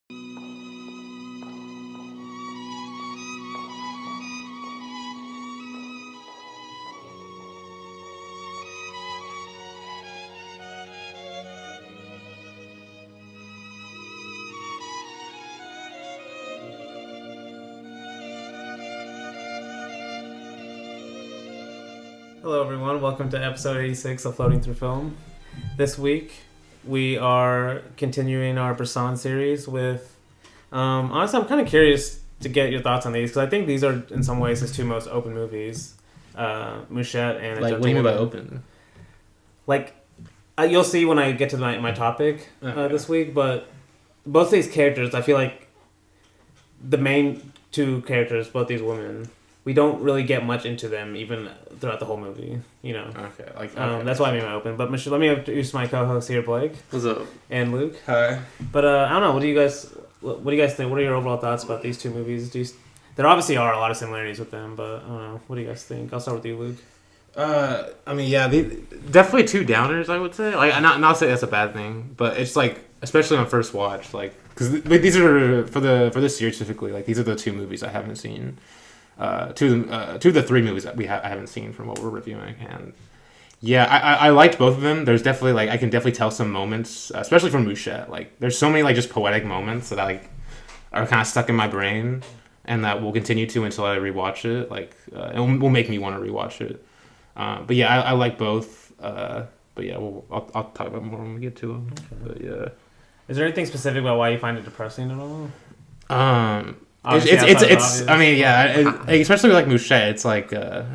Hello everyone, welcome to episode 86 of Floating Through Film. This week we are continuing our Bresson series with, honestly I'm kind of curious to get your thoughts on these because I think these are in some ways his two most open movies, Mouchette and Like, what do you mean by open? Like, you'll see when I get to my topic this week, but both these characters, I feel like the main two characters, both these women, we don't really get much into them even throughout the whole movie, you know. Okay. That's why I made my open. But let me introduce my co-hosts here, Blake. What's up? And Luke. Hi. But I don't know. What do you guys think? What are your overall thoughts about these two movies? There obviously are a lot of similarities with them, but I don't know. What do you guys think? I'll start with you, Luke. Definitely two downers, I would say. Like, not say that's a bad thing, but it's like, especially on first watch, like, because these are for this series specifically. Like, these are the two movies I haven't seen. Two of the three movies that I haven't seen from what we're reviewing, and yeah, I liked both of them. There's definitely, like, I can definitely tell some moments, especially from Mouchette. Like, there's so many, like, just poetic moments that are kind of stuck in my brain, and that will continue to until I rewatch it. Like, it will make me want to rewatch it. But yeah, I like both. But yeah, I'll talk about more when we get to them. Okay. But yeah, is there anything specific about why you find it depressing at all? It's I mean, yeah, especially with, like, Mouchette, it's like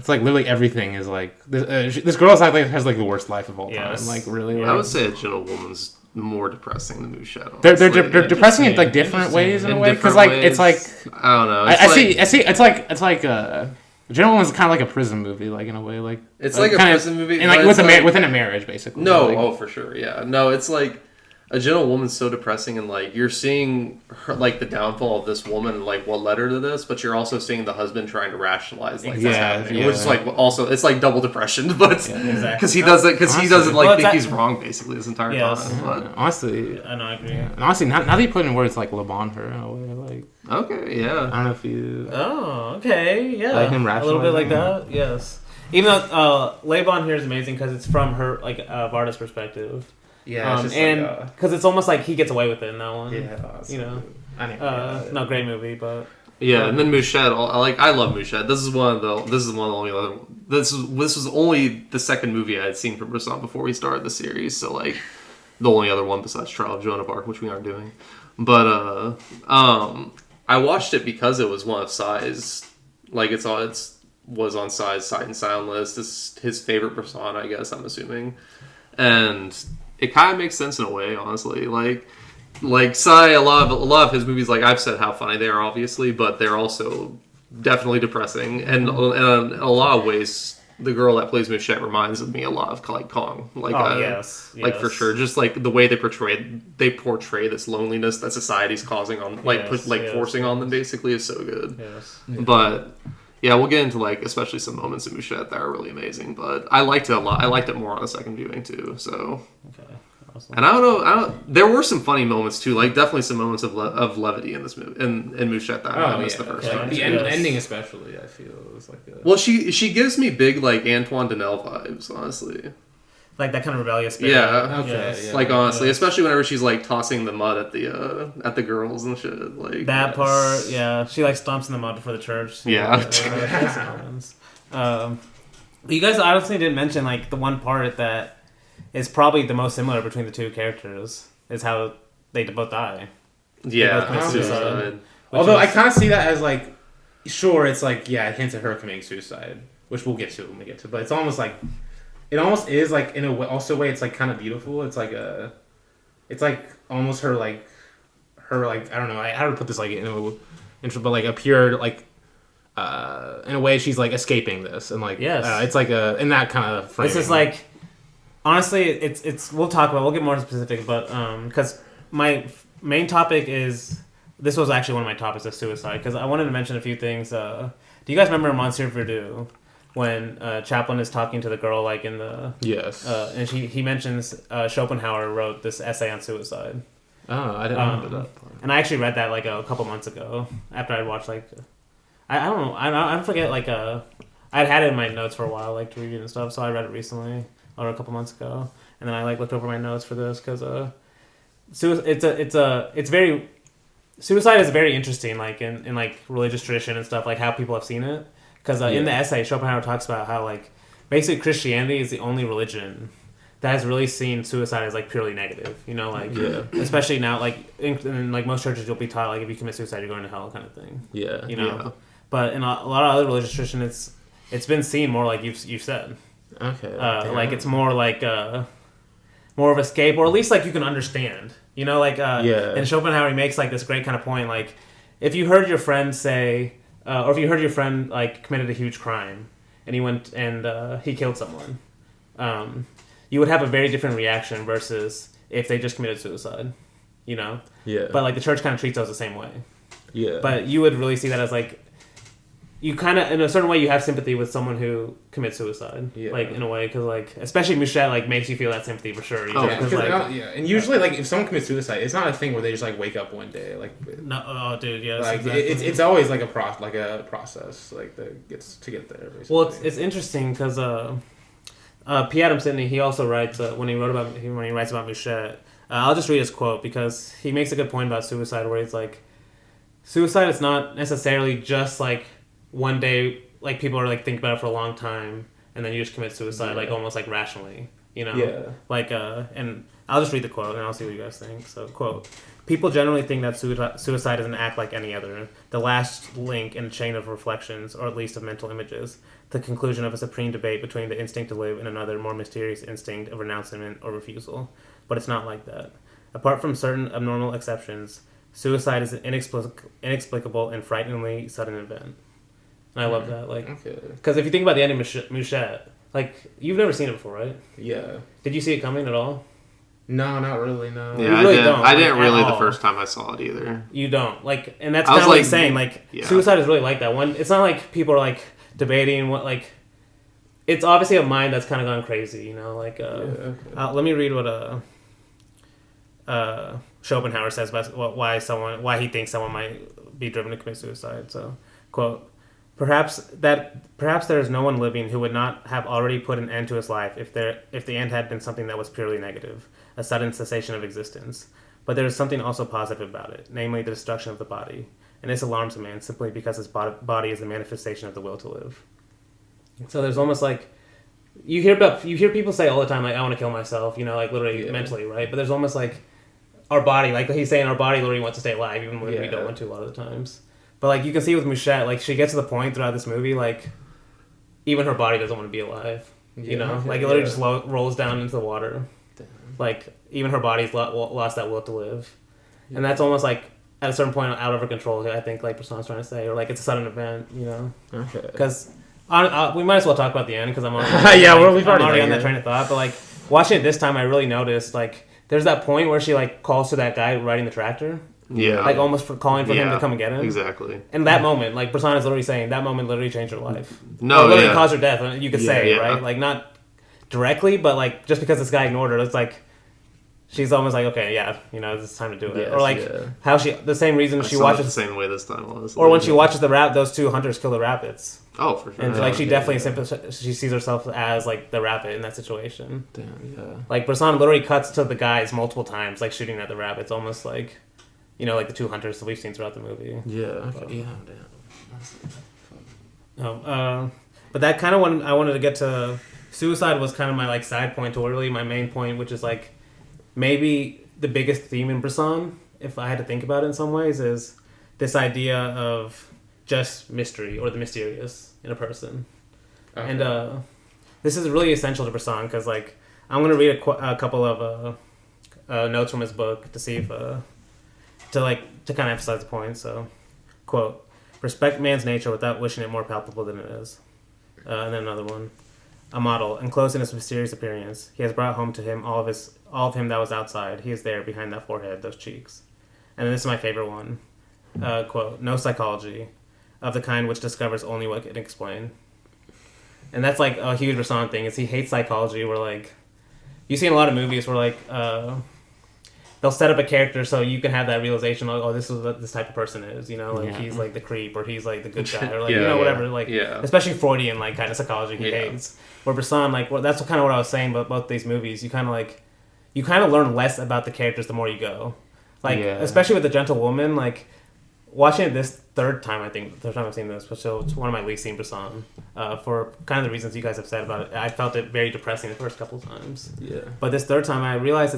literally everything is like this girl has like the worst life of all time. Like, really, I would say A Gentlewoman's more depressing than Mouchette. They're depressing in, like, different ways in a way, because, like, it's like, I don't know. I see. It's like Gentlewoman's kind of like a prison movie, like, in a way, like it's like a prison movie, and like within a marriage, basically. No, like, for sure, yeah. No, it's like A Gentlewoman's so depressing, and, like, you're seeing her, like, the downfall of this woman and, like, what led her to this, but you're also seeing the husband trying to rationalize, like, this happening, which is, like, also, it's like double depression, but because he doesn't think he's wrong basically this entire time. But honestly, I know, I agree. And honestly, now that you put in words, like, Lebon her in a way, like, okay, yeah. I don't know if you. Oh, okay, yeah. Like him a little bit like that, yes. Even though Lebon here is amazing because it's from her, like, Varda's perspective. Yeah, and because it's almost like he gets away with it in that one. Yeah, you know. No, great movie, but yeah. And then Mouchette, I love Mouchette. This is one of the only other. This was only the second movie I had seen from Bresson before we started the series. So, like, the only other one besides Trial of Joan of Arc, which we aren't doing. But I watched it because it was one of Sai's. Like, it was on Sai's Sight and Sound list. It's his favorite Bresson, I guess, I'm assuming, and it kind of makes sense in a way, honestly. Like Sai, a lot of his movies, like, I've said how funny they are, obviously, but they're also definitely depressing. And in a lot of ways, the girl that plays Mouchette reminds me a lot of, like, Kong. Like, yes. Like, for sure. Just, like, the way they portray this loneliness that society's causing on, like, forcing on them, basically, is so good. Yes. But yeah, we'll get into, like, especially some moments in Mouchette that are really amazing. But I liked it a lot. I liked it more on the second viewing too. So, okay, awesome. And I don't know. There were some funny moments too. Like, definitely some moments of levity in this movie in Mouchette that I missed the first time. The ending, especially, I feel, was like a... Well, she gives me big, like, Antoine Denel vibes, honestly. Like that kind of rebellious spirit. Yeah. Okay. Yes. Yeah, like, honestly, especially whenever she's, like, tossing the mud at the girls and shit. Like, that part, yeah. She, like, stomps in the mud before the church. Yeah. You guys honestly didn't mention, like, the one part that is probably the most similar between the two characters is how they both die. Yeah. Suicide. Although I kind of see that as, like, sure, it's like, yeah, hints at her committing suicide, which we'll get to when we get to, but it's almost like, it almost is, like, in a way, also way, it's, like, kind of beautiful. It's like almost her, like, I don't know, how to put this, like, but, like, a pure, like, in a way, she's, like, escaping this, and, like, yes. it's like in that kind of framing. This is, like, honestly, it's we'll get more specific, but because my main topic is, this was actually one of my topics of suicide, because I wanted to mention a few things. Do you guys remember Monsieur Verdoux? When Chaplin is talking to the girl, like, in the... Yes. And he mentions Schopenhauer wrote this essay on suicide. Oh, I didn't remember that part. And I actually read that like a couple months ago after I'd watched like I don't know I forget like I'd had it in my notes for a while like to read it and stuff, so I read it recently or a couple months ago, and then I like looked over my notes for this because suicide is very interesting like in like religious tradition and stuff, like how people have seen it, because in the essay Schopenhauer talks about how like basically Christianity is the only religion that has really seen suicide as like purely negative, you know, like especially now like in like most churches you'll be taught like if you commit suicide you're going to hell kind of thing, you know, but in a lot of other religious tradition it's been seen more like you've said, like it's more like more of escape, or at least like you can understand, you know, like and Schopenhauer he makes like this great kind of point, like if you heard your friend say or if you heard your friend like committed a huge crime and he went and he killed someone, you would have a very different reaction versus if they just committed suicide, you know, but like the church kind of treats those the same way, but you would really see that as like you kind of, in a certain way, you have sympathy with someone who commits suicide, like in a way, because like especially Mouchette like makes you feel that sympathy for sure. And usually like if someone commits suicide, it's not a thing where they just like wake up one day like. No, dude, yes, like exactly. it's always like a process like that gets to get there. Basically. Well, it's interesting because P. Adam Sidney he also writes when he writes about Mouchette. I'll just read his quote because he makes a good point about suicide, where he's like, suicide is not necessarily just like one day, like people are like think about it for a long time and then you just commit suicide like almost like rationally, you know, like and I'll just read the quote and I'll see what you guys think. So quote, people generally think that suicide is an act like any other, the last link in a chain of reflections, or at least of mental images, the conclusion of a supreme debate between the instinct to live and another more mysterious instinct of renouncement or refusal. But it's not like that. Apart from certain abnormal exceptions, suicide is an inexplicable and frighteningly sudden event. And I love that, like, because if you think about the ending of Mouchette, like, you've never seen it before, right? Yeah. Did you see it coming at all? No, not really, no. Yeah, I didn't really the first time I saw it either. You don't, like, and that's kind of what he's saying, like, suicide is really like that. It's not like people are, like, debating what, like, it's obviously a mind that's kind of gone crazy, you know, like, let me read what, Schopenhauer says about why he thinks someone might be driven to commit suicide. So, quote, Perhaps there is no one living who would not have already put an end to his life if the end had been something that was purely negative, a sudden cessation of existence. But there is something also positive about it, namely the destruction of the body, and this alarms a man simply because his body is the manifestation of the will to live. So there's almost like you hear people say all the time like I want to kill myself, you know, like literally mentally, right? But there's almost like our body, like he's saying, our body literally wants to stay alive even when we don't want to a lot of the times. But, like, you can see with Mouchette, like, she gets to the point throughout this movie, like, even her body doesn't want to be alive, you know? Like, it literally just rolls down into the water. Damn. Like, even her body's lost that will to live. Yeah. And that's almost, like, at a certain point out of her control, I think, like, Bresson's trying to say. Or, like, it's a sudden event, you know? Okay. Because we might as well talk about the end, because I'm already, I'm already on that train of thought. But, like, watching it this time, I really noticed, like, there's that point where she, like, calls to that guy riding the tractor. Yeah. Like, almost calling for him to come and get him. Exactly. And that moment, like, Bresson is literally saying, that moment literally changed her life. No, literally caused her death, you could say, right? Like, not directly, but, like, just because this guy ignored her, it's like, she's almost like, okay, you know, it's time to do it. Yes, or, like, how the same reason she watches... the same way this time, honestly. Or when she watches those two hunters kill the rabbits. Oh, for sure. And, like, she definitely she sees herself as, like, the rabbit in that situation. Damn, yeah. Like, Bresson literally cuts to the guys multiple times, like, shooting at the rabbits, almost like... You know, like the two hunters that we've seen throughout the movie. Yeah. Okay. But that kind of when I wanted to get to suicide was kind of my like side point to really my main point, which is like maybe the biggest theme in Bresson, if I had to think about it in some ways, is this idea of just mystery or the mysterious in a person. Okay. And this is really essential to Bresson because like I'm going to read a couple of notes from his book to see if... to kind of emphasize the point. So, quote, respect man's nature without wishing it more palpable than it is. And then another one. A model, enclosed in his mysterious appearance, he has brought home to him all of him that was outside. He is there behind that forehead, those cheeks. And then this is my favorite one. Quote, no psychology, of the kind which discovers only what it can explain. And that's like a huge Bresson thing, is he hates psychology where like, you see in a lot of movies where like, they'll set up a character so you can have that realization, like, oh, this is what this type of person is, you know, like he's like the creep or he's like the good guy or like you know whatever, like especially Freudian like kind of psychology he hates. Where Bresson, like, well, that's kind of what I was saying about both these movies. You kind of learn less about the characters the more you go, like especially with The Gentlewoman, like. Watching it this third time I've seen this, so it's one of my least seen Bresson. For kind of the reasons you guys have said about it, I felt it very depressing the first couple of times. Yeah. But this third time, I realized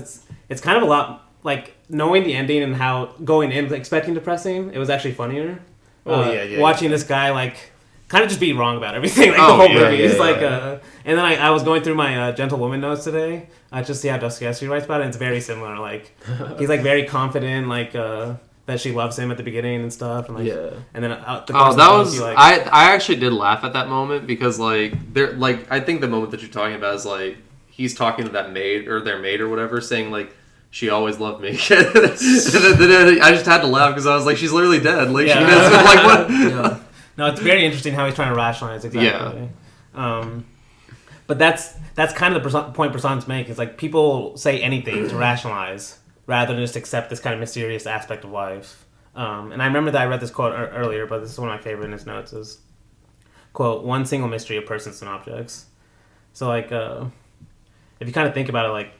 it's kind of a lot like knowing the ending and how going in expecting depressing. It was actually funnier. Watching this guy like kind of just be wrong about everything, like the whole movie. He's like, and then I was going through my Gentlewoman notes today. Just see how Dostoevsky writes about it. And it's very similar. Like he's like very confident, like. That she loves him at the beginning and stuff, and like, and then I actually did laugh at that moment because like I think the moment that you're talking about is like he's talking to that maid or their maid or whatever, saying like she always loved me. And then I just had to laugh because I was like, she's literally dead. Like she like what? Yeah. No, it's very interesting how he's trying to rationalize exactly. Yeah. But that's kind of the point Bresson's making. Is like people say anything to rationalize. Rather than just accept this kind of mysterious aspect of life. And I remember that I read this quote earlier, but this is one of my favorite in his notes is, quote, one single mystery of persons and objects. So, like, if you kind of think about it, like,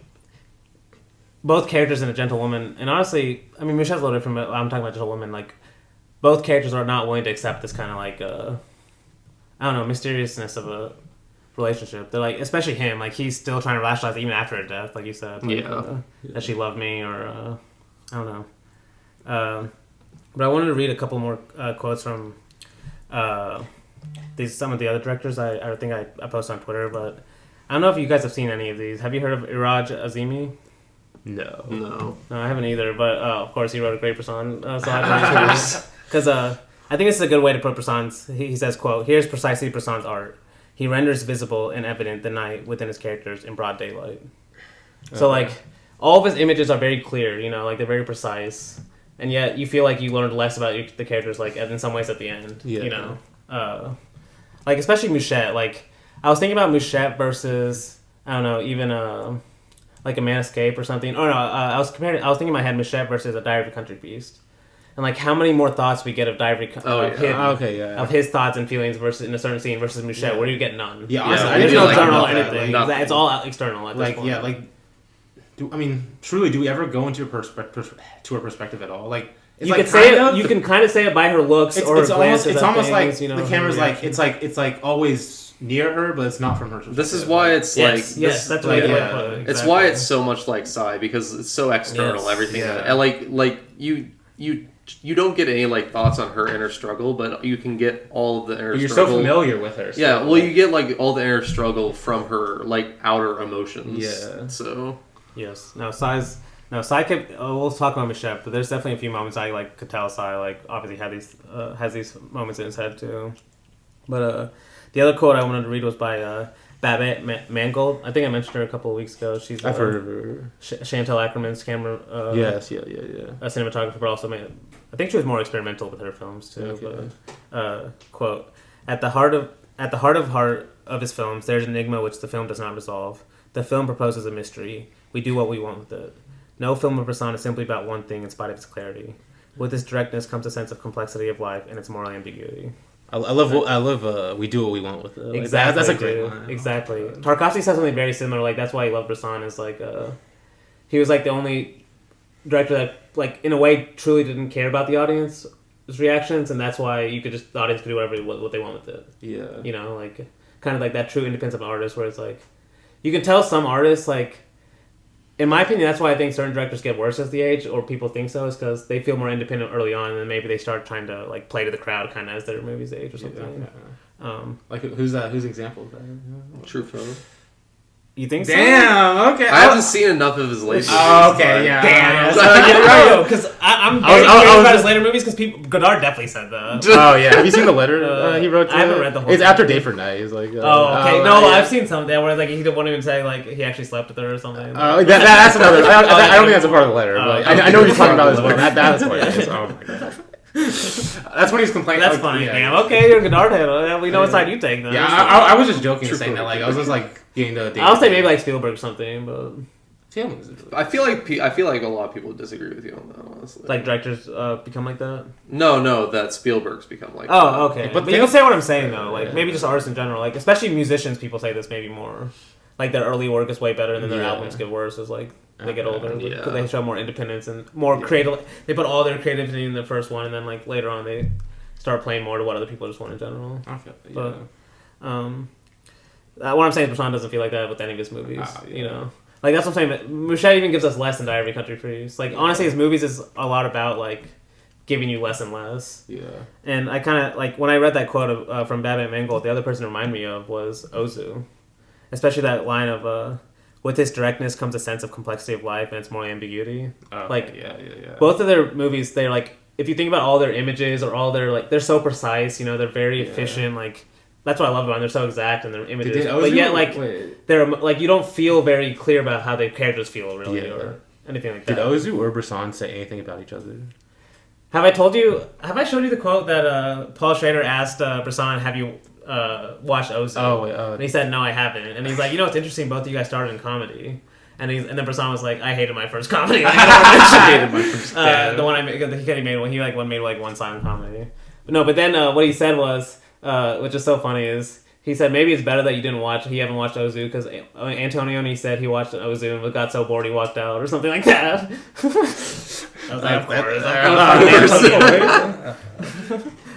both characters in A Gentlewoman, and honestly, I mean, Mouchette's a little different, but I'm talking about Gentlewoman, like, both characters are not willing to accept this kind of, like, I don't know, mysteriousness of a relationship. They're like, especially him, like he's still trying to rationalize it even after her death, like you said, like, that she loved me, or I don't know. But I wanted to read a couple more quotes from some of the other directors. I think I posted on Twitter, but I don't know if you guys have seen any of these. Have you heard of Iraj Azimi? No, I haven't either. But of course, he wrote a great Bresson. So because I think this is a good way to put Bresson's. He says, "quote Here's precisely Bresson's art. He renders visible and evident the night within his characters in broad daylight." So, like, all of his images are very clear, you know, like, they're very precise. And yet, you feel like you learned less about the characters, like, in some ways at the end, you know? Like, especially Mouchette. Like, I was thinking about Mouchette versus, I don't know, even, like, A Man Escape or something. Oh, no, I was thinking in my head Mouchette versus A Diary of a Country Beast. And like how many more thoughts we get of of his thoughts and feelings versus in a certain scene versus Mouchette, where you get none. There's no internal anything. It's all external at this point. Truly, do we ever go into her perspective at all? Like you could say it. You can kind of say it by her looks or her glances. It's almost things, like you know, the camera's like it's like always near her, but it's not from her perspective. This is why it's that's like exactly. It's why it's so much like Psy, because it's so external. Everything and like you don't get any like thoughts on her inner struggle, but you can get all of the inner You're struggle. So familiar with her. Yeah, well, you get like all the inner struggle from her like outer emotions. Yeah. So yes, Psy kept. We'll talk about Mouchette, but there's definitely a few moments I like could tell Psy like obviously has these moments in his head too. But the other quote I wanted to read was by Babette Mangold. I think I mentioned her a couple of weeks ago. I've heard of her. Chantal Ackerman's camera. Yes, a cinematographer, but also I think she was more experimental with her films too. Okay. But, quote: At the heart of his films, there's an enigma which the film does not resolve. The film proposes a mystery. We do what we want with it. No film of Bresson is simply about one thing in spite of its clarity. With this directness comes a sense of complexity of life and its moral ambiguity. I love we do what we want with it. Exactly. That's a great line. Exactly. Tarkovsky said something very similar. Like that's why he loved Bresson. Is like he was like the only director that like in a way truly didn't care about the audience's reactions, and that's why you could just the audience could do what they want with it. Yeah. You know, like kind of like that true independence of an artist, where it's like you can tell some artists like. In my opinion, that's why I think certain directors get worse as they age, or people think so, is because they feel more independent early on, and then maybe they start trying to like play to the crowd, kind of as their movies age or something. Yeah. Like who's example of that? Truffaut. You think so? Damn. Okay. I haven't seen enough of his later movies. Oh, okay. Yeah. Damn. Because I'm very curious about his later movies because Godard definitely said that. Oh yeah. Have you seen the letter he wrote? I haven't read the whole. It's after Day for Night. He's like. Okay. I've seen some there where like he won't even say like he actually slept with her or something. That's another. I don't think that's a part of the letter, but I know what you're talking about as well. That's what it is. Oh my god. That's when he's complaining. That's funny. Damn. Okay, you're a Godard head. We know what side you take then. Yeah, I was just joking, saying that. Like I was just like getting the. I'll say maybe like Spielberg or something, but Feelings. Is really I feel like a lot of people disagree with you on that, honestly. Like directors become like that? No, that Spielberg's become like that. Oh, okay. But you can say what I'm saying though. Like Yeah. maybe just artists in general. Like especially musicians, people say this maybe more. Like their early work is way better, and then their albums get worse as like they get older. Yeah. Because they show more independence and more creative. They put all their creativity in the first one, and then like later on they start playing more to what other people just want in general. Okay. Yeah. But what I'm saying is Bresson doesn't feel like that with any of his movies. You know. Like that's what I'm saying. Mouchette even gives us less than Die Every Country Freeze. Like honestly, his movies is a lot about like giving you less and less. Yeah. And I kind of like when I read that quote from Batman Mangold, the other person to remind me of was Ozu, especially that line of with this directness comes a sense of complexity of life and its moral ambiguity. Like yeah. both of their movies, they're like if you think about all their images or all their like they're so precise. You know, they're very efficient. Like. That's what I love about them. They're so exact in their images. But yet, like, they're like you don't feel very clear about how the characters feel, really, or anything like that. Did Ozu or Bresson say anything about each other? Have I told you? Have I showed you the quote that Paul Schrader asked Bresson, "Have you watched Ozu?" Oh, wait. And he said, "No, I haven't." And he's like, "You know, it's interesting. Both of you guys started in comedy." And then Bresson was like, "I hated my first comedy. Like, I hated my first the one I made. He made one. He made one silent comedy. But then what he said was. Which is so funny is he said maybe it's better that you haven't watched Ozu because Antonioni said he watched Ozu and got so bored he walked out or something like that. I was like, of course.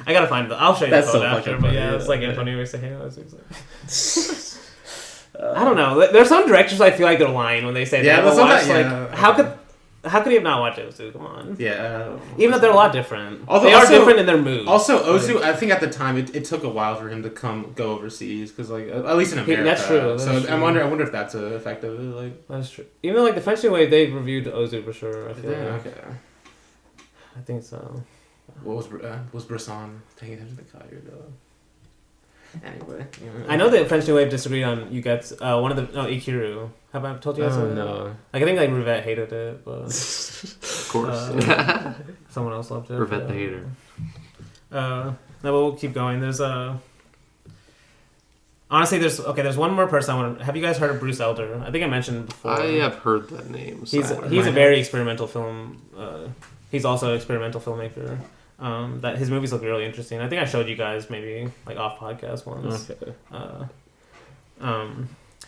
I gotta find it. I'll show you the photo after. But yeah, it's like Antonio saying, "Hey, Ozu." I don't know. There's some directors I feel like they're lying when they say they haven't watched. Like, how could he have not watched Ozu? Come on. Yeah. Even if they're a lot different. Although they are different in their moods. Also, Ozu, I think at the time it took a while for him to go overseas because like at least in America. That's true. So I wonder if that's an effect of it. Like that's true. Even though like the French New Wave, they reviewed Ozu for sure. I feel like. Okay. I think so. What was Bresson paying attention to Kaiser though? Anyway, I know that French New Wave disagreed on one of the Ikiru. Have I told you guys? No. Like I think like Rivette hated it, but of course, someone else loved it. Rivette the hater. No, but we'll keep going. There's honestly, there's one more person I want to. Have you guys heard of Bruce Elder? I think I mentioned before. I have heard that name. He's a very experimental film. He's also an experimental filmmaker. That his movies look really interesting. I think I showed you guys maybe like off podcast once. Okay.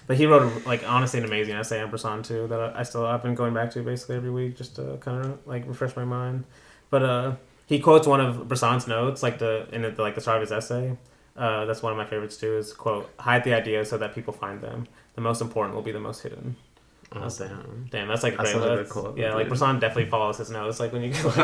But he wrote like honestly an amazing essay on Bresson too that I've been going back to basically every week just to kind of like refresh my mind. But he quotes one of Bresson's notes like the start of his essay. That's one of my favorites too. Is quote, "Hide the ideas so that people find them. The most important will be the most hidden." Oh, damn, that's like a great quote. Yeah, like Bresson definitely follows his notes. Like when you get like,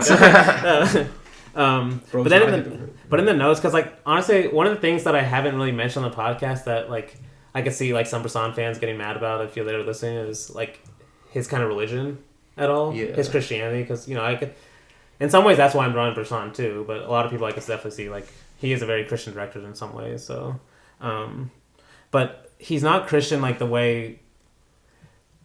but in the notes, because like honestly, one of the things that I haven't really mentioned on the podcast that like I could see like some Bresson fans getting mad about if you're there listening is like his kind of religion at all, his Christianity, because you know I could. In some ways, that's why I'm drawn to Bresson too. But a lot of people I could definitely see like he is a very Christian director in some ways. So, but he's not Christian like the way.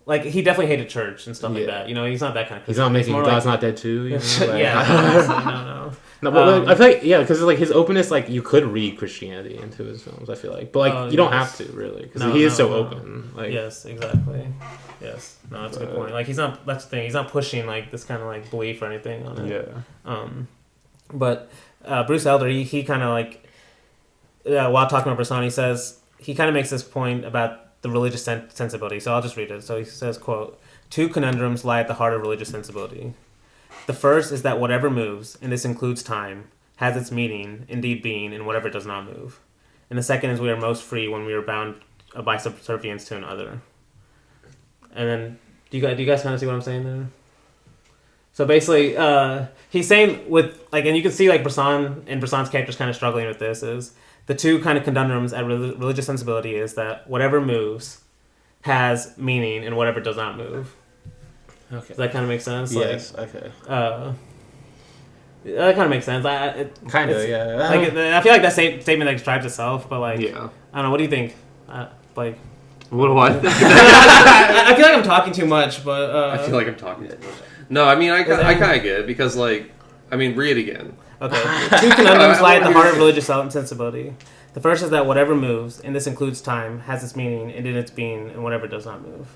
Like he definitely hated church and stuff like that. You know, he's not that kind of Christian. He's not making God's Not Dead too. You know? No. No, but I feel like because like his openness, like you could read Christianity into his films. I feel like, but like you don't have to really because he is so open. Like yes, exactly. Yes, no, that's a good point. Like he's not. That's the thing. He's not pushing like this kind of like belief or anything on it. Yeah. But Bruce Elder, he kind of like while talking about Bresson, he says he kind of makes this point about the religious sensibility. So I'll just read it. So he says, quote, "Two conundrums lie at the heart of religious sensibility. The first is that whatever moves, and this includes time, has its meaning, indeed being, in whatever does not move. And the second is we are most free when we are bound by subservience to another." And then, do you guys kind of see what I'm saying there? So basically, he's saying with, like, and you can see like Bresson and Bresson's characters kind of struggling with this is, the two kind of conundrums at religious sensibility is that whatever moves has meaning and whatever does not move. Okay. Does that kind of make sense? Yes. Like, okay. That kind of makes sense. Yeah. Like, I feel like that statement describes itself, but like, I don't know. What do you think? Like, what do I think? I feel like I'm talking too much, but I feel like I'm talking too much. No, I mean, I kind of get it because, like, I mean, read it again. Okay. Two conundrums lie at the heart of religious sensibility. The first is that whatever moves, and this includes time, has its meaning and in its being, and whatever does not move.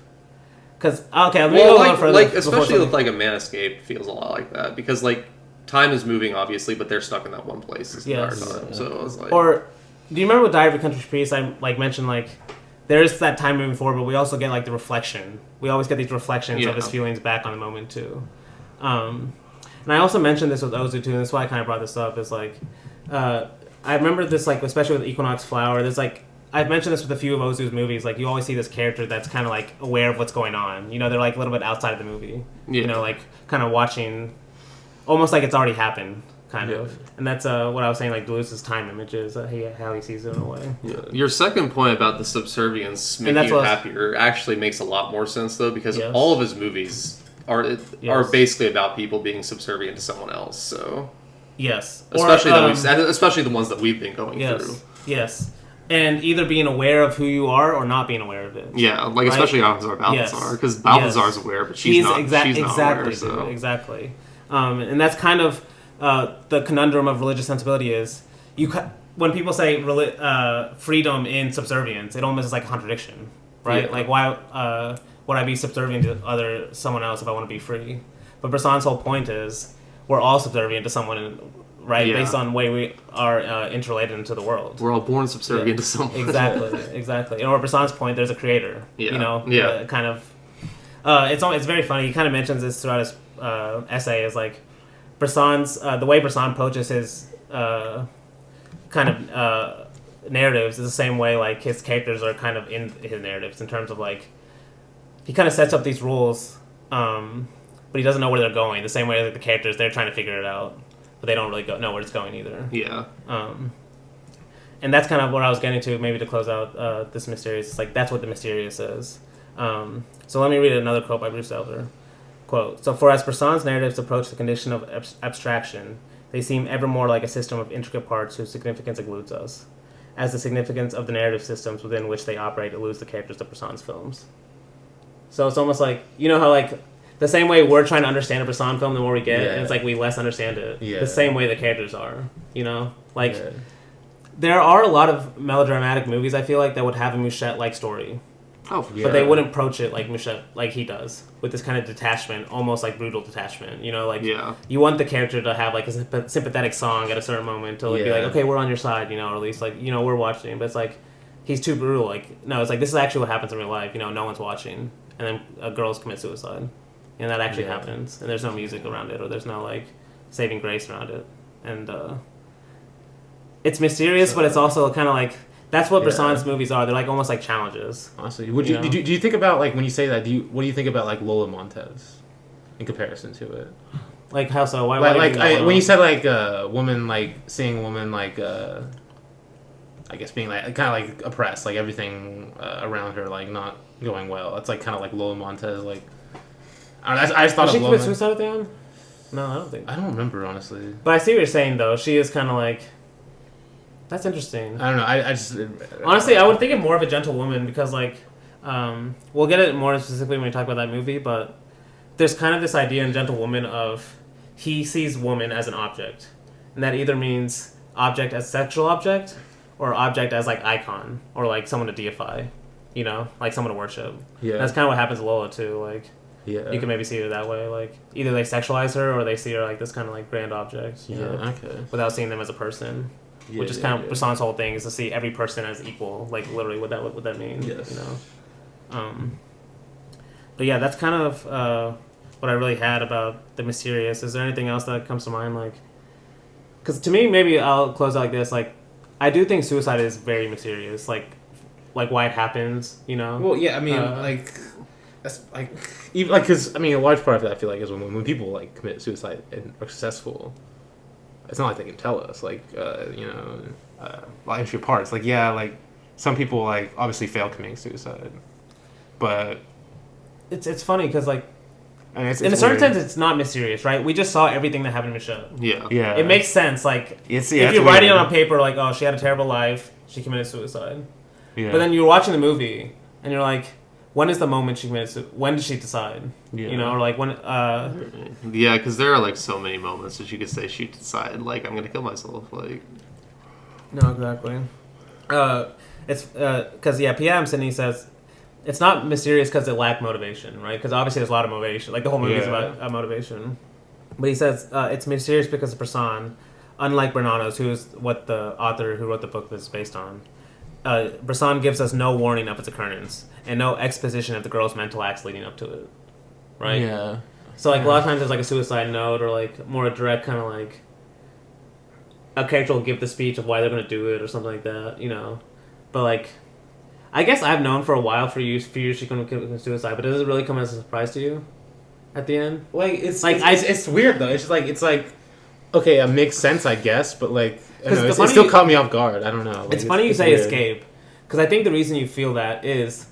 Because okay, let me go a little further. Especially with like a Man Escape feels a lot like that because like time is moving obviously, but they're stuck in that one place the entire time. So it was like, or do you remember with Diary of a Country Priest? I like mentioned like there is that time moving forward, but we also get like the reflection. We always get these reflections of his feelings back on the moment too. And I also mentioned this with Ozu too, and that's why I kind of brought this up. Is like I remember this like especially with Equinox Flower. There's like I've mentioned this with a few of Ozu's movies. Like you always see this character that's kind of like aware of what's going on. You know, they're like a little bit outside of the movie. Yeah. You know, like kind of watching, almost like it's already happened, kind of. And that's what I was saying. Like Deluse's time images, how he sees it in a way. Yeah. Your second point about the subservience making you happier actually makes a lot more sense though, because all of his movies are basically about people being subservient to someone else. So especially the ones that we've been going through. Yes. And either being aware of who you are or not being aware of it. Yeah, like especially Balthazar, because Balthazar's aware, but she's not aware. So. Exactly. And that's kind of the conundrum of religious sensibility is when people say freedom in subservience, it almost is like a contradiction, right? Yeah. Like why would I be subservient to someone else if I want to be free? But Bresson's whole point is we're all subservient to someone. Right, based on the way we are interrelated into the world. We're all born subservient to someone. Exactly. And or Bresson's point, the way Bresson's point, there's a creator. You know, kind of. It's very funny. He kind of mentions this throughout his essay. Is like Bresson's the way Bresson approaches his kind of narratives is the same way like his characters are kind of in his narratives in terms of like he kind of sets up these rules, but he doesn't know where they're going. The same way like the characters, they're trying to figure it out. But they don't really know where it's going either. Yeah. And that's kind of what I was getting to, maybe to close out this Mysterious. It's like, that's what the Mysterious is. So let me read another quote by Bruce Elder. Quote, "So for as Bresson's narratives approach the condition of abstraction, they seem ever more like a system of intricate parts whose significance eludes us, as the significance of the narrative systems within which they operate eludes the characters of Bresson's films." So it's almost like, you know how like, the same way we're trying to understand a Bresson film, the more we get, and it's like we less understand it. Yeah. The same way the characters are, you know? Like, there are a lot of melodramatic movies, I feel like, that would have a Mouchette-like story. Oh, yeah. But they wouldn't approach it like Mouchette, like he does, with this kind of detachment, almost like brutal detachment, you know? Like, you want the character to have, like, a sympathetic song at a certain moment to like, be like, okay, we're on your side, you know, or at least, like, you know, we're watching. But it's like, he's too brutal. Like, no, it's like, this is actually what happens in real life, you know, no one's watching. And then girls commit suicide. And that actually happens, and there's no music around it, or there's no like saving grace around it, and it's mysterious, but it's also kind of like that's what Bresson's movies are. They're like almost like challenges. Honestly, do you think about like when you say that? What do you think about like Lola Montez in comparison to it? Like how so? Why when you said like a woman, like seeing a woman like I guess being like kind of like oppressed, like everything around her like not going well. That's like kind of like Lola Montez like. I just thought Did she commit suicide at the end? No, I don't think. I don't remember, honestly. But I see what you're saying, though. She is kind of like... That's interesting. I don't know. I just... Honestly, I would think it more of a gentle woman because, like... we'll get it more specifically when we talk about that movie, but there's kind of this idea in Gentle Woman of he sees woman as an object. And that either means object as sexual object or object as, like, icon or, like, someone to deify. You know? Like, someone to worship. Yeah. And that's kind of what happens to Lola, too. Like... Yeah, you can maybe see it that way. Like either they sexualize her or they see her like this kind of like grand object. You know, without seeing them as a person, which is kind of Bresson's whole thing is to see every person as equal. Like literally, what that means. Yes. You know. But yeah, that's kind of what I really had about the Mysterious. Is there anything else that comes to mind? Like, because to me, maybe I'll close out like this. Like, I do think suicide is very mysterious. Like why it happens. You know. Well, yeah. I mean, like. That's like even like because I mean a large part of that I feel like is when people like commit suicide and are successful, it's not like they can tell us like you know well, intricate parts like like some people like obviously fail committing suicide, but it's funny because like I mean, it's in a certain sense it's not mysterious, right? We just saw everything that happened to Mouchette. Yeah, it makes sense. Like if you're writing on paper like oh she had a terrible life, she committed suicide, but then you're watching the movie and you're like. When is the moment she committed? When did she decide? Yeah. You know, or like when? Yeah, because there are like so many moments that you could say she decided, like I'm gonna kill myself. Like, no, exactly. It's because P.M. Sidney says it's not mysterious because it lacked motivation, right? Because obviously there's a lot of motivation. Like the whole movie is about motivation. But he says it's mysterious because of Bresson, unlike Bernanos, who is what the author who wrote the book is based on. Bresson gives us no warning of its occurrence and no exposition of the girl's mental acts leading up to it, right? Yeah. So like a lot of times there's like a suicide note or like more a direct kind of like a character will give the speech of why they're gonna do it or something like that, you know. But like, I guess I've known for a while for you she's gonna commit suicide, but does it really come as a surprise to you at the end? Like it's weird though. It's like okay, it makes sense, I guess, but like it still caught me off guard. I don't know. Like, it's funny you say weird. Escape, because I think the reason you feel that is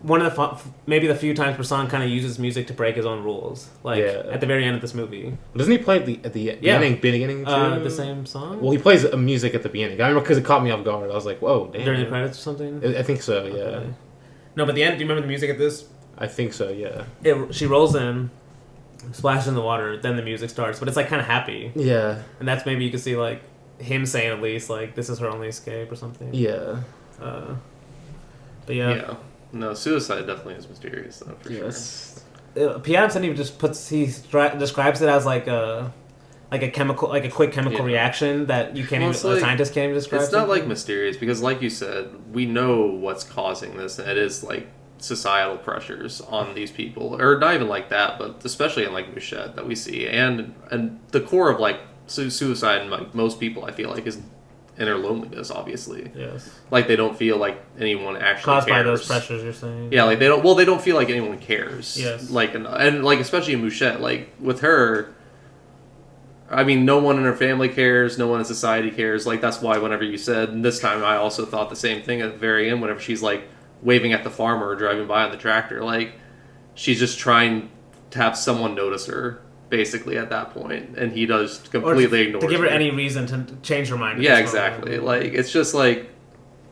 one of the maybe the few times Bresson kind of uses music to break his own rules. Like at the very end of this movie. Doesn't he play at the beginning too? The same song? Well, he plays music at the beginning. I remember because it caught me off guard. I was like, whoa, damn. During the credits or something? I think so, yeah. Okay. No, but the end, do you remember the music at this? I think so, yeah. She rolls in, splashes in the water, then the music starts, but it's like kind of happy. Yeah. And that's maybe you could see like him saying at least like this is her only escape or something. Yeah. But yeah. Yeah. No, suicide definitely is mysterious though, for sure. P. Adamson even just describes it as like a chemical, like a quick chemical reaction that you can't even, a scientist can't even describe. It's not like mysterious because, like you said, we know what's causing this, and it is like societal pressures on these people, or not even like that, but especially in like Mouchette that we see, and the core of like suicide in like most people, I feel like, is inner loneliness, obviously. Yes. Like they don't feel like anyone actually caused cares. by those pressures, you're saying. Yeah, like they don't. Well, they don't feel like anyone cares. Yes. Like and like especially in Mouchette, like with her. I mean, no one in her family cares. No one in society cares. Like that's why whenever you said and this time, I also thought the same thing at the very end. Whenever she's like waving at the farmer or driving by on the tractor, like she's just trying to have someone notice her. Basically, at that point, and he does completely ignore to give her any reason to change her mind. Yeah, exactly. Like it's just like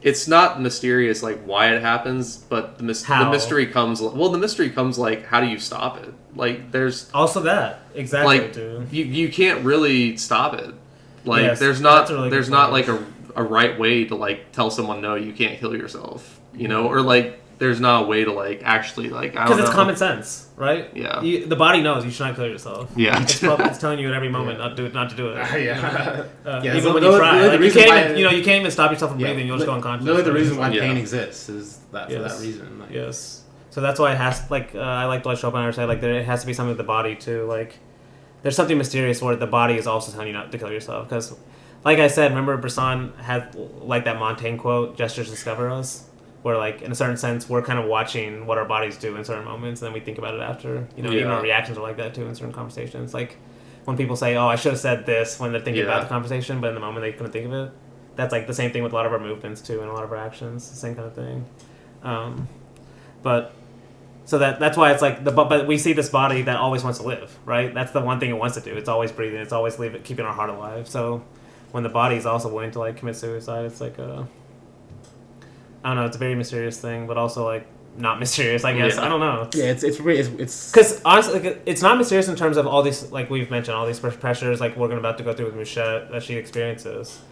it's not mysterious like why it happens, but the mystery comes. Well, the mystery comes like how do you stop it? Like there's also that exactly. Like dude. you can't really stop it. Like yes, there's not like a right way to like tell someone no, you can't kill yourself. You know, or like. There's not a way to like actually like because it's common sense, right? Yeah, the body knows you should not kill yourself. Yeah, it's telling you at every moment not to do it. Even when you try, like, you can't even stop yourself from breathing. You'll just go unconscious. Literally, the reason why pain exists is for that reason. Like. Yes, so that's why it has like I like what Schopenhauer said. Like there has to be something with the body too. Like there's something mysterious where the body is also telling you not to kill yourself because, like I said, remember Bresson had like that Montaigne quote, "Gestures discover us." Where, like, in a certain sense, we're kind of watching what our bodies do in certain moments, and then we think about it after. You know, even our reactions are like that, too, in certain conversations. Like, when people say, oh, I should have said this when they're thinking about the conversation, but in the moment they couldn't think of it. That's, like, the same thing with a lot of our movements, too, and a lot of our actions. The same kind of thing. So that's why it's like, but we see this body that always wants to live, right? That's the one thing it wants to do. It's always breathing. It's always keeping our heart alive. So when the body is also willing to, like, commit suicide, it's like I don't know. It's a very mysterious thing, but also like not mysterious. I guess I don't know. It's because honestly, like, it's not mysterious in terms of all these like we've mentioned all these pressures like we're about to go through with Mouchette that she experiences.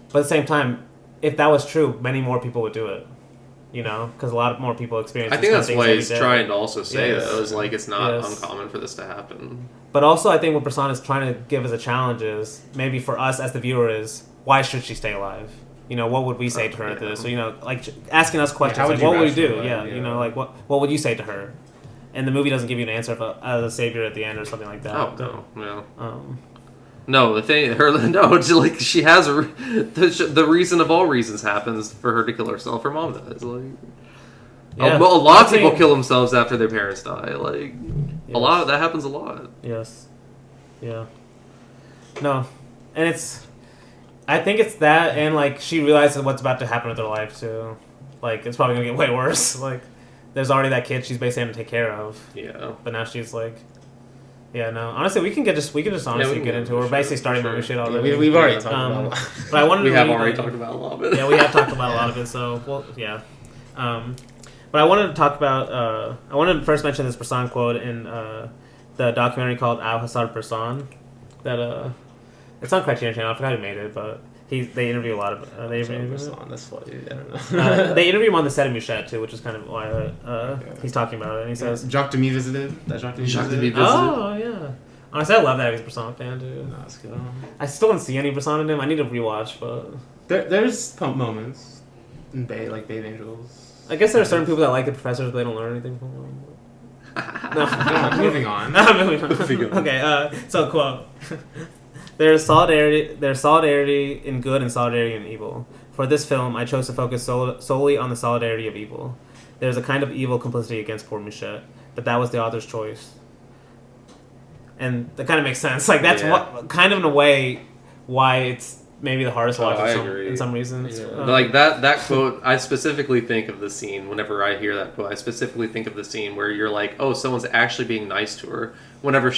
But at the same time, if that was true, many more people would do it. You know, because a lot more people experience. I think that's why he's trying to also say that is like it's not uncommon for this to happen. But also, I think what Bresson is trying to give as a challenge is maybe for us as the viewer is why should she stay alive? You know, what would we say to her at this? So, you know, like asking us questions, like, what would we do? You know, like what would you say to her? And the movie doesn't give you an answer as a savior at the end or something like that. Oh no, no, the thing, like she has the reason of all reasons happens for her to kill herself. Her mom does. Like, a lot of people kill themselves after their parents die. Like a lot of that happens a lot. Yes. Yeah. No, and I think it's that, and like she realizes what's about to happen with her life too. Like it's probably gonna get way worse. Like there's already that kid she's basically having to take care of. Yeah. But now she's like, yeah, no. Honestly, we can just honestly get into it. We're basically starting with shit already. We've already talked about a lot. But I wanted we to have already talked about a lot of it. Yeah, we have talked about a lot of it. So well, yeah. But I wanted to talk about. I wanted to first mention this Bresson quote in the documentary called Al Hassad Bresson. That it's on Criterion Channel. I forgot who made it, but They interview a lot of. They interview Bresson, that's funny. I don't know. they interview him on the set of Mouchette too, which is kind of why he's talking about it. And he says, Jacques Demy visited. That Jacques Demy visited. "Oh yeah." Honestly, I love that he's a Bresson fan too. No, that's good. I still don't see any Bresson in him. I need to rewatch, but There's pump moments in Bay Angels. I guess there are certain people that like the professors, but they don't learn anything from them. No, Moving on. Okay, so quote. There's solidarity in good and solidarity in evil. For this film, I chose to focus solely on the solidarity of evil. There's a kind of evil complicity against poor Mouchette, but that was the author's choice. And that kind of makes sense. Like, that's what, kind of in a way, why it's maybe the hardest watch in some reasons. Yeah. Like that quote, I specifically think of the scene whenever I hear that quote. I specifically think of the scene where you're like, oh, someone's actually being nice to her. Whenever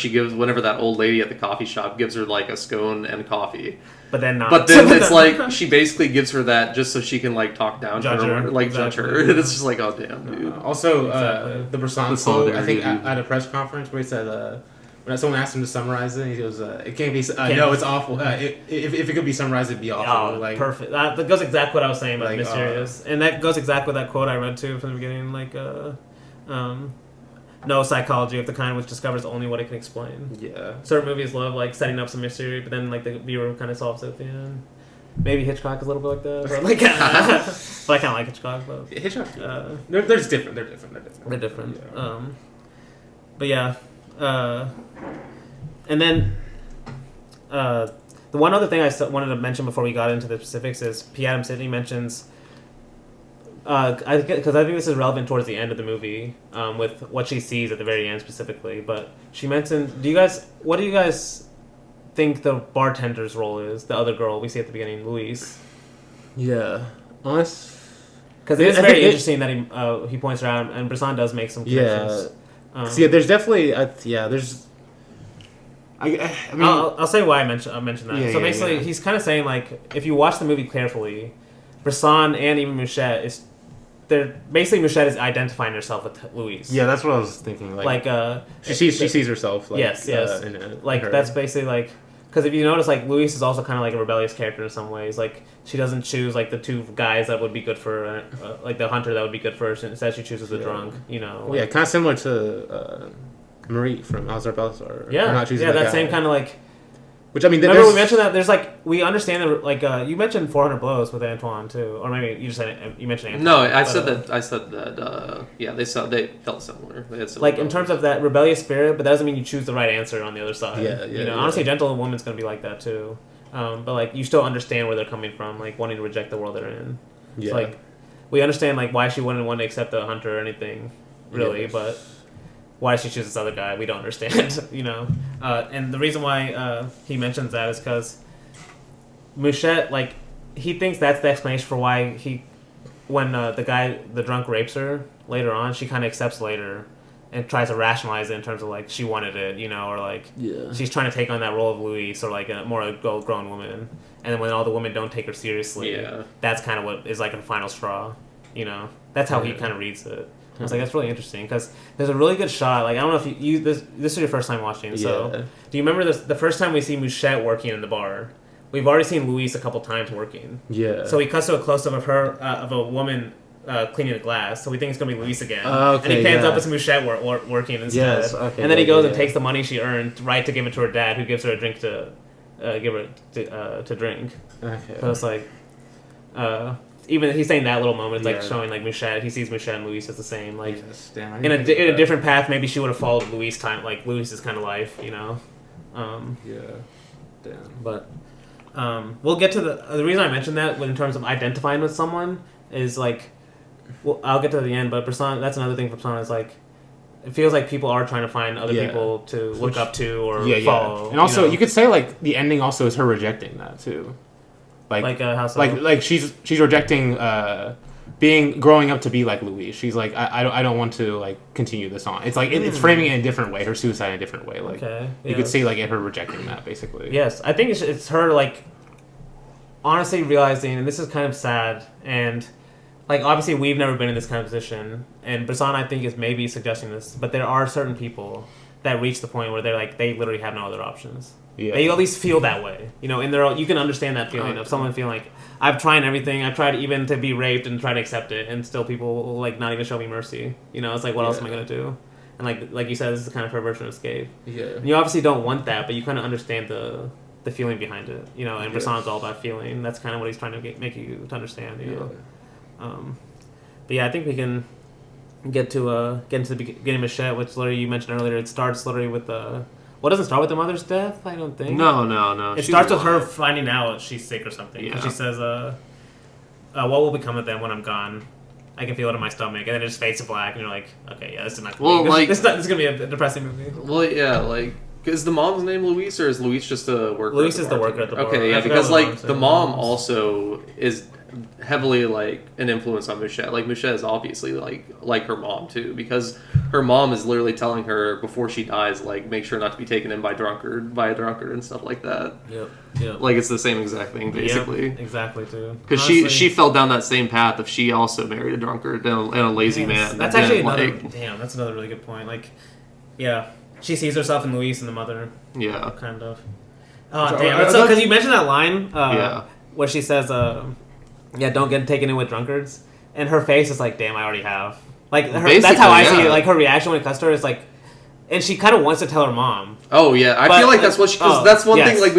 that old lady at the coffee shop gives her like a scone and coffee. But then not. But then it's like she basically gives her that just so she can like talk down judge to her, her. like judge her. And it's just like, oh damn, dude. Also, exactly. The Bresson quote, I think at a press conference where he said, when someone asked him to summarize it, he goes, "It can't be. No, it's awful. If it could be summarized, it'd be awful." Oh, like, perfect. That goes exactly what I was saying about like, Mysterious, and that goes exactly with that quote I read too from the beginning. Like, no psychology of the kind which discovers only what it can explain. Yeah. Certain movies love like setting up some mystery, but then like the viewer kind of solves it at the end. Maybe Hitchcock is a little bit like that, but like, but I kind of like Hitchcock. But Hitchcock. They're different. They're different. Yeah. But yeah. And then the one other thing I wanted to mention before we got into the specifics is P. Adam Sidney mentions, because I think this is relevant towards the end of the movie with what she sees at the very end specifically. But she mentioned, what do you guys think the bartender's role is? The other girl we see at the beginning, Louise. Yeah, honest. Because it is very interesting that he points her out, and Bresson does make some connections. Yeah. There's definitely there's. I mean, I'll say why I mentioned that. Yeah, so basically, he's kind of saying like, if you watch the movie carefully, Bresson and even Mouchette Mouchette is identifying herself with Louise. Yeah, that's what I was thinking. She sees herself. Like, yes. In it, like her. That's basically like, because if you notice, like Louise is also kind of like a rebellious character in some ways. Like she doesn't choose like the two guys that would be good for her, like the hunter that would be good for her. Instead, she chooses the drunk. You know. Well, kind of similar to Marie from Alzar Belisar. Yeah, that same kind of like. Which I mean, remember we mentioned that there's like we understand that like you mentioned 400 Blows with Antoine too, or maybe you mentioned Antoine. No, I said that they felt similar. They had similar in terms of that rebellious spirit, but that doesn't mean you choose the right answer on the other side. Yeah. Honestly, a gentle woman's gonna be like that too, but like you still understand where they're coming from, like wanting to reject the world they're in. Yeah. So, like we understand like why she wouldn't want to accept the hunter or anything, really, but. Why she chooses this other guy, we don't understand, you know. And the reason why he mentions that is because Mouchette, like, he thinks that's the explanation for why when the drunk rapes her later on, she kind of accepts later and tries to rationalize it in terms of like she wanted it, you know, or like she's trying to take on that role of Louise or like a more grown woman. And then when all the women don't take her seriously, that's kind of what is like a final straw, you know. That's how he kind of reads it. I was like, that's really interesting because there's a really good shot. Like, I don't know if this is your first time watching. So, do you remember the first time we see Mouchette working in the bar? We've already seen Louise a couple times working. Yeah. So he cuts to a close up of her of a woman cleaning the glass. So we think it's gonna be Louise again. And he pans up as Mouchette working instead. Yes. Okay. And then he goes and takes the money she earned right to give it to her dad, who gives her a drink to to drink. Okay. So it's like. Even he's saying that little moment, it's like showing like Mouchette. He sees Mouchette and Louise as the same. Like in a different path, maybe she would have followed Louise's kind of life, you know. But we'll get to the reason I mentioned that in terms of identifying with someone is like, well, I'll get to the end. But Bresson, that's another thing for Bresson is like, it feels like people are trying to find other people to look up to or follow. And also, you could say like the ending also is her rejecting that too. How so? Like she's rejecting growing up to be like Louise. She's like I don't want to like continue this on. It's like it's framing it in a different way. Her suicide in a different way. Like you could see like her rejecting that basically. Yes, I think it's her like honestly realizing, and this is kind of sad, and like obviously we've never been in this kind of position, and Bresson I think is maybe suggesting this, but there are certain people that reach the point where they're like they literally have no other options. Yeah. They at least feel that way, you know. And you can understand that feeling of someone feeling like I've tried everything. I've tried even to be raped and try to accept it, and still people will like not even show me mercy. You know, it's like what else am I gonna do? And like you said, this is kind of perversion of escape. Yeah. And you obviously don't want that, but you kind of understand the feeling behind it. You know, and Bresson's all about feeling. That's kind of what he's trying to make you to understand. You know. But yeah, I think we can get into the beginning of Mouchette, which literally you mentioned earlier. It starts literally with the. Well, it doesn't start with the mother's death, I don't think. No. It starts with her finding out she's sick or something. Yeah. She says, what will become of them when I'm gone? I can feel it in my stomach. And then it just fades to black, and you're like, okay, yeah, this is not going to be... This is going to be a depressing movie. Well, yeah, like... Is the mom's name Louise, or is Louise just a worker? Louise is the worker at the bar. Okay, yeah, because, like, the mom also is heavily, like, an influence on Mouchette. Like, Mouchette is obviously, like her mom, too, because her mom is literally telling her before she dies, like, make sure not to be taken in by a drunkard and stuff like that. Yep. Like, it's the same exact thing, basically. Yep, exactly, too. Because she fell down that same path if she also married a drunkard and a lazy man. That's actually another... Damn, that's another really good point. Like, yeah, she sees herself in Louise and the mother. Yeah. Kind of. Oh, damn. Because you mentioned that line where she says... don't get taken in with drunkards. And her face is like, damn, I already have. Like, that's how I see it. Like, her reaction when it cuts to her is like... And she kind of wants to tell her mom. Oh, yeah. I feel like that's what she... Because that's one thing, like,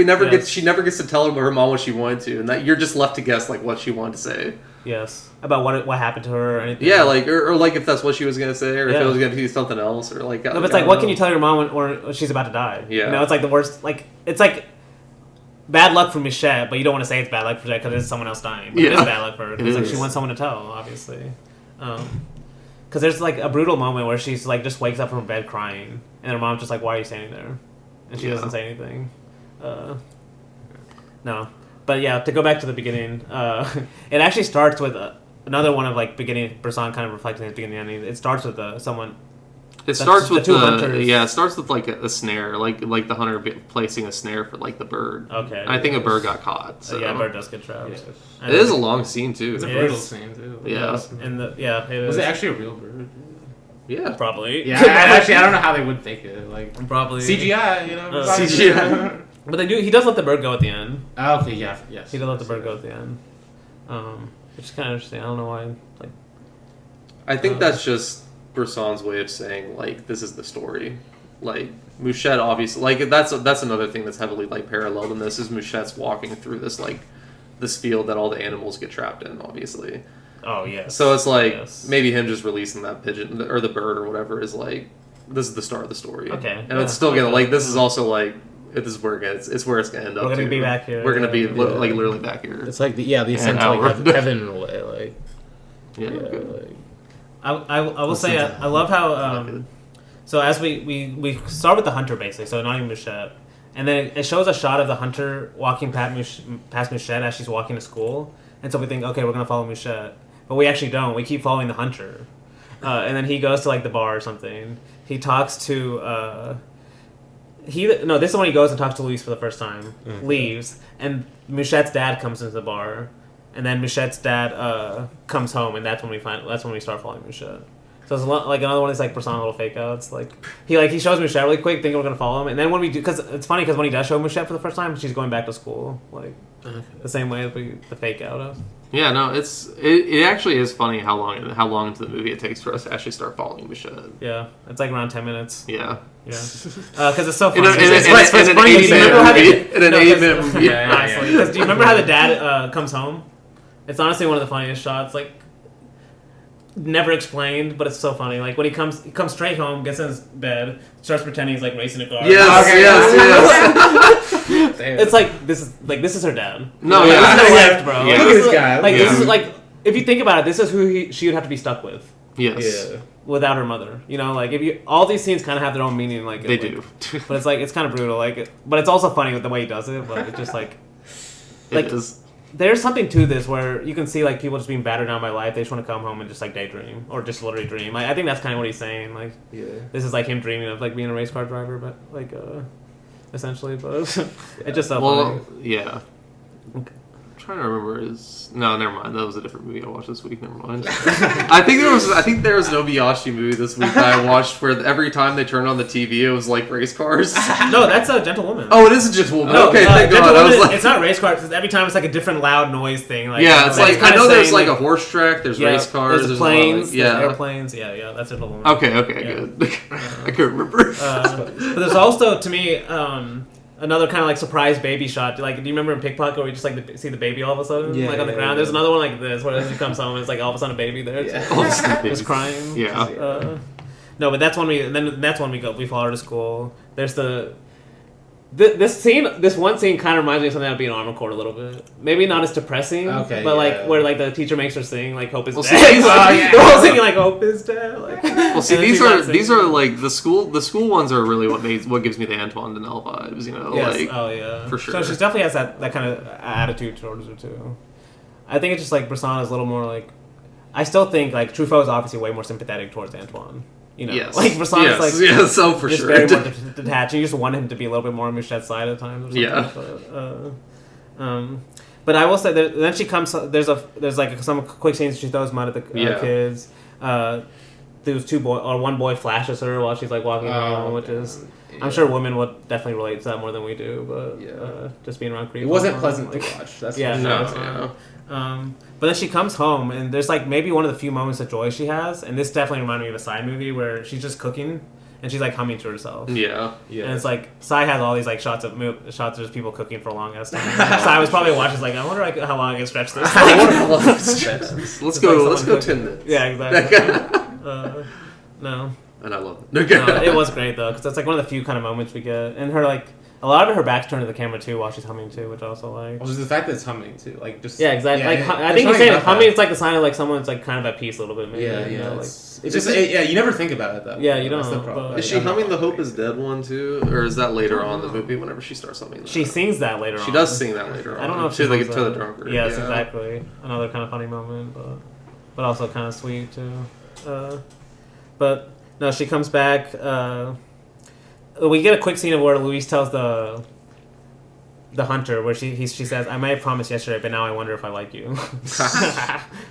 she never gets to tell her mom what she wanted to. And that you're just left to guess, like, what she wanted to say. Yes. About what happened to her or anything. Yeah, like, or like, if that's what she was going to say, or if it was going to be something else, or like... No, but it's like, what can you tell your mom when she's about to die? Yeah. You know, it's like the worst... Like, it's like... Bad luck for Mouchette, but you don't want to say it's bad luck for Mouchette because it's someone else dying. But it is bad luck for her because like, she wants someone to tell, obviously. Because there's like a brutal moment where she's like just wakes up from her bed crying, and her mom's just like, "Why are you standing there?" And she doesn't say anything. No, but yeah, to go back to the beginning, it actually starts with another one of like beginning Bresson kind of reflecting his beginning ending. It starts with someone. It starts with the two hunters. Yeah, it starts with like a snare, like the hunter placing a snare for like the bird. Okay. And I think a bird got caught. So. Yeah, a bird does get trapped. Yes. It is a long scene too. It's a brutal scene too. Yeah. And it is. Was it actually a real bird? Yeah, probably. Yeah, actually, I don't know how they would fake it. Like probably CGI, you know. CGI. But they do. He does let the bird go at the end. Oh, okay. Yeah. Yes. He does let the bird go at the end. Which is kind of interesting. I don't know why. Like, I think that's just Bresson's way of saying like this is the story. Like Mouchette, obviously, like that's another thing that's heavily like paralleled in this is Mouchette's walking through this field that all the animals get trapped in, obviously. Oh yes. So it's like maybe him just releasing that pigeon or the bird or whatever is like this is the start of the story. Okay. And it's still gonna like this is also like this is where it's where it's gonna end up. We're gonna be back here. We're gonna be like literally back here. It's like the ascent to like heaven in a way. Like like. I will say I love how so as we start with the hunter basically, so not even Mouchette, and then it shows a shot of the hunter walking past Mouchette as she's walking to school, and so we think okay we're gonna follow Mouchette, but we actually don't. We keep following the hunter, and then he goes to like the bar or something. He talks to this is when he goes and talks to Louise for the first time. Leaves, and Mouchette's dad comes into the bar. And then Mouchette's dad comes home, and that's when we start following Mouchette. So it's like another one of these like Bresson little fake outs. Like he shows Mouchette really quick, thinking we're gonna follow him, and then when we do, because it's funny because when he does show Mouchette for the first time, she's going back to school, like the same way as the fake out of. Yeah, no, it actually is funny how long into the movie it takes for us to actually start following Mouchette. Yeah, it's like around 10 minutes. Yeah. Because it's so funny. In an 8-minute movie. Yeah, honestly. Because do you remember how the dad comes home? It's honestly one of the funniest shots. Like, never explained, but it's so funny. Like when he comes straight home, gets in his bed, starts pretending he's like racing a car. Yes. It's like this is her dad. No, this is her life, bro. Yeah. Look at this guy. Like this is like if you think about it, this is who she would have to be stuck with. Yes. Yeah. Without her mother, you know, like all these scenes kind of have their own meaning, like they do. But it's like it's kind of brutal, like, but it's also funny with the way he does it. But it's just like it is. There's something to this where you can see like people just being battered down by life. They just want to come home and just like daydream or just literally dream. I think that's kind of what he's saying. Like, this is like him dreaming of like being a race car driver, but like essentially. But it's just so funny. Yeah. I'm trying trying to remember his. No, never mind. That was a different movie I watched this week. Never mind. I think there was an Obayashi movie this week that I watched where every time they turned on the TV, it was like race cars. No, that's a Gentlewoman. Oh, it is a Gentlewoman. No, Okay, thank God. I was like, it's not race cars. Every time it's like a different loud noise thing. Like, yeah, it's like I know there's like a a horse track. There's race cars. There's planes. There's airplanes. Yeah, that's Gentlewoman. Okay, good. I couldn't remember. But there's also, to me, another kind of like surprise baby shot. Like, do you remember in Pickpocket where you just like see the baby all of a sudden, like on the ground? There's another one like this where he comes home and it's like all of a sudden a baby there. Yeah. Just crying. Yeah. No, but that's when we follow her to school. There's this one scene kind of reminds me of something that would be in Armored Core a little bit. Maybe not as depressing, but like where like the teacher makes her sing like "Hope is Dead." They're all singing like "Hope is Dead." Like, well, see, these are like the school ones are really what gives me the Antoine Donnell vibes. You know, yes. For sure. So she definitely has that kind of attitude towards her too. I think it's just like Bresson is a little more like. I still think like Truffaut is obviously way more sympathetic towards Antoine. You know, yes. like Bresson is like so for just sure very more detached. You just want him to be a little bit more on Mouchette's side at times. Yeah. But I will say that then she comes. There's like some quick scenes she throws mud at the kids. There's one boy flashes her while she's like walking around, which is. I'm sure women would definitely relate to that more than we do, but just being around creepy. It wasn't pleasant to watch. That's but then she comes home, and there's like maybe one of the few moments of joy she has, and this definitely reminded me of a Psy movie where she's just cooking, and she's like humming to herself. Yeah. And it's like Psy has all these like shots of just people cooking for a long ass time. Psy was probably watching like I wonder like how long I can stretch this. I wonder how long I can stretch this. Let's go 10 minutes. Yeah, exactly. No. And I love it. It was great though, because it's like one of the few kind of moments we get, and her like a lot of her back's turned to the camera too while she's humming too, which I also like. Well, just the fact that it's humming too, like just exactly. I think you say humming, it's like a sign of like someone's like kind of at peace a little bit. Maybe, it's just you never think about it though. Yeah, you don't. Is she humming the "Hope Is Dead" one too, or is that later on in the movie? Whenever she starts humming, she sings that later on. She does sing that later on. I don't know if to the drunkard. Yes, exactly. Another kind of funny moment, but also kind of sweet too. But. No, she comes back. We get a quick scene of where Louise tells the hunter where she says, "I might have promised yesterday, but now I wonder if I like you,"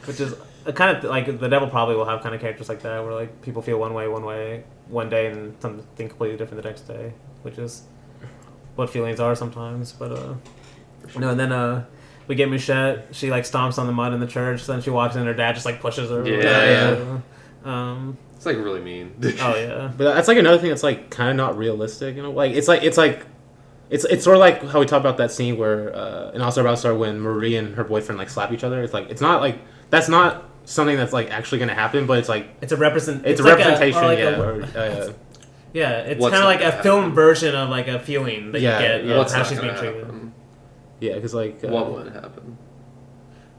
which is a kind of like the devil probably will have kind of characters like that where like people feel one way one day and something completely different the next day, which is what feelings are sometimes. But no, and then we get Mouchette. She like stomps on the mud in the church. Then she walks in. Her dad just like pushes her. It's like really mean. Oh yeah, but that's like another thing that's like kind of not realistic. You know, like it's sort of like how we talked about that scene where in Also About to Start when Marie and her boyfriend like slap each other. It's like it's not like that's not something that's like actually going to happen, but it's like it's a representation. It's kind of like a film version of like a feeling that you get. What's how she's being treated. Yeah, because like what would happen?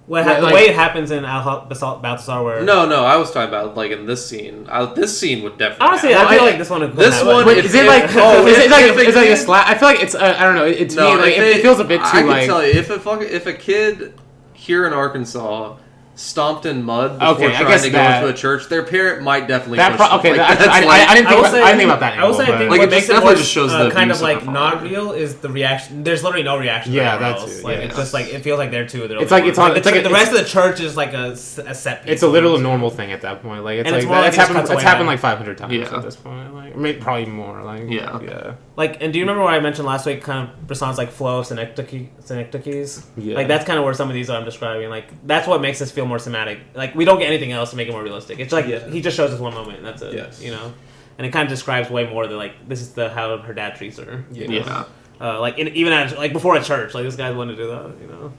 The way it happens in Balthazar, where no, I was talking about like in this scene. This scene would definitely. Honestly, I feel like this one. Is it like? Is it like a slap? I feel like it's. I don't know. It's me. Like it feels a bit too. I can tell you if a kid here in Arkansas stomped in mud before trying to go into a church, their parent might definitely push them. Okay, I didn't think about that. I will say I think like what makes it more just shows the kind of like not real is the reaction. There's literally no reaction. Yeah, that's like it's just like it feels like they're too. It's like the rest of the church is like a set piece. It's a literal normal thing at that point. Like it's like it's happened like 500 times at this point. Like maybe probably more. Like yeah. Like, and do you remember what I mentioned last week? Kind of Bresson's like flow of synecdoches. Yeah. Like that's kind of where some of these I'm describing. Like that's what makes this feel more cinematic. Like we don't get anything else to make it more realistic. It's like he just shows us one moment and that's it. Yes. You know, and it kind of describes way more than like this is how her dad treats her. Yeah. Like even at like before a church, like this guy wanted to do that. You know.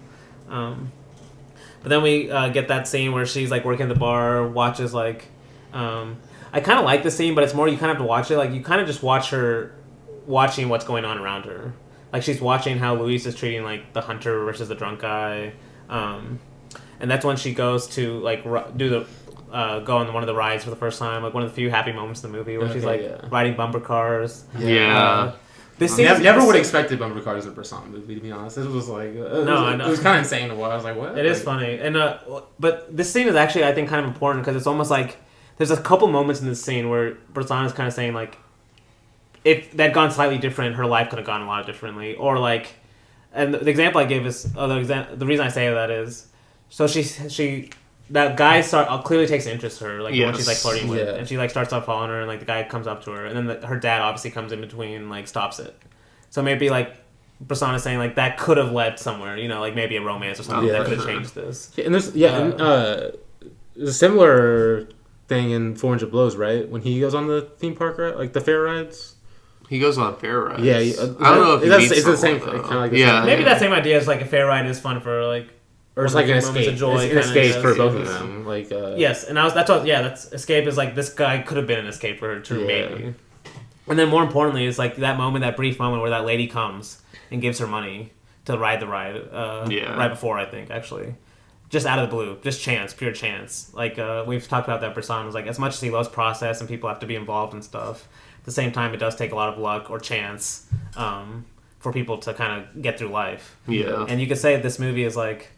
But then we get that scene where she's like working at the bar, watches like. I kind of like the scene, but it's more you kind of have to watch it. Like you kind of just watch her watching what's going on around her. Like she's watching how Luis is treating like the hunter versus the drunk guy, and that's when she goes to like go on one of the rides for the first time. Like one of the few happy moments in the movie where she's like riding bumper cars. This scene never would have expected bumper cars in a Bresson movie, to be honest. It was like I know. It was kind of insane to watch. I was like, what? It is funny, and but this scene is actually I think kind of important because it's almost like there's a couple moments in this scene where Bresson is kind of saying like. If that had gone slightly different, her life could have gone a lot differently. Or, like, And the example I gave is the reason I say that is so that guy clearly takes an interest in her, like the one she's like flirting with, and she like starts off following her, and like the guy comes up to her, and then her dad obviously comes in between, like stops it. So maybe like Bresson is saying like that could have led somewhere, you know, like maybe a romance or something that could have changed this. Yeah, and there's there's a similar thing in 400 Blows, right? When he goes on the theme park ride, like the fair rides. He goes on fair rides. Yeah, I don't know if he meets it's the same someone, kind of like Maybe that same idea is like a fair ride is fun for like. Or it's like an escape. It's an escape for both of them. Like yes, and that's escape is like this guy could have been an escape for her too, maybe. And then more importantly, it's like that brief moment where that lady comes and gives her money to ride the ride. Right before, I think, actually. Just out of the blue. Just chance, pure chance. Like, we've talked about that Bresson was like, as much as he loves process and people have to be involved and stuff, at the same time, it does take a lot of luck or chance for people to kind of get through life. Yeah. And you could say this movie is like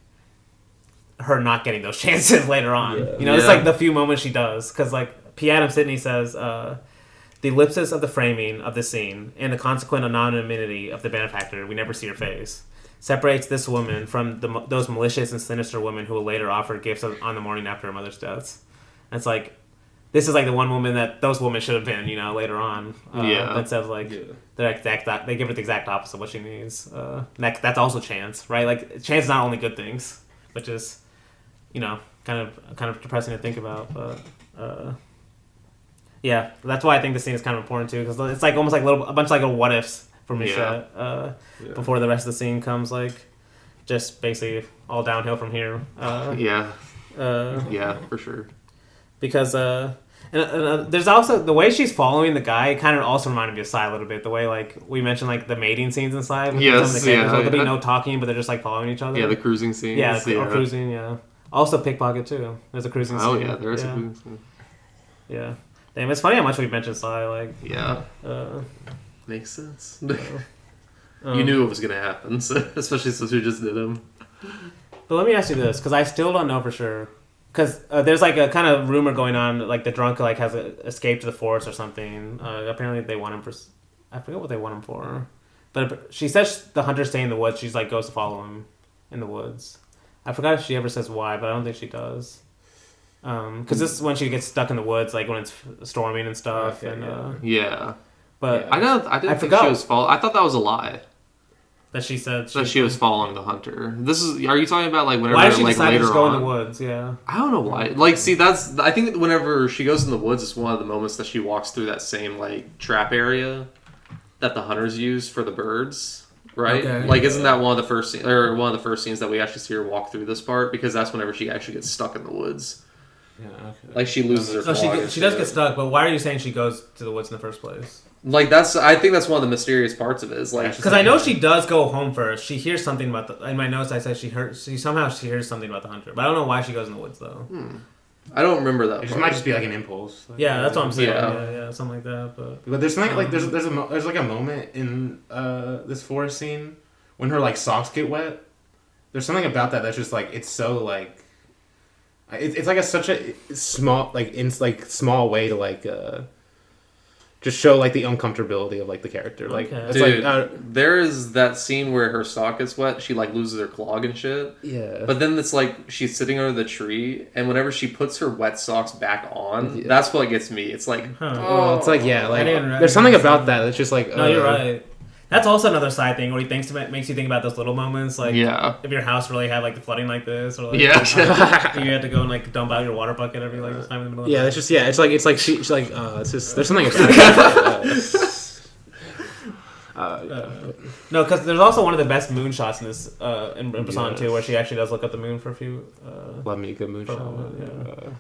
her not getting those chances later on. Yeah. You know, it's like the few moments she does. Because, like, P. Adam Sidney says, the ellipsis of the framing of the scene and the consequent anonymity of the benefactor, we never see her face, separates this woman from those malicious and sinister women who will later offer gifts on the morning after her mother's death. And it's like, this is like the one woman that those women should have been, you know, later on. That says like, they give her the exact opposite of what she needs. That's also chance, right? Like, chance is not only good things, which is, you know, kind of depressing to think about, but yeah, that's why I think this scene is kind of important too, because it's like almost like a bunch of like little what ifs for Mouchette before the rest of the scene comes, like just basically all downhill from here. Yeah, for sure. Because and there's also the way she's following the guy kind of also reminded me of Psy a little bit. The way like we mentioned like the mating scenes inside. There'll be no talking, but they're just like following each other. Yeah, the cruising scenes. Or cruising. Yeah. Also pickpocket too. There's a cruising scene. Oh yeah, there is a cruising scene. Yeah. Damn, it's funny how much we mentioned Psy. Like. Yeah. Makes sense. You knew it was gonna happen, so, especially since we just did him. But let me ask you this, because I still don't know for sure. Because there's like a kind of rumor going on, like the drunk like has escaped to the forest or something. Apparently they want him for, I forget what they want him for, but she says the hunters stay in the woods. She's like goes to follow him in the woods. I forgot if she ever says why, but I don't think she does. Because this is when she gets stuck in the woods, like when it's storming and stuff. Okay, and yeah. But I didn't think she was I thought that was a lie. That she said that she was following the hunter. Are you talking about like whenever why did she like decide later to go on? in the woods? Yeah. I don't know why. Like, see, I think whenever she goes in the woods, it's one of the moments that she walks through that same like trap area that the hunters use for the birds, right? Okay. Like, isn't that one of the first scenes that we actually see her walk through this part? Because that's whenever she actually gets stuck in the woods. Yeah, okay. Like she loses her. So she does get stuck, but why are you saying she goes to the woods in the first place? Like I think that's one of the mysterious parts of it. Is like because I know she does go home first. She hears something about in my notes. I said she hears something about the hunter, but I don't know why she goes in the woods though. I don't remember that. It might just be like an impulse. Like, yeah, that's what I'm saying. Yeah, something like that. But there's something like there's like a moment in this forest scene when her like socks get wet. There's something about that's just like it's so like. It's like such a small small way to like just show like the uncomfortability of like the character. Like it's dude, there is that scene where her sock gets wet. She like loses her clog and shit. Yeah. But then it's like she's sitting under the tree, and whenever she puts her wet socks back on, that's what gets me. It's like it's like there's something about that that's just like no, you're right. That's also another side thing where he makes you think about those little moments, like if your house really had like the flooding like this, or like you had to go and like dump out your water bucket every like time in the middle. It's just it's like she's like it's just there's something about that. No, because there's also one of the best moon shots in this in Bresson too, where she actually does look up the moon for a few. Love me a good moon shot.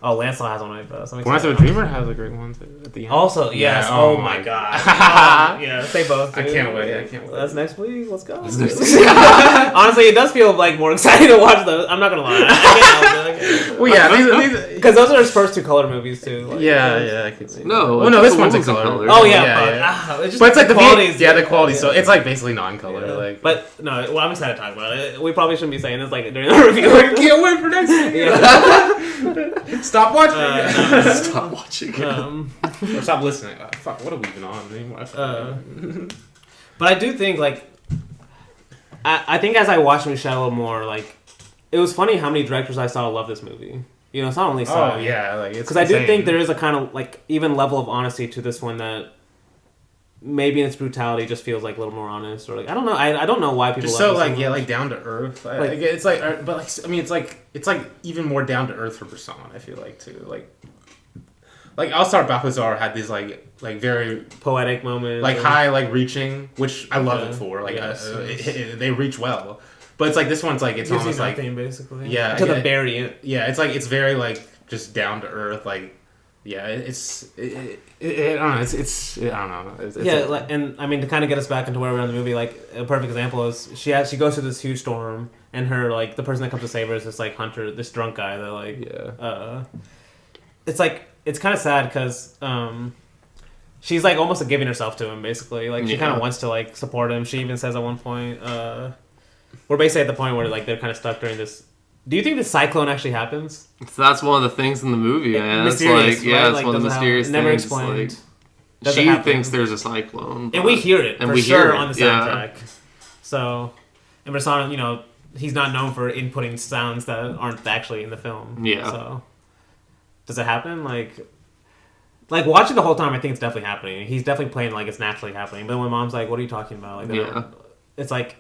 Lancelot has one of my best. When I Saw a Dreamer has a great one too, at the end. Also, yes. Oh my god. Yeah, they both. Dude. I can't wait. That's next week. Let's go. Honestly, it does feel like more exciting to watch those. I'm not gonna lie. I can't. Well, yeah, because those are his first two color movies too. Like, I can see. No, this one's in color. Oh yeah, it's just but it's like the quality. Yeah, the quality. So it's like basically non-color. Yeah. Like, but no, well, I'm excited to talk about it. We probably shouldn't be saying this like during the review. I can't wait for next week. Stop watching. Stop watching. Or stop listening. Fuck, what are we even on anymore? But I do think like I think as I watched Mouchette a little more, like, it was funny how many directors I saw love this movie. You know, it's not only Simon. Oh yeah, like it's because I do think there is a kind of like even level of honesty to this one that maybe in its brutality just feels like a little more honest, or like I don't know. I don't know why people just love so this like so yeah, much. like down to earth. Like, It's like, but like I mean, it's like even more down to earth for Bresson. I feel like too. Like All-Star Balthazar had these like very poetic moments, like high like reaching, which I love it for. Like yes. they reach well, but it's like this one's like it's gives almost you like nothing, basically. yeah to the very end. Yeah, it's like it's very like just down to earth. Like yeah, I don't know. It's I don't know. It's yeah, like, and I mean to kind of get us back into where we're in the movie. Like a perfect example is she goes through this huge storm, and her like the person that comes to save her is this like hunter, this drunk guy that like it's like. It's kind of sad because she's like almost like giving herself to him, basically. Like she kind of wants to like support him. She even says at one point, we're basically at the point where like they're kind of stuck during this. Do you think the cyclone actually happens? That's one of the things in the movie, man. It's like it's one of the mysterious things. Never explained. Like, she thinks there's a cyclone, and we hear it for sure on the soundtrack. Yeah. So, and Bresson, you know, he's not known for inputting sounds that aren't actually in the film. Yeah. So. Does it happen? Like watching the whole time, I think it's definitely happening. He's definitely playing like it's naturally happening. But when mom's like, "What are you talking about?" Like, it's like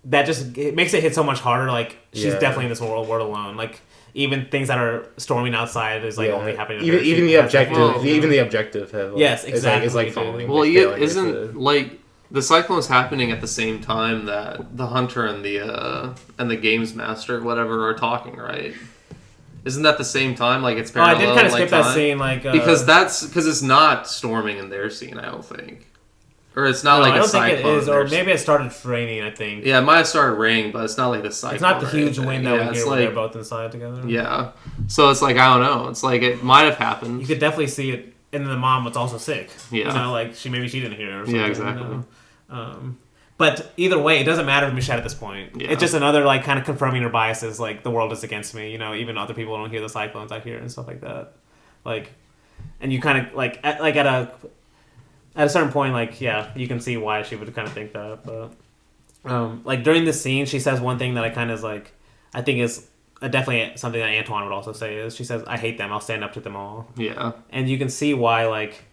that just it makes it hit so much harder. Like she's definitely in this world alone. Like even things that are storming outside is like only happening. To her. Even the objective, even the objective. Have, like, yes, exactly. It's like falling. Well, isn't like the cyclone's happening at the same time that the hunter and the games master, whatever, are talking, right? Isn't that the same time? Like it's parallel. I did kind of skip time? that scene, like because it's not storming in their scene. I don't think, or it's not like I don't a cyclone. think it is, or maybe it started raining. I think. Yeah, it might have started raining, but it's not like the cyclone. It's not the huge wind that we hear when like, they're both inside together. Yeah, so it's like I don't know. It's like it might have happened. You could definitely see it, and then the mom was also sick. Yeah, you know, like she didn't hear it or something. Yeah, exactly. You know? But either way, it doesn't matter to Mouchette at this point. Yeah. It's just another like kind of confirming her biases. Like the world is against me. You know, even other people don't hear the cyclones I hear and stuff like that. Like, and you kind of like at a certain point, like you can see why she would kind of think that. But like during this scene, she says one thing that I kind of like. I think is definitely something that Antoine would also say is she says, "I hate them. I'll stand up to them all." Yeah, and you can see why like.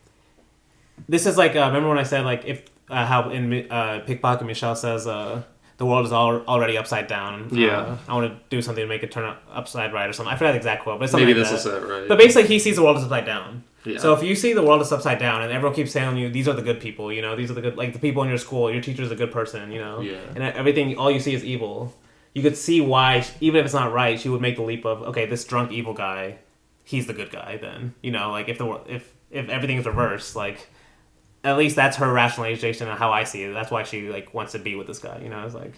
This is like remember when I said like if. How in Pickpocket Michelle says the world is already upside down. I want to do something to make it turn upside right or something. I forgot the exact quote, but it's something maybe like this that. is it, right? But basically, he sees the world as upside down. Yeah. So if you see the world is upside down, and everyone keeps telling you these are the good people, you know, these are the good, like the people in your school, your teacher's a good person, you know, and everything, all you see is evil. You could see why, even if it's not right, she would make the leap of okay, this drunk evil guy, he's the good guy. Then you know, like if everything is reversed, like. At least that's her rationalization of how I see it. That's why she like wants to be with this guy. You know, it's like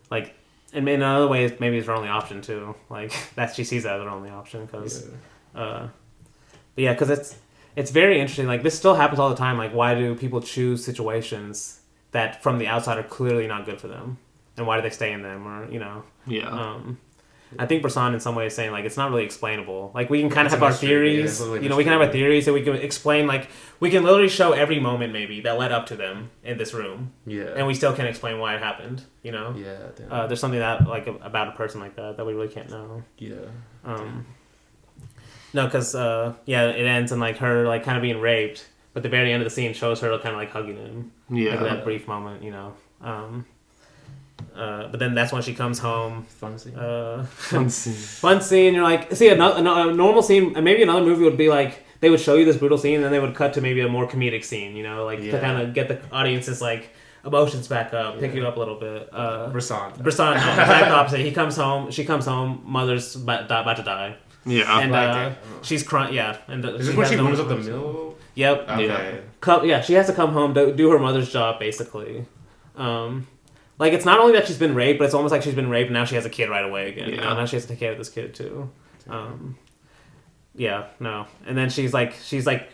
like, and in another way, maybe it's her only option too. Like that she sees that as her only option because, because it's very interesting. Like this still happens all the time. Like why do people choose situations that from the outside are clearly not good for them, and why do they stay in them? Or you know, I think Bresson in some way is saying like it's not really explainable. Like we can kind of have our theories, you know, we can have our theories that we can explain. Like we can literally show every moment maybe that led up to them in this room, and we still can't explain why it happened. You know, there's something that like about a person like that we really can't know. No, because it ends in like her like kind of being raped, but the very end of the scene shows her kind of like hugging him. Like that brief moment, you know. But then that's when she comes home. Fun scene. Fun scene. You're like, see, a normal scene, maybe another movie would be like, they would show you this brutal scene, and then they would cut to maybe a more comedic scene, you know, like to kind of get the audience's like emotions back up, pick you up a little bit. Bresson, no, exact opposite. He comes home, she comes home, mother's about to die. Yeah. And she's crying, and is this when she warms up the mill? Yep. Okay. She has to come home to do her mother's job, basically. Like, it's not only that she's been raped, but it's almost like she's been raped and now she has a kid right away again. You know? Now she has to take care of this kid, too. And then she's like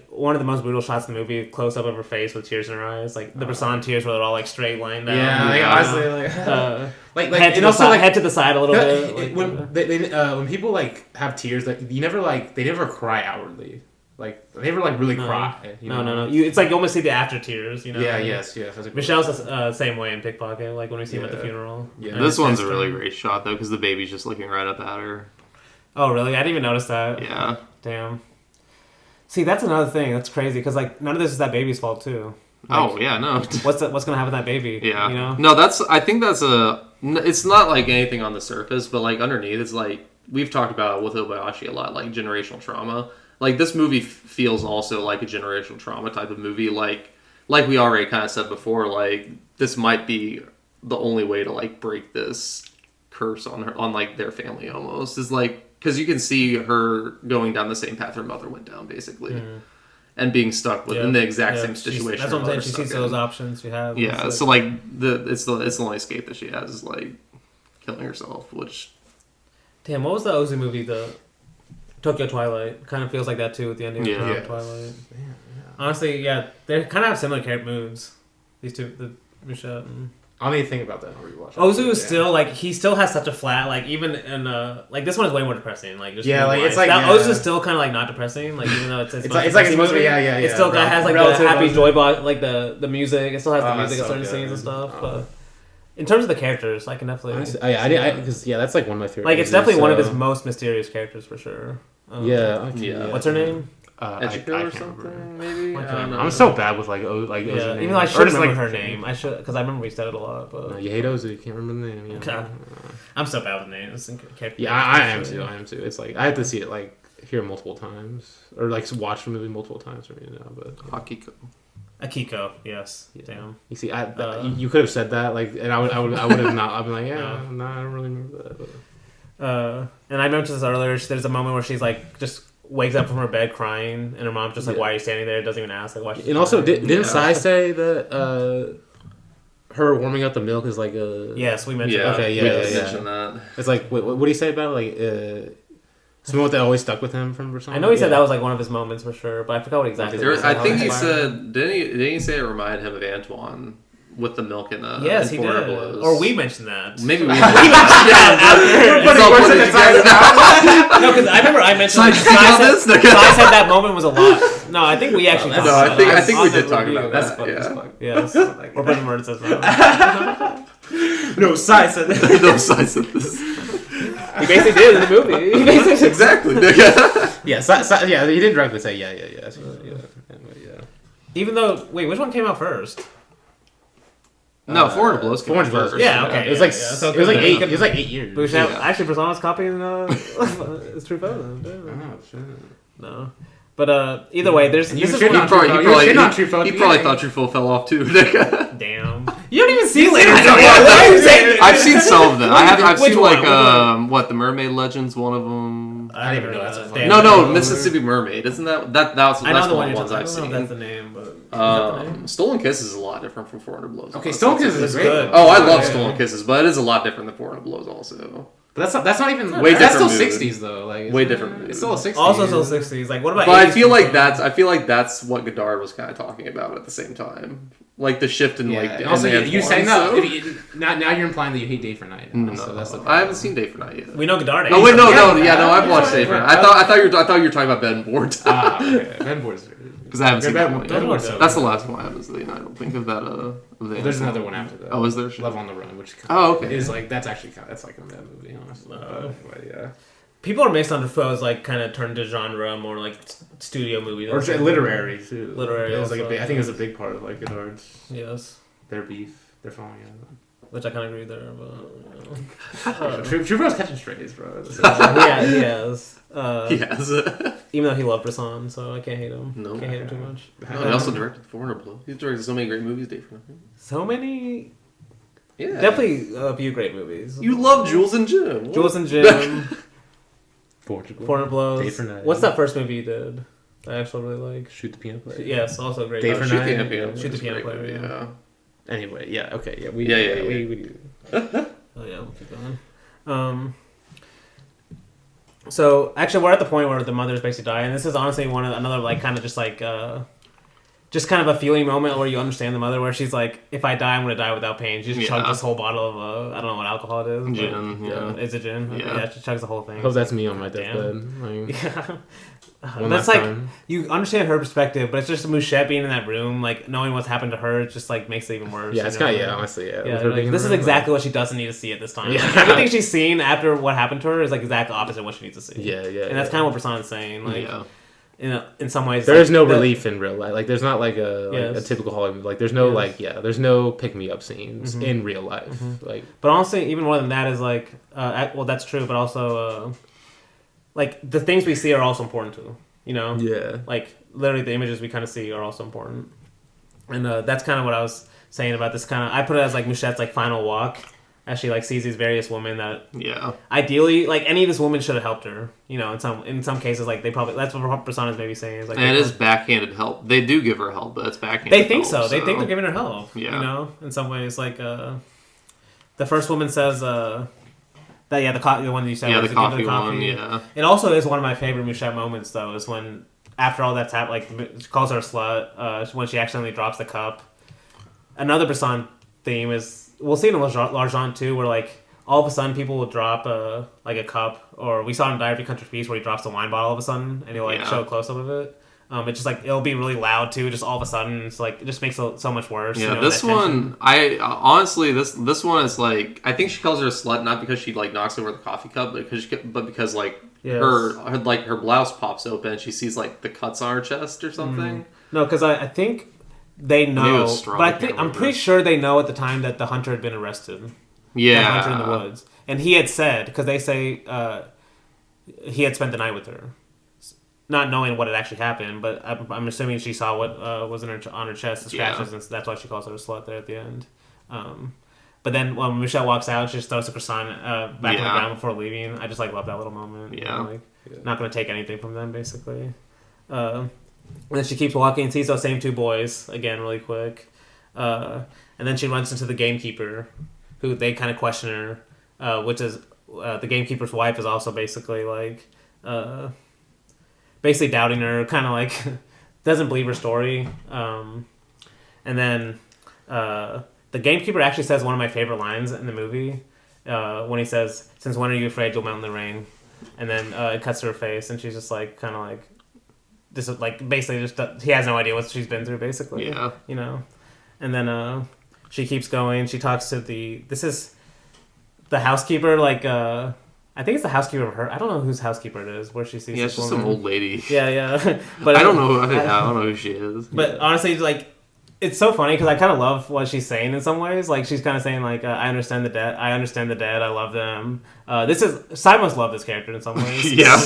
one of the most brutal shots in the movie, close up of her face with tears in her eyes. Like, the Bresson tears where they're all, like, straight lined down. Yeah, honestly, head to the side a little bit. When people, like, have tears, like, they never cry outwardly. Like they never like really cry. No. It's like you almost see the after tears. You know. Yeah. Yes. Michelle's the same way in Pickpocket. Like when we see him at the funeral. Yeah. This one's a really great shot though, because the baby's just looking right up at her. Oh really? I didn't even notice that. Yeah. Damn. See, that's another thing. That's crazy because like none of this is that baby's fault too. Like, no. What's gonna happen to that baby? Yeah. You know. No, I think that's it's not like anything on the surface, but like underneath, it's like we've talked about with Obayashi a lot, like generational trauma. Like this movie feels also like a generational trauma type of movie. Like we already kind of said before, like this might be the only way to like break this curse on like their family almost is like. Because you can see her going down the same path her mother went down, basically, and being stuck in the exact same situation. That's what I'm saying. She sees those options she has. Yeah, so like it's the only escape that she has is like killing herself. Which, damn, what was the Ozu movie? The Tokyo Twilight kind of feels like that too at the ending of Tokyo Twilight. Yeah. Honestly, yeah, they kind of have similar character moods. These two, the Mouchette and. I don't even think about that. I'll rewatch. Ozu is still like he still has such a flat like even in like this one is way more depressing like just it's like Ozu is still kind of like not depressing like even though it's like it's supposed to be it still has like the happy joy box like the music it still has the music at certain scenes and stuff but in terms of the characters I can definitely because that's like one of my favorite like it's definitely one of his most mysterious characters for sure what's her name Echiko or something, maybe. I don't know. I'm so bad with like even though I should remember her name. I should because I remember we said it a lot. But you hate Ozu, you can't remember the name. Yeah. I'm so bad with names. I am too. It's like I have to see it like hear multiple times or like watch the movie multiple times for me now. But Akiko, yes. Yeah. Damn. You see, you could have said that like, and I would have not. I'd be like, I don't really remember that. But. And I mentioned this earlier. There's a moment where she's like just. Wakes up from her bed crying, and her mom's just like, "Why are you standing there?" Doesn't even ask like why. And also, didn't Sai say that her warming up the milk is like a? Yes, we mentioned. Yeah, that. we mentioned that. It's like what do you say about it? Like something that always stuck with him from Bresson? I know he said that was like one of his moments for sure, but I forgot what exactly. I think he said didn't he say it reminded him of Antoine with the milk and the yes he did. Blows. Or we mentioned that. Maybe we mentioned that. No, because I remember I mentioned Sai said that moment was a lot. No, I think we actually. No, I think we did talk about that. That's funny. Yes. Or Brendan Murray says that. No, Sai said that. No, Sai said this. He basically did in the movie. He basically exactly. Yeah, he didn't directly say yeah. Even though, wait, which one came out first? No, 400 Blows came out first. Yeah, okay. It was like it was like 8. It was like 8 years. But actually, Bresson copying his true photo. Oh shit. No. But either way, there's. He probably thought Truffaut fell off too. Damn. You don't even see later. I've seen some of them. I've seen like the Mermaid Legends, one of them. I didn't even know that's a funny. No, Mississippi Mermaid. Isn't that's one of the ones I've seen. That's the name, but Stolen Kisses is a lot different from 400 Blows. Okay, Stolen Kisses is great. Oh, I love Stolen Kisses, but it is a lot different than 400 Blows also. But that's not even way that's still mood. 60s though. Like way different. It's still a 60s. Also still 60s. Like what about? But I feel like that's what Godard was kind of talking about at the same time. Like the shift in like. And also, you saying that now you're implying that you hate Day for Night. No, so that's I haven't seen Day for Night yet. We know Godard. Oh wait, no, I've watched Day for Night. I thought you were talking about Ben Board. Okay. Ben Board's because I haven't seen that one yet. That's the last one I haven't seen. I don't think of that. There's another one after that. Oh, is there? Love on the Run, which is like that's like a bad movie, honestly. But yeah. People are mixed on Defoe's like kind of turned to genre more like studio movies or literary too. Literary. It was like I think it was a big part of like Godard's. Yes. Their beef. They're falling out. Which I kind of agree there, but Truffaut's catching strays, bro. Yeah, he has. He has. Even though he loved Bresson, so I can't hate him. No, can't hate him too much. No, he also directed 400 Blows. He's directed so many great movies, Dave. So many. Yeah. Definitely a few great movies. You love Jules and Jim. What? Jules and Jim. 400 Blows. Day for Night. What's that first movie you did? I actually really like. Shoot the Piano Player. Yes, also great. Day for Night. Shoot the Piano Player. Yeah. Anyway, yeah, okay, yeah, we oh yeah, we'll keep going. So actually, we're at the point where the mother's basically dying, and this is honestly another like kind of just like just kind of a feeling moment where you understand the mother, where she's like, if I die, I'm gonna die without pain. She just chugs this whole bottle of I don't know what alcohol it is. Gin. Yeah. Is it gin? Yeah. She chugs the whole thing. I hope that's me on my deathbed. Like, Yeah. That's like time. you understand her perspective, but it's just Mouchette being in that room, like knowing what's happened to her, just like makes it even worse. Yeah, it's kind of honestly, yeah. Yeah, With her like, being in this the is room, exactly what she doesn't need to see at this time. Yeah. Like, everything she's seen after what happened to her is like exactly opposite of what she needs to see. Yeah, yeah. And that's kind of what Bresson is saying. Like, in some ways, there like, is no relief in real life. Like, there's not like a typical Hollywood movie. Like, there's no there's no pick me up scenes in real life. Like, but honestly, even more than that is like, well, that's true, but also, like the things we see are also important too. You know, like literally the images we kind of see are also important, and that's kind of what I was saying about this kind of. I put it as like Mouchette's like final walk, as she like sees these various women that ideally like any of these women should have helped her. You know, in some cases like they probably that's what Bresson is maybe saying is like, and it is backhanded help. They do give her help, but it's backhanded. They think help, so. They think they're giving her help. Yeah, you know, in some ways like the first woman says the one that you said the was coffee one. Yeah, it also is one of my favorite Mouchette moments though. Is when after all that's happened, like she calls her a slut when she accidentally drops the cup. Another Bresson theme is we'll see it in L'Argent too, where like all of a sudden people will drop like a cup, or we saw it in Diary of a Country Beast where he drops a wine bottle all of a sudden and he'll like show a close up of it. It's just like it'll be really loud too, just all of a sudden. It's like it just makes it so much worse. Yeah, you know, this one, I honestly, this one is like I think she calls her a slut not because she like knocks over the coffee cup, but because like her blouse pops open and she sees like the cuts on her chest or something. No, because I think they know, but I'm pretty sure they know at the time that the hunter had been arrested. Yeah, the hunter in the woods, and he had said because they say he had spent the night with her. Not knowing what had actually happened, but I'm assuming she saw what was on her chest, the scratches, and that's why she calls her a slut there at the end. But then when Mouchette walks out, she just throws the croissant back on the ground before leaving. I just like love that little moment. Yeah, you know, not going to take anything from them basically. And then she keeps walking and sees those same two boys again really quick. And then she runs into the gamekeeper, who they kind of question her, which is the gamekeeper's wife is also basically like. Basically doubting her, kind of like doesn't believe her story. And then the gamekeeper actually says one of my favorite lines in the movie when he says, "Since when are you afraid you'll melt in the rain?" And then it cuts to her face, and she's just like kind of like this is like basically just he has no idea what she's been through basically. Yeah, you know. And then she keeps going. She talks to the housekeeper like. I think it's the housekeeper of her. I don't know whose housekeeper it is. Where she sees. Yeah, it's just some old lady. Yeah. But I don't know. I don't know who she is. But honestly, like, it's so funny because I kind of love what she's saying in some ways. Like, she's kind of saying like, "I understand the dead. I understand the dead. I love them." Simon's love this character in some ways. Yeah.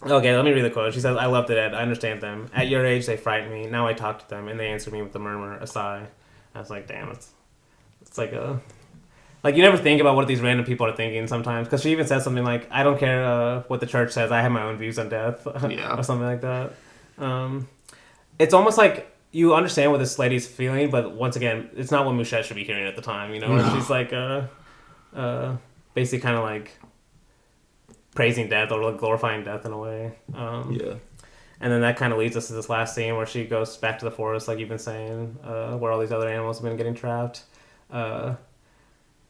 Okay, let me read the quote. She says, "I love the dead. I understand them. At your age, they frighten me. Now I talk to them, and they answer me with a murmur, a sigh." I was like, "Damn, it's like a." Like, you never think about what these random people are thinking sometimes. Because she even says something like, "I don't care what the church says. I have my own views on death." Or something like that. It's almost like you understand what this lady's feeling, but once again, it's not what Mouchette should be hearing at the time. You know, no. She's like basically kind of like praising death or glorifying death in a way. And then that kind of leads us to this last scene where she goes back to the forest, like you've been saying, where all these other animals have been getting trapped.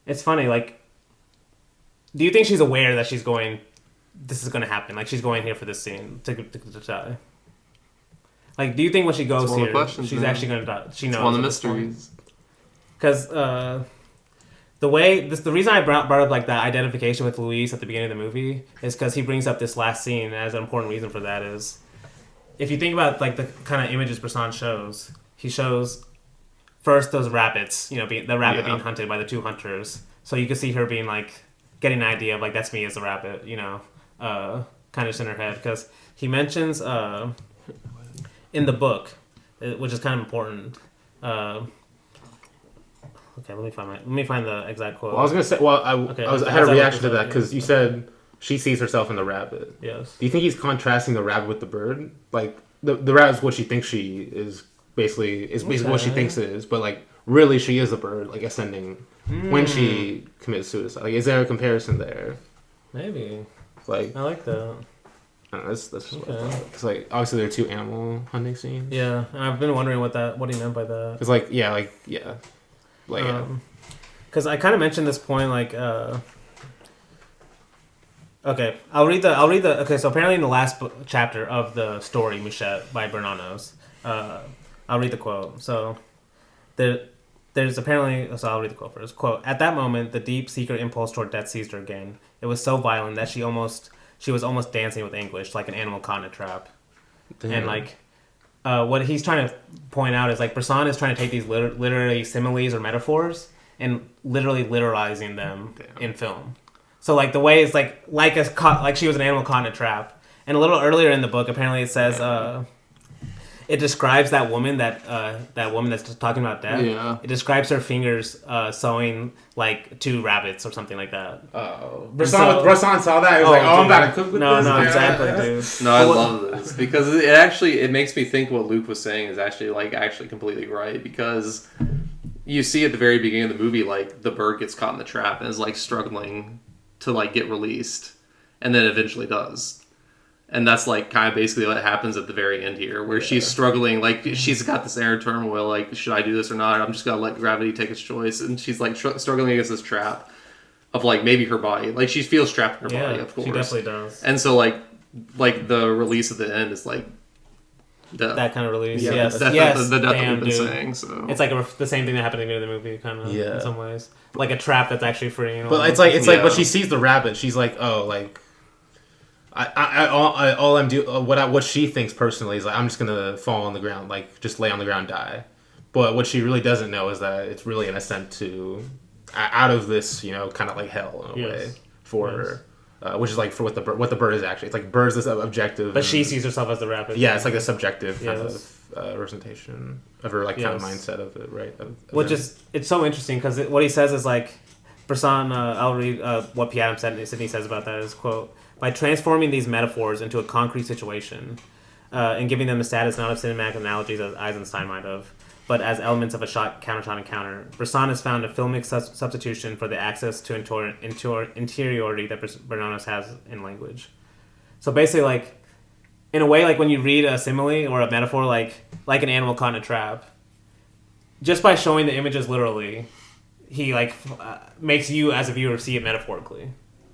It's funny, like, do you think she's aware that this is going to happen? Like, she's going here for this scene to die? Like, do you think when she goes here, she's actually going to die? She knows. It's one of the mysteries. Because the reason I brought up, like, that identification with Louise at the beginning of the movie is because he brings up this last scene as an important reason for that is, if you think about, like, the kind of images Bresson shows, he shows... First, those rabbits, you know, being hunted by the two hunters. So you can see her being like, getting an idea of like, that's me as a rabbit, you know, kind of in her head. Because he mentions in the book, which is kind of important. Okay, let me find the exact quote. Well, I was gonna say, I had a reaction to that because you said she sees herself in the rabbit. Yes. Do you think he's contrasting the rabbit with the bird? Like the rabbit is what she thinks she is. Basically what she thinks it is, but like really she is a bird, like ascending when she commits suicide. Like, is there a comparison there? Maybe. Like, I like that. I don't know, that's just what I Okay. thought. Because like obviously there are 2 animal hunting scenes. Yeah, and I've been wondering what he meant by that. Because like yeah. Because I kind of mentioned this point, like, okay, I'll read the. Okay, so apparently in the last chapter of the story, Mouchette by Bernanos, I'll read the quote. So, there's apparently. So I'll read the quote first. Quote: At that moment, the deep, secret impulse toward death seized her again. It was so violent that she was almost dancing with anguish, like an animal caught in a trap. Damn. And like, what he's trying to point out is like Bresson is trying to take these literary similes or metaphors and literally literalizing them in film. So like the way it's like she was an animal caught in a trap. And a little earlier in the book, apparently it says it describes that woman that's talking about death. Yeah. It describes her fingers sewing like 2 rabbits or something like that. Oh, Bresson saw that. He was like, "Oh, I'm about to cook with no, this." No, Yeah. exactly, dude. No, I love this because it makes me think what Luke was saying is actually completely right, because you see at the very beginning of the movie, like the bird gets caught in the trap and is like struggling to like get released, and then eventually does. And that's like kind of basically what happens at the very end here, where she's struggling, like she's got this inner turmoil, like should I do this or not? I'm just gonna let gravity take its choice, and she's like struggling against this trap of like maybe her body, like she feels trapped in her body, of course. She definitely does. And so like the release at the end is like death. That kind of release, Yeah, yes, the death yes, that damn, we've been dude. saying. So It's like the same thing that happened in the movie, kind of, in some ways, like a trap that's actually free. But it's like when she sees the rabbit, she's like, "Oh, like all I'm doing, what she thinks personally is like, I'm just gonna fall on the ground, like just lay on the ground, die." But what she really doesn't know is that it's really an ascent to out of this, kind of like hell in a way for her. Which is like for what the bird is actually. It's like bird's this objective, but she sees herself as the rabbit. Yeah, it's like a subjective kind of representation of her like kind of mindset of it, right? Which is it's so interesting because what he says is like Bresson. I'll read what P. Adams Sidney says about that. Is quote: by transforming these metaphors into a concrete situation and giving them the status not of cinematic analogies as Eisenstein might have, but as elements of a shot encounter. Bresson has found a filmic substitution for the access to interiority that Bernanos has in language. So basically, like, in a way, like when you read a simile or a metaphor, like an animal caught in a trap, just by showing the images literally, he makes you as a viewer see it metaphorically.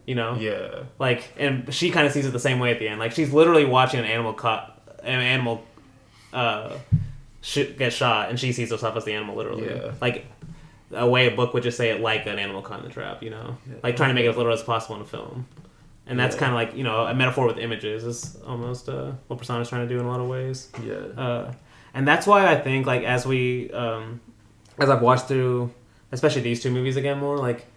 Yeah. Like, and she kind of sees it the same way at the end. Like, she's literally watching an animal get shot, and she sees herself as the animal literally. Yeah. Like a way a book would just say it, like an animal caught in the trap. Like trying to make it as literal as possible in a film. And that's kind of like a metaphor with images is almost what Bresson is trying to do in a lot of ways. Yeah. And that's why I think like as I've watched through, especially these 2 movies again more, like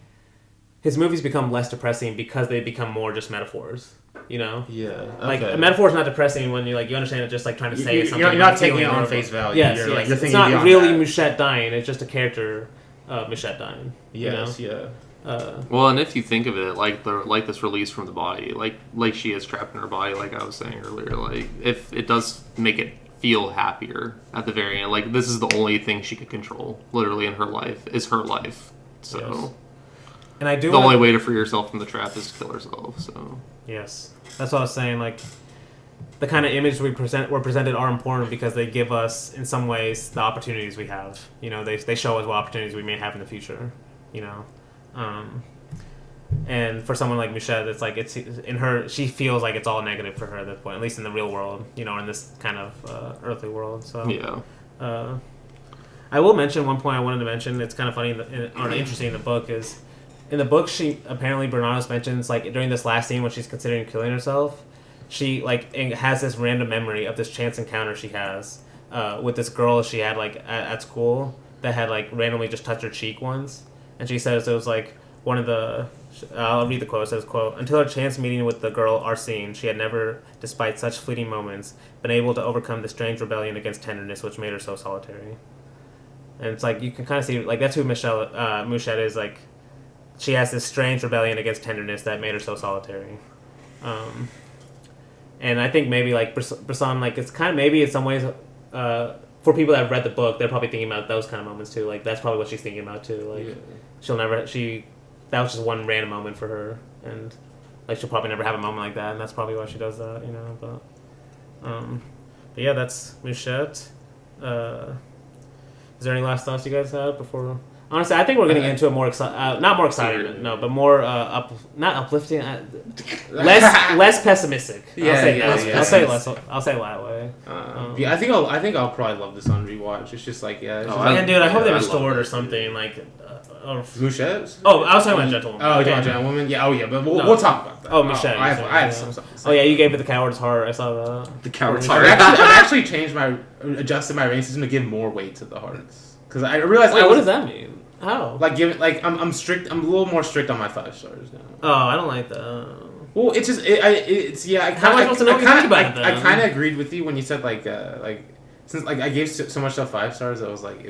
his movies become less depressing because they become more just metaphors. Yeah. Okay. Like a metaphor is not depressing when you understand it, just like trying to say something. You're not taking it on face value. Yes, you're yes. You're it's thinking not beyond really that. Mouchette dying. It's just a character of Mouchette dying. Yes. Yeah. well, and if you think of it like this release from the body, like she is trapped in her body, like I was saying earlier, like if it does make it feel happier at the very end, like this is the only thing she could control literally in her life is her life. So yes. And I do the only way to free herself from the trap is to kill herself. So yes, that's what I was saying. Like the kind of images we're presented are important because they give us in some ways the opportunities we have. They show us what opportunities we may have in the future. And for someone like Mouchette, it's like it's in her. She feels like it's all negative for her at this point, at least in the real world. In this kind of earthly world. So yeah. I will mention one point I wanted to mention. It's kind of funny or interesting in the book is in the book she apparently Bernanos mentions like during this last scene when she's considering killing herself, she has this random memory of this chance encounter she has with this girl she had like at school that had like randomly just touched her cheek once, and she says it was like one of the. I'll read the quote. It says, quote, until her chance meeting with the girl Arsene, she had never, despite such fleeting moments, been able to overcome the strange rebellion against tenderness which made her so solitary. And it's like, you can kind of see, like, that's who Mouchette is, like, she has this strange rebellion against tenderness that made her so solitary. And I think maybe, like, Bresson, like, it's kind of, maybe in some ways, for people that have read the book, they're probably thinking about those kind of moments, too. Like, that's probably what she's thinking about, too. Like, that was just one random moment for her, and like she'll probably never have a moment like that, and that's probably why she does that, you know. But yeah, that's Mouchette. Is there any last thoughts you guys have before? Honestly, I think we're getting into a more not more exciting, no, but more not uplifting, less pessimistic. I'll say it that way. Yeah, I think I'll probably love this on rewatch. It's just like dude, I hope they restore it or something like. Mouchette? Oh, I was talking about Gentlewoman. Oh, okay. Gentlewoman. Yeah. Oh, yeah. But we'll talk about that. Oh, Mouchette. I have some stuff to say. Oh yeah, you gave it the coward's heart. I saw that. The coward's heart. I've actually adjusted my rating system to give more weight to the hearts because I realized. Wait, what does that mean? How? Like I'm strict. I'm a little more strict on my 5 stars now. Oh, I don't like that. Well, it's just I kind of agreed with you when you said since I gave so much stuff 5 stars. It was like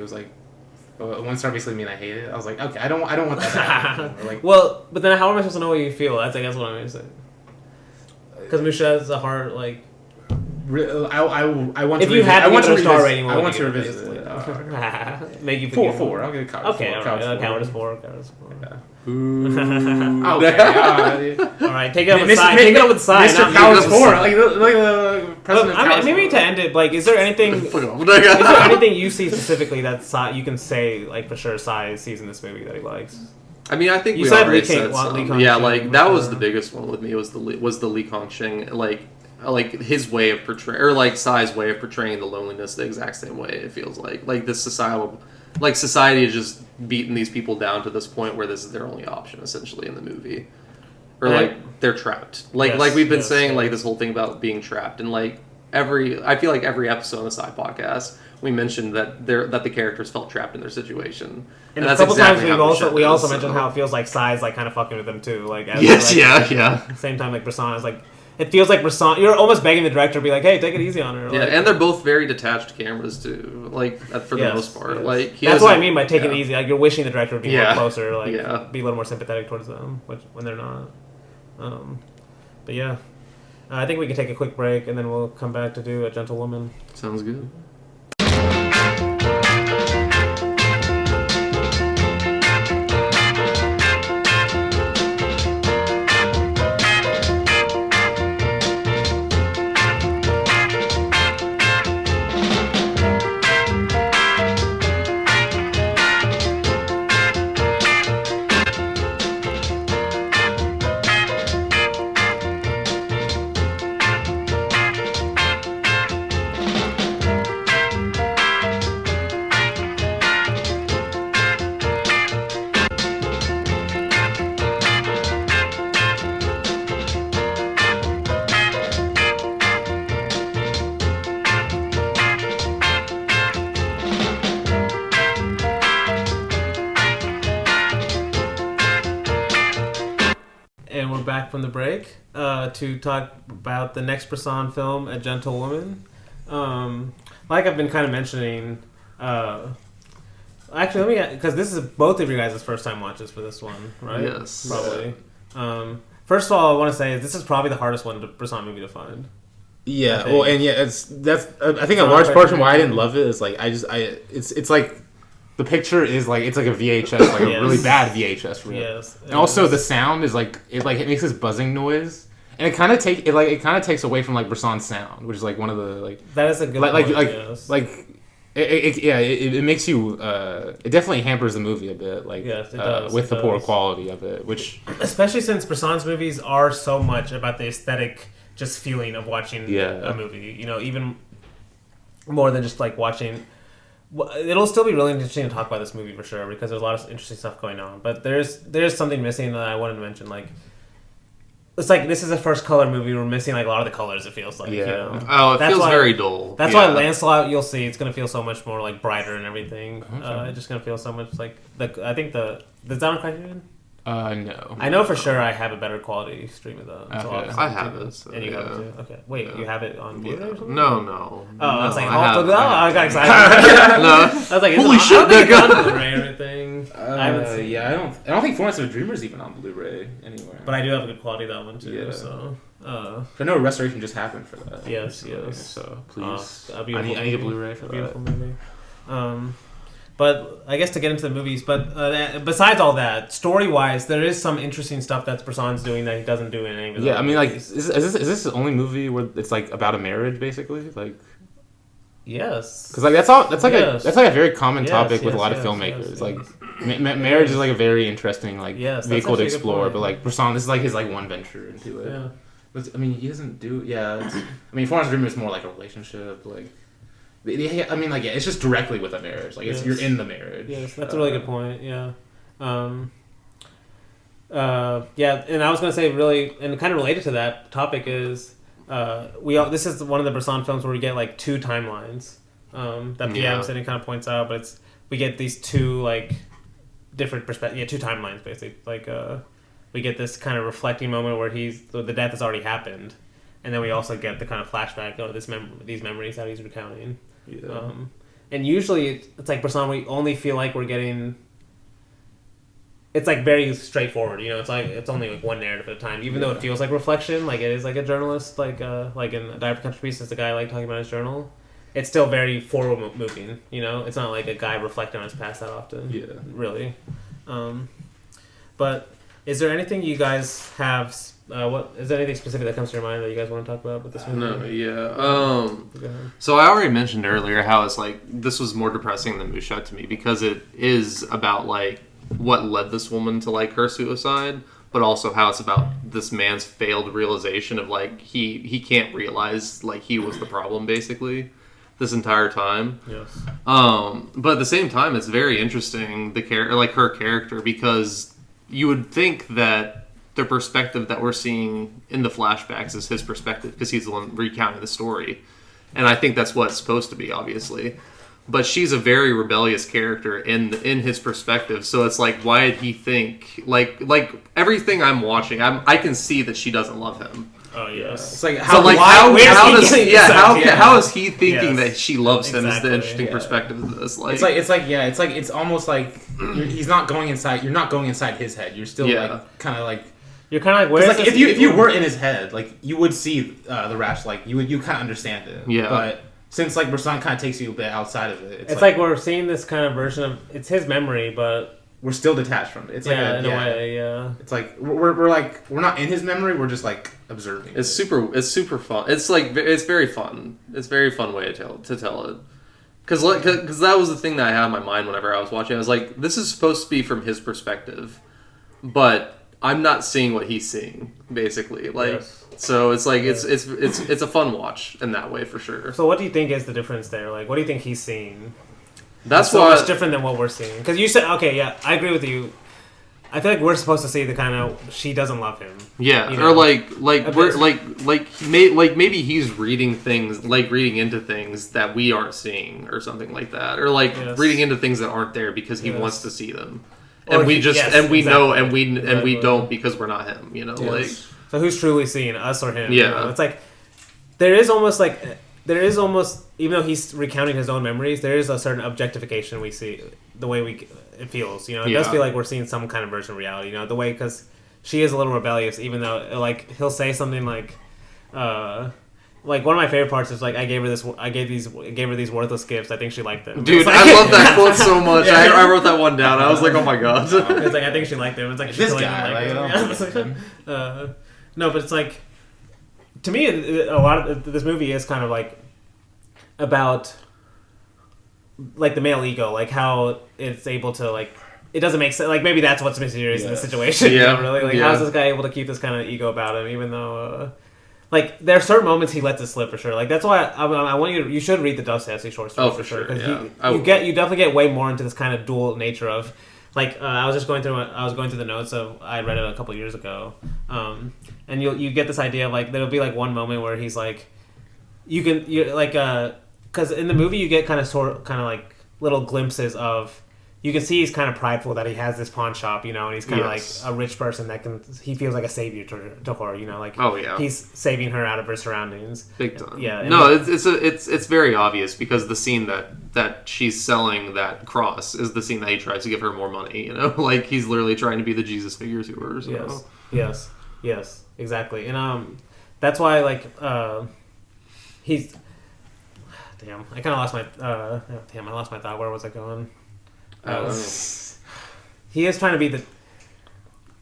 1 star basically mean I hate it. I was like, okay, I don't want that to happen. Well, but then how am I supposed to know what you feel? That's what I'm saying. Because Mouchette's a hard like. I want. If you had to give it a star rating, I want to revisit it. Make you 4. I'll give it a okay, Coward 4. Yeah. Okay. All right, take it up with side. Take it up with side. Mr. Coward 4. Like the president. I mean, maybe to end it, like, is there anything? Is there anything you see specifically that you can say like for sure Sai sees in this movie that he likes? I mean, I think you said Li Kang yeah, Shing, like that was the biggest one with me. Was the Li Kang Shing like his way of portraying, or like Sai's way of portraying the loneliness the exact same way it feels like this society has just beaten these people down to this point where this is their only option essentially in the movie, or like they're trapped. Like we've been saying like this whole thing about being trapped, and like I feel like every episode of the Sai podcast we mentioned that the characters felt trapped in their situation. And a couple times we also mentioned how it feels like Sai's like kind of fucking with them too. Like Same time like Bresson is like. It feels like Bresson. You're almost begging the director to be like, "Hey, take it easy on her." Yeah, and they're both very detached cameras too. Like for the most part, like that's what I mean by taking it easy. Like you're wishing the director would be more closer, like be a little more sympathetic towards them, when they're not. But yeah, I think we can take a quick break and then we'll come back to do A Gentlewoman. Sounds good. Back from the break to talk about the next Bresson film, A Gentlewoman. Like I've been kind of mentioning, actually, because this is both of you guys' first time watches for this one, right? Yes, probably. First of all, I want to say this is probably the hardest Bresson movie to find. Yeah, well, and I think a large portion why I didn't love it is like it's like. The picture is like it's like a VHS, like a really bad VHS reel. Yes, and also the sound is like it makes this buzzing noise, and it kind of takes away from like Bresson's sound, which is like one of the like that is a good it makes you it definitely hampers the movie a bit, like yes, it does, with the poor quality of it, which especially since Bresson's movies are so much about the aesthetic, just feeling of watching a movie. You know, even more than just like watching. It'll still be really interesting to talk about this movie for sure because there's a lot of interesting stuff going on. But there's something missing that I wanted to mention. Like, it's like this is a first color movie. We're missing like a lot of the colors. It feels like. Yeah. You know? Oh, it feels very dull. That's why Lancelot, you'll see, it's gonna feel so much more like brighter and everything. It's just gonna feel so much like I think the Down Criterion. No. I know for sure I have a better quality stream of those. Okay. I have it. So, and you have it too? Okay. Wait, you have it on Blu-ray or something? No. Oh, I was like, I got excited. No. I was like, holy shit, I don't think it's on Blu-ray or anything. I haven't seen I don't think Florence of the Dreamer is even on Blu-ray anywhere. But I do have a good quality of that one too. Yeah. So. I know a restoration just happened for that. Yes. So please, I need a Blu-ray for beautiful that. movie. But I guess to get into the movies, besides all that, story-wise, there is some interesting stuff that Bresson's doing that he doesn't do in any of his other movies. Is this the only movie where it's like about a marriage, basically? Like, yes, because like that's like a very common topic with a lot of filmmakers. Like, marriage is like a very interesting vehicle to explore. But like Bresson, this is like his one venture into it. Yeah. But, I mean, he doesn't do. Yeah, Florence Dream is more like a relationship, like. It's just directly with a marriage. Like, you're in the marriage. Yes, that's a really good point. Yeah. And I was going to say, really, and kind of related to that topic is, this is one of the Bresson films where we get, like, two timelines that PM City kind of points out, but we get these two, like, different perspectives. Yeah, two timelines, basically. Like, we get this kind of reflecting moment where the death has already happened, and then we also get the kind of flashback of these memories that he's recounting. Yeah. And usually it's like Bresson, we only feel like we're getting. It's like very straightforward, it's like it's only like one narrative at a time, even though it feels like reflection, like it is like a journalist, like in A Diary for Country Beast, it's a guy like talking about his journal. It's still very forward moving, It's not like a guy reflecting on his past that often. Yeah. Really. But is there anything you guys have? Is there anything specific that comes to your mind that you guys want to talk about with this one? No, yeah. So I already mentioned earlier how it's like this was more depressing than Mouchette to me because it is about like what led this woman to like her suicide, but also how it's about this man's failed realization of like he can't realize like he was the problem basically this entire time. Yes. But at the same time, it's very interesting her character because you would think that the perspective that we're seeing in the flashbacks is his perspective because he's the one recounting the story. And I think that's what it's supposed to be, obviously. But she's a very rebellious character in his perspective. So it's like, why did he think... Like everything I'm watching, I can see that she doesn't love him. Oh, yes. It's like, how is he thinking that she loves him is the interesting perspective of this. Like, it's almost like he's not going inside... You're not going inside his head. You're still like, kind of like... You're kind of like, where's like if you were in his head, like you would see the rash, like you kind of understand it. Yeah. But since like Bresson kind of takes you a bit outside of it, it's like we're seeing this kind of version of it's his memory, but we're still detached from it. It's like in a way, yeah. It's like we're not in his memory. We're just like observing. It's super fun. It's like it's very fun. It's a very fun way to tell it. Because that was the thing that I had in my mind whenever I was watching. I was like, this is supposed to be from his perspective, but I'm not seeing what he's seeing, basically. Like, so it's like it's a fun watch in that way for sure. So, what do you think is the difference there? Like, what do you think he's seeing? That's so much different than what we're seeing. Because you said, okay, yeah, I agree with you. I feel like we're supposed to see the kind of she doesn't love him. Yeah, or maybe he's reading things, like reading into things that we aren't seeing, or something like that, or like reading into things that aren't there because he wants to see them. And we know, and we don't because we're not him, like. So who's truly seeing us or him? Yeah, it's like there is almost even though he's recounting his own memories, there is a certain objectification we see the way it feels. It does feel like we're seeing some kind of version of reality. The way because she is a little rebellious, even though like he'll say something like. Like one of my favorite parts is like I gave her these worthless gifts. I think she liked them. Dude, like, I love that quote so much. Yeah. I wrote that one down. I was like, oh my god. It's like I think she liked them. It's like this guy. No, but it's like to me, a lot of this movie is kind of like about like the male ego, like how it's able to like. It doesn't make sense. Like maybe that's what's mysterious in the situation. Yeah, really. Like how is this guy able to keep this kind of ego about him, even though. Like there are certain moments he lets it slip for sure. Like that's why I want you should read the Dostoevsky short stories for sure. Because you definitely get way more into this kind of dual nature of like I was going through the notes of I read it a couple years ago, and you get this idea of like there'll be like one moment where he's like you're like because in the movie you get kind of like little glimpses of. You can see he's kind of prideful that he has this pawn shop, and he's kind of like a rich person that he feels like a savior to her, like he's saving her out of her surroundings. Big time. Yeah. No, it's very obvious because the scene that she's selling that cross is the scene that he tries to give her more money, like he's literally trying to be the Jesus figure to her. So. Yes, exactly. And that's why like he's damn, I kind of lost my I lost my thought. Where was I going? He is trying to be the.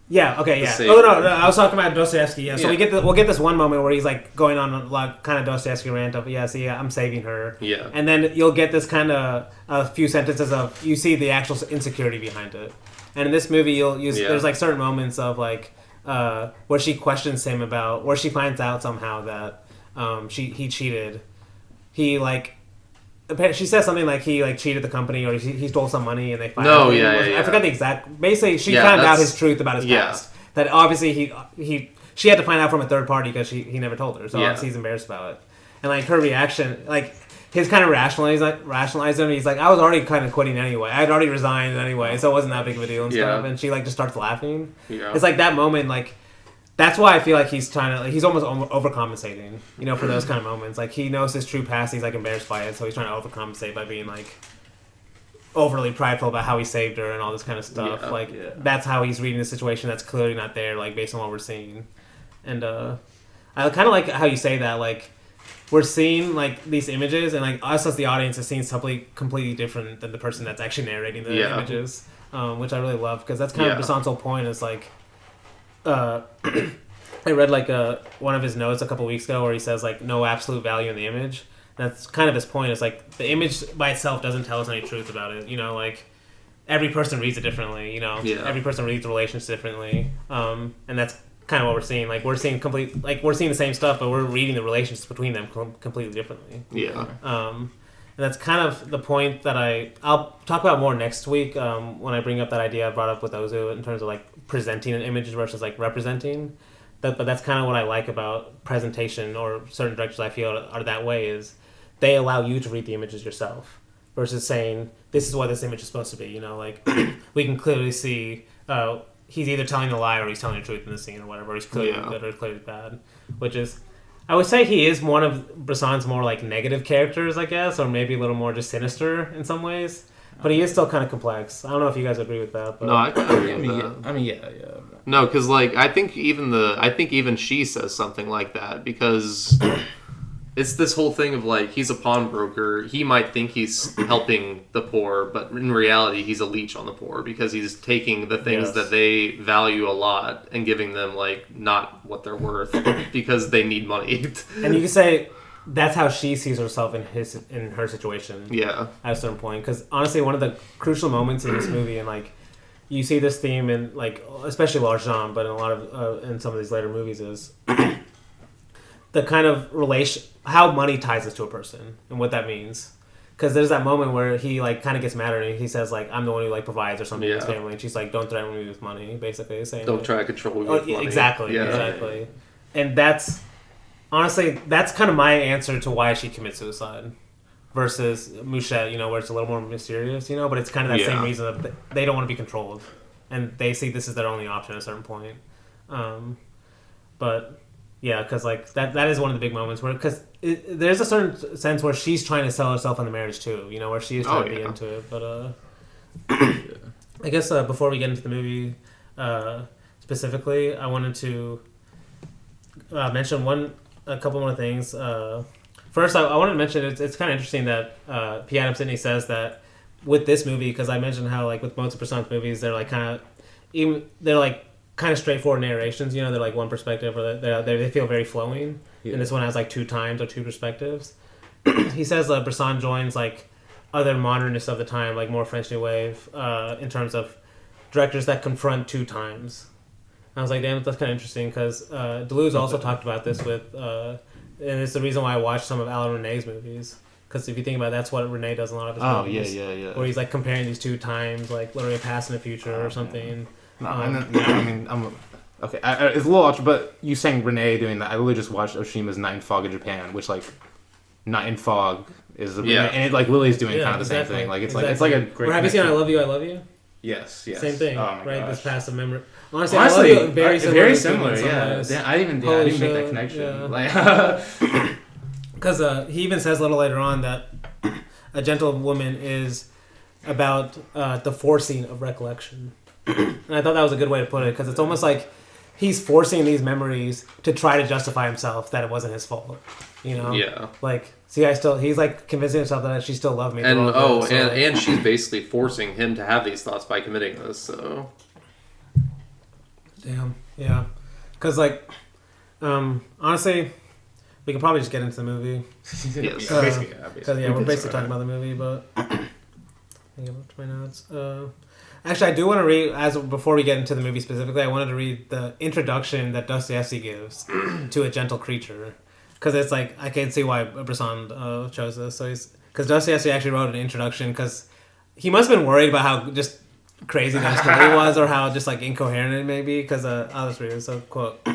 Yeah. Okay. Yeah. savior. Oh no, I was talking about Dostoevsky. Yeah. So Yeah. we'll get this one moment where he's like going on like kind of Dostoevsky rant of I'm saving her. Yeah. And then you'll get this kind of a few sentences of you see the actual insecurity behind it. And in this movie, you'll use there's like certain moments of like where she questions him about where she finds out somehow that he cheated. He like. She says something like he like cheated the company or he stole some money and they fired him. Yeah. I forgot the exact. Basically, she found out his truth about his past. That obviously she had to find out from a third party because he never told her. So obviously he's embarrassed about it. And like her reaction, like his kind of rationalizing him. He's like, I was already kind of quitting anyway. I'd already resigned anyway, so it wasn't that big of a deal and stuff. And she like just starts laughing. Yeah. It's like that moment like. That's why I feel like he's he's almost overcompensating, for those kind of moments. Like, he knows his true past, he's, like, embarrassed by it, so he's trying to overcompensate by being, like, overly prideful about how he saved her and all this kind of stuff. That's how he's reading the situation that's clearly not there, like, based on what we're seeing. And, I kind of like how you say that, like, we're seeing, like, these images, and, like, us as the audience is seeing something completely different than the person that's actually narrating the images, which I really love, because that's kind of Bresson's whole point, is, like, I read like one of his notes a couple weeks ago where he says like no absolute value in the image. That's kind of his point. It's like the image by itself doesn't tell us any truth about it. Like every person reads it differently. Every person reads the relations differently. And that's kind of what we're seeing. Like we're seeing we're seeing the same stuff, but we're reading the relations between them completely differently. Yeah. And that's kind of the point that I'll talk about more next week when I bring up that idea I brought up with Ozu in terms of like presenting an image versus like representing. But that's kind of what I like about presentation or certain directors I feel are that way is they allow you to read the images yourself versus saying this is what this image is supposed to be. Like we can clearly see he's either telling a lie or he's telling the truth in the scene or whatever. Or he's clearly good or clearly bad, which is. I would say he is one of Bresson's more like negative characters, I guess, or maybe a little more just sinister in some ways. But he is still kind of complex. I don't know if you guys agree with that. But. No, I agree with that. Yeah. No, because like I think even she says something like that because it's this whole thing of like he's a pawnbroker. He might think he's helping the poor, but in reality he's a leech on the poor because he's taking the things that they value a lot and giving them like not what they're worth because they need money. And you can say that's how she sees herself in her situation. Yeah, at a certain point, because honestly, one of the crucial moments in this movie, and like you see this theme in like especially L'Argent, but in a lot of in some of these later movies is. The kind of how money ties us to a person and what that means. Because there's that moment where he like kind of gets mad at her and he says like I'm the one who like provides or something in his family, and she's like don't threaten me with money, basically saying don't try to control me with money. Exactly. And that's honestly that's kind of my answer to why she commits suicide versus Mouchette, where it's a little more mysterious, but it's kind of that same reason that they don't want to be controlled and they see this as their only option at a certain point. But yeah, because like that is one of the big moments where because there's a certain sense where she's trying to sell herself on the marriage too, where she is trying to be into it. But I guess before we get into the movie specifically, I wanted to mention a couple more things. First, I wanted to mention it's kind of interesting that P. Adam Sidney says that with this movie, because I mentioned how like with most of Bresson's movies, they're like kind of straightforward narrations, they're like one perspective or they feel very flowing. And this one has like two times or two perspectives. He says Bresson joins like other modernists of the time, like more French New Wave, in terms of directors that confront two times. And I was like, damn, that's kind of interesting because Deleuze also talked about this with, and it's the reason why I watched some of Alain René's movies. Because if you think about it, that's what René does in a lot of his movies. Yeah. Where he's like comparing these two times, like literally a past and a future or something. Okay. It's a little off, but you saying René doing that. I literally just watched Oshima's Night in Fog in Japan, which like Night in Fog is and it like Lily's doing kind of the same thing. Like it's like a great. Have you seen I Love You, I Love You? Yes. Same thing, right? Gosh. This past memory. Honestly, I Love You, very similar. Yeah, I didn't make that connection. Yeah. Because he even says a little later on that A Gentle Woman is about the forcing of recollection. And I thought that was a good way to put it because it's almost like he's forcing these memories to try to justify himself that it wasn't his fault. You know? Yeah. Like, he's like convincing himself that she still loved me. And she's basically forcing him to have these thoughts by committing this. So. Damn. Yeah. Because honestly, we could probably just get into the movie. Yes. Because we're basically talking about the movie, but I get up to my notes. Actually, I do want to read, before we get into the movie specifically, I wanted to read the introduction that Dostoevsky gives to A Gentle Creature. Because it's like, I can see why Bresson chose this. So because Dostoevsky actually wrote an introduction, because he must have been worried about how just crazy that story was, or how just like incoherent it may be. Because I'll just read it. So, quote.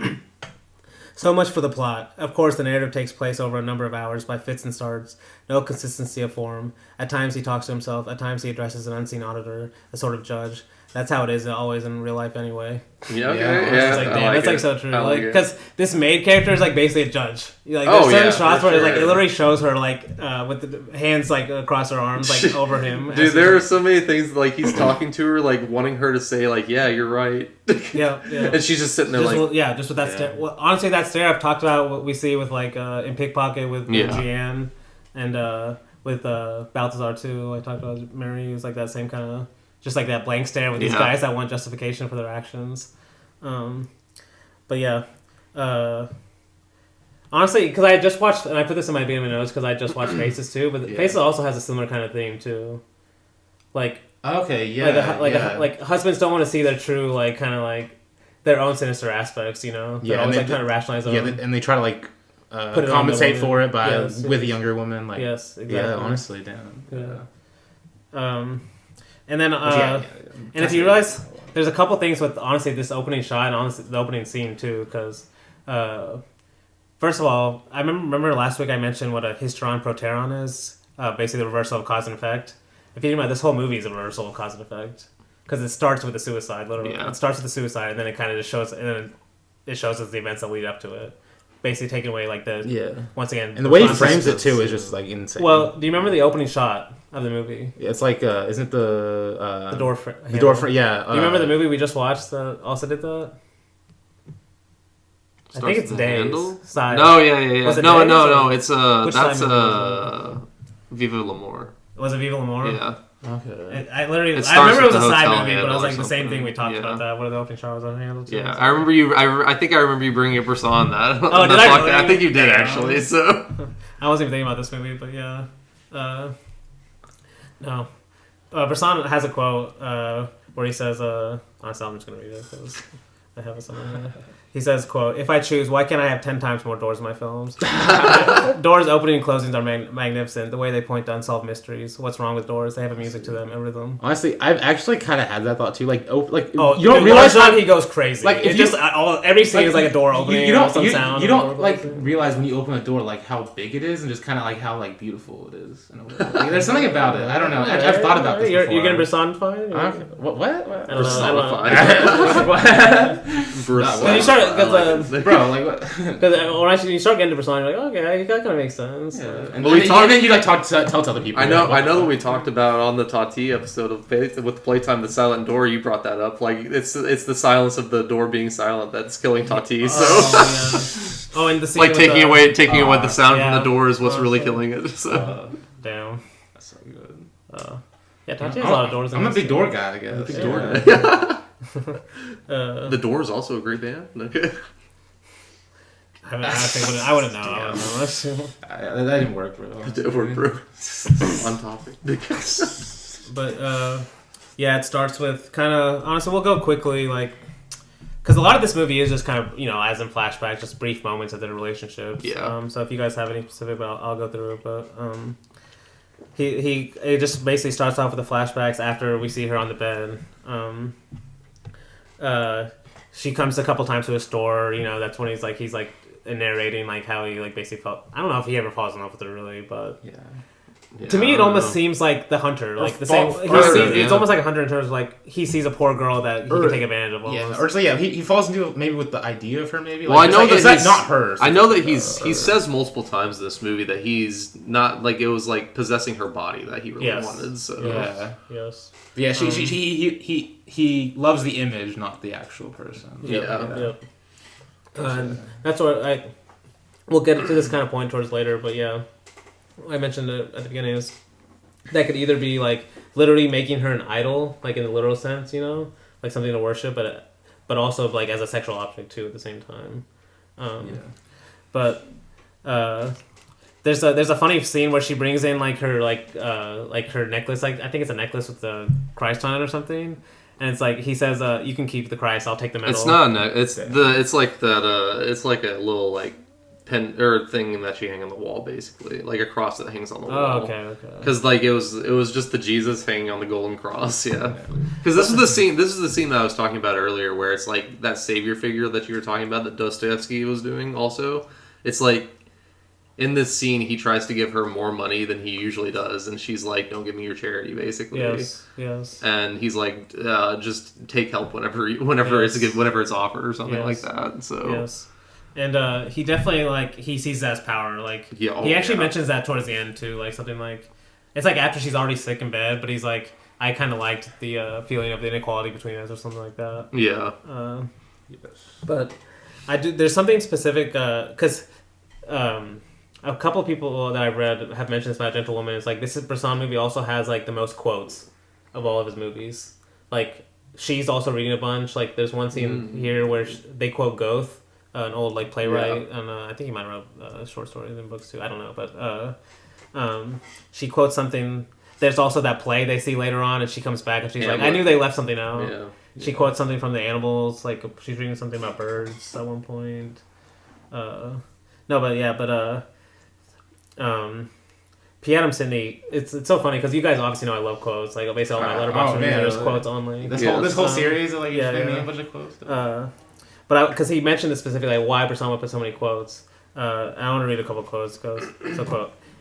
So much for the plot. Of course, the narrative takes place over a number of hours by fits and starts. No consistency of form. At times he talks to himself. At times he addresses an unseen auditor, a sort of judge. That's how it is always in real life anyway. Yeah, okay. It's like, damn, that's like so true. Because this maid character is like basically a judge. Like, there's certain shots where it literally shows her like with the hands like across her arms, like over him. Dude, there are so many things like he's talking to her, like wanting her to say like, "Yeah, you're right." Yeah. And she's just sitting there just with that stare. Well, honestly, that stare I've talked about what we see with like in Pickpocket with Jeanne and with Balthazar too. I talked about Mary. It was like that same kind of. Just like that blank stare with these guys that want justification for their actions. But yeah. Honestly, because I just watched, and I put this in my beginning notes because I just watched Faces too, but Faces also has a similar kind of theme too. Like, like husbands don't want to see their true, like, kind of like, their own sinister aspects, you know? They're always like trying to rationalize them. Yeah, and they try to like compensate for it by with a younger woman. Like, yes, exactly. Yeah, honestly, damn. Yeah. And then, and if you realize, there's a couple things with, honestly, this opening shot and honestly, the opening scene, too, because, first of all, I remember last week I mentioned what a hysteron-proteron is, basically the reversal of cause and effect. If you think about it, this whole movie is a reversal of cause and effect, because it starts with a suicide, literally. Yeah. It starts with a suicide, and then it kind of just shows, and then it shows us the events that lead up to it. Basically taking away, like, once again... And the way he frames it, too, is just, like, insane. Well, do you remember the opening shot of the movie? Yeah, it's like, isn't the door frame, yeah. Do you remember the movie we just watched that also did that? I think it's Days. Side. No, yeah. No, it's, that's, Viva L'Amour. Was it Viva L'Amour? Yeah. Okay. I remember it was a side movie, but it was like the same thing we talked about. That one of the opening shots was on handle. Yeah, I remember you. I think I remember you bringing up Bresson that. Oh, did I? Really? I think you did actually. So I wasn't even thinking about this movie, but yeah. No. Bresson has a quote where he says, honestly, I'm just going to read it because I have it somewhere. He says, quote, "If I choose, why can't I have 10 times more doors in my films? Doors opening and closings are magnificent. The way they point to unsolved mysteries. What's wrong with doors? They have a music to them, a rhythm." Honestly, I've actually kind of had that thought too. Like, you don't realize that he goes crazy. Like, if just every scene is like a door opening. You don't realize when you open a door like how big it is and just kind of like how like beautiful it is. In a way. Like, there's something about it. I don't know. I've thought about this before. You're getting Bresson-fied? What? Bresson-fied. Bro, like what? Because when you start getting to Bresson, you're like, okay, that kind of makes sense. Yeah. And then you like tell to other people. I know that we talked about on the Tati episode of with Playtime, the silent door. You brought that up. Like it's the silence of the door being silent that's killing Tati. So and the scene like taking away the sound from the door is what's really killing it. So. Damn, that's so good. Tati has a lot of doors. I'm a big door guy, I guess. Big door guy. The Doors also a great band. Okay. I wouldn't know. That didn't work, bro. It did work, bro. On topic. But it starts with kind of, honestly, we'll go quickly, like, because a lot of this movie is just kind of, as in flashbacks, just brief moments of their relationships. Yeah. So if you guys have any specific, I'll go through it. But it just basically starts off with the flashbacks after we see her on the bed. She comes a couple times to a store. That's when he's narrating like how he like basically felt. I don't know if he ever falls in love with her really, but To me, it almost seems like the hunter, like the same. It's almost like a hunter in terms of like he sees a poor girl that he can take advantage of. Almost. Yeah, or so he falls into maybe with the idea of her. Maybe. Well, like, I know that he's not her. I know that he says multiple times in this movie that he's not like it was like possessing her body that he really wanted. So yeah, he loves the image, not the actual person. Yep. That's what we'll get to this kind of point towards later, but yeah. I mentioned it at the beginning is that could either be like literally making her an idol, like in the literal sense, you know, like something to worship, but also like as a sexual object too at the same time. But there's a funny scene where she brings in like her necklace, like I think it's a necklace with the Christ on it or something, and it's like he says, "You can keep the Christ, I'll take the medal." It's not it's like that. It's like a little like pen or thing that she hang on the wall, basically, like a cross that hangs on the wall. Oh, okay. Because like it was just the Jesus hanging on the golden cross, yeah. Because this is the scene. This is the scene that I was talking about earlier, where it's like that savior figure that you were talking about that Dostoevsky was doing. Also, it's like in this scene he tries to give her more money than he usually does, and she's like, "Don't give me your charity," basically. Yes. And he's like, "Just take help whenever it's offered or something like that." So yes. And he definitely like he sees that as power. Like he actually mentions that towards the end too. Like something like it's like after she's already sick in bed, but he's like, I kind of liked the feeling of the inequality between us or something like that. Yeah. But I do. There's something specific because a couple of people that I've read have mentioned this about Gentlewoman. It's like this Bresson movie also has like the most quotes of all of his movies. Like she's also reading a bunch. Like there's one scene here where they quote Goethe. An old like playwright, and I think he might have wrote short stories and books too. I don't know, but she quotes something. There's also that play they see later on, and she comes back and she's like, "I knew they left something out." Yeah. She quotes something from the animals, like she's reading something about birds at one point. P. Adam Sidney, it's so funny because you guys obviously know I love quotes. Like basically all my letterbox reviews are quotes only. This whole series, like a bunch of quotes. But because he mentioned this specifically, like why Bresson would put so many quotes. I want to read a couple quotes. Quote,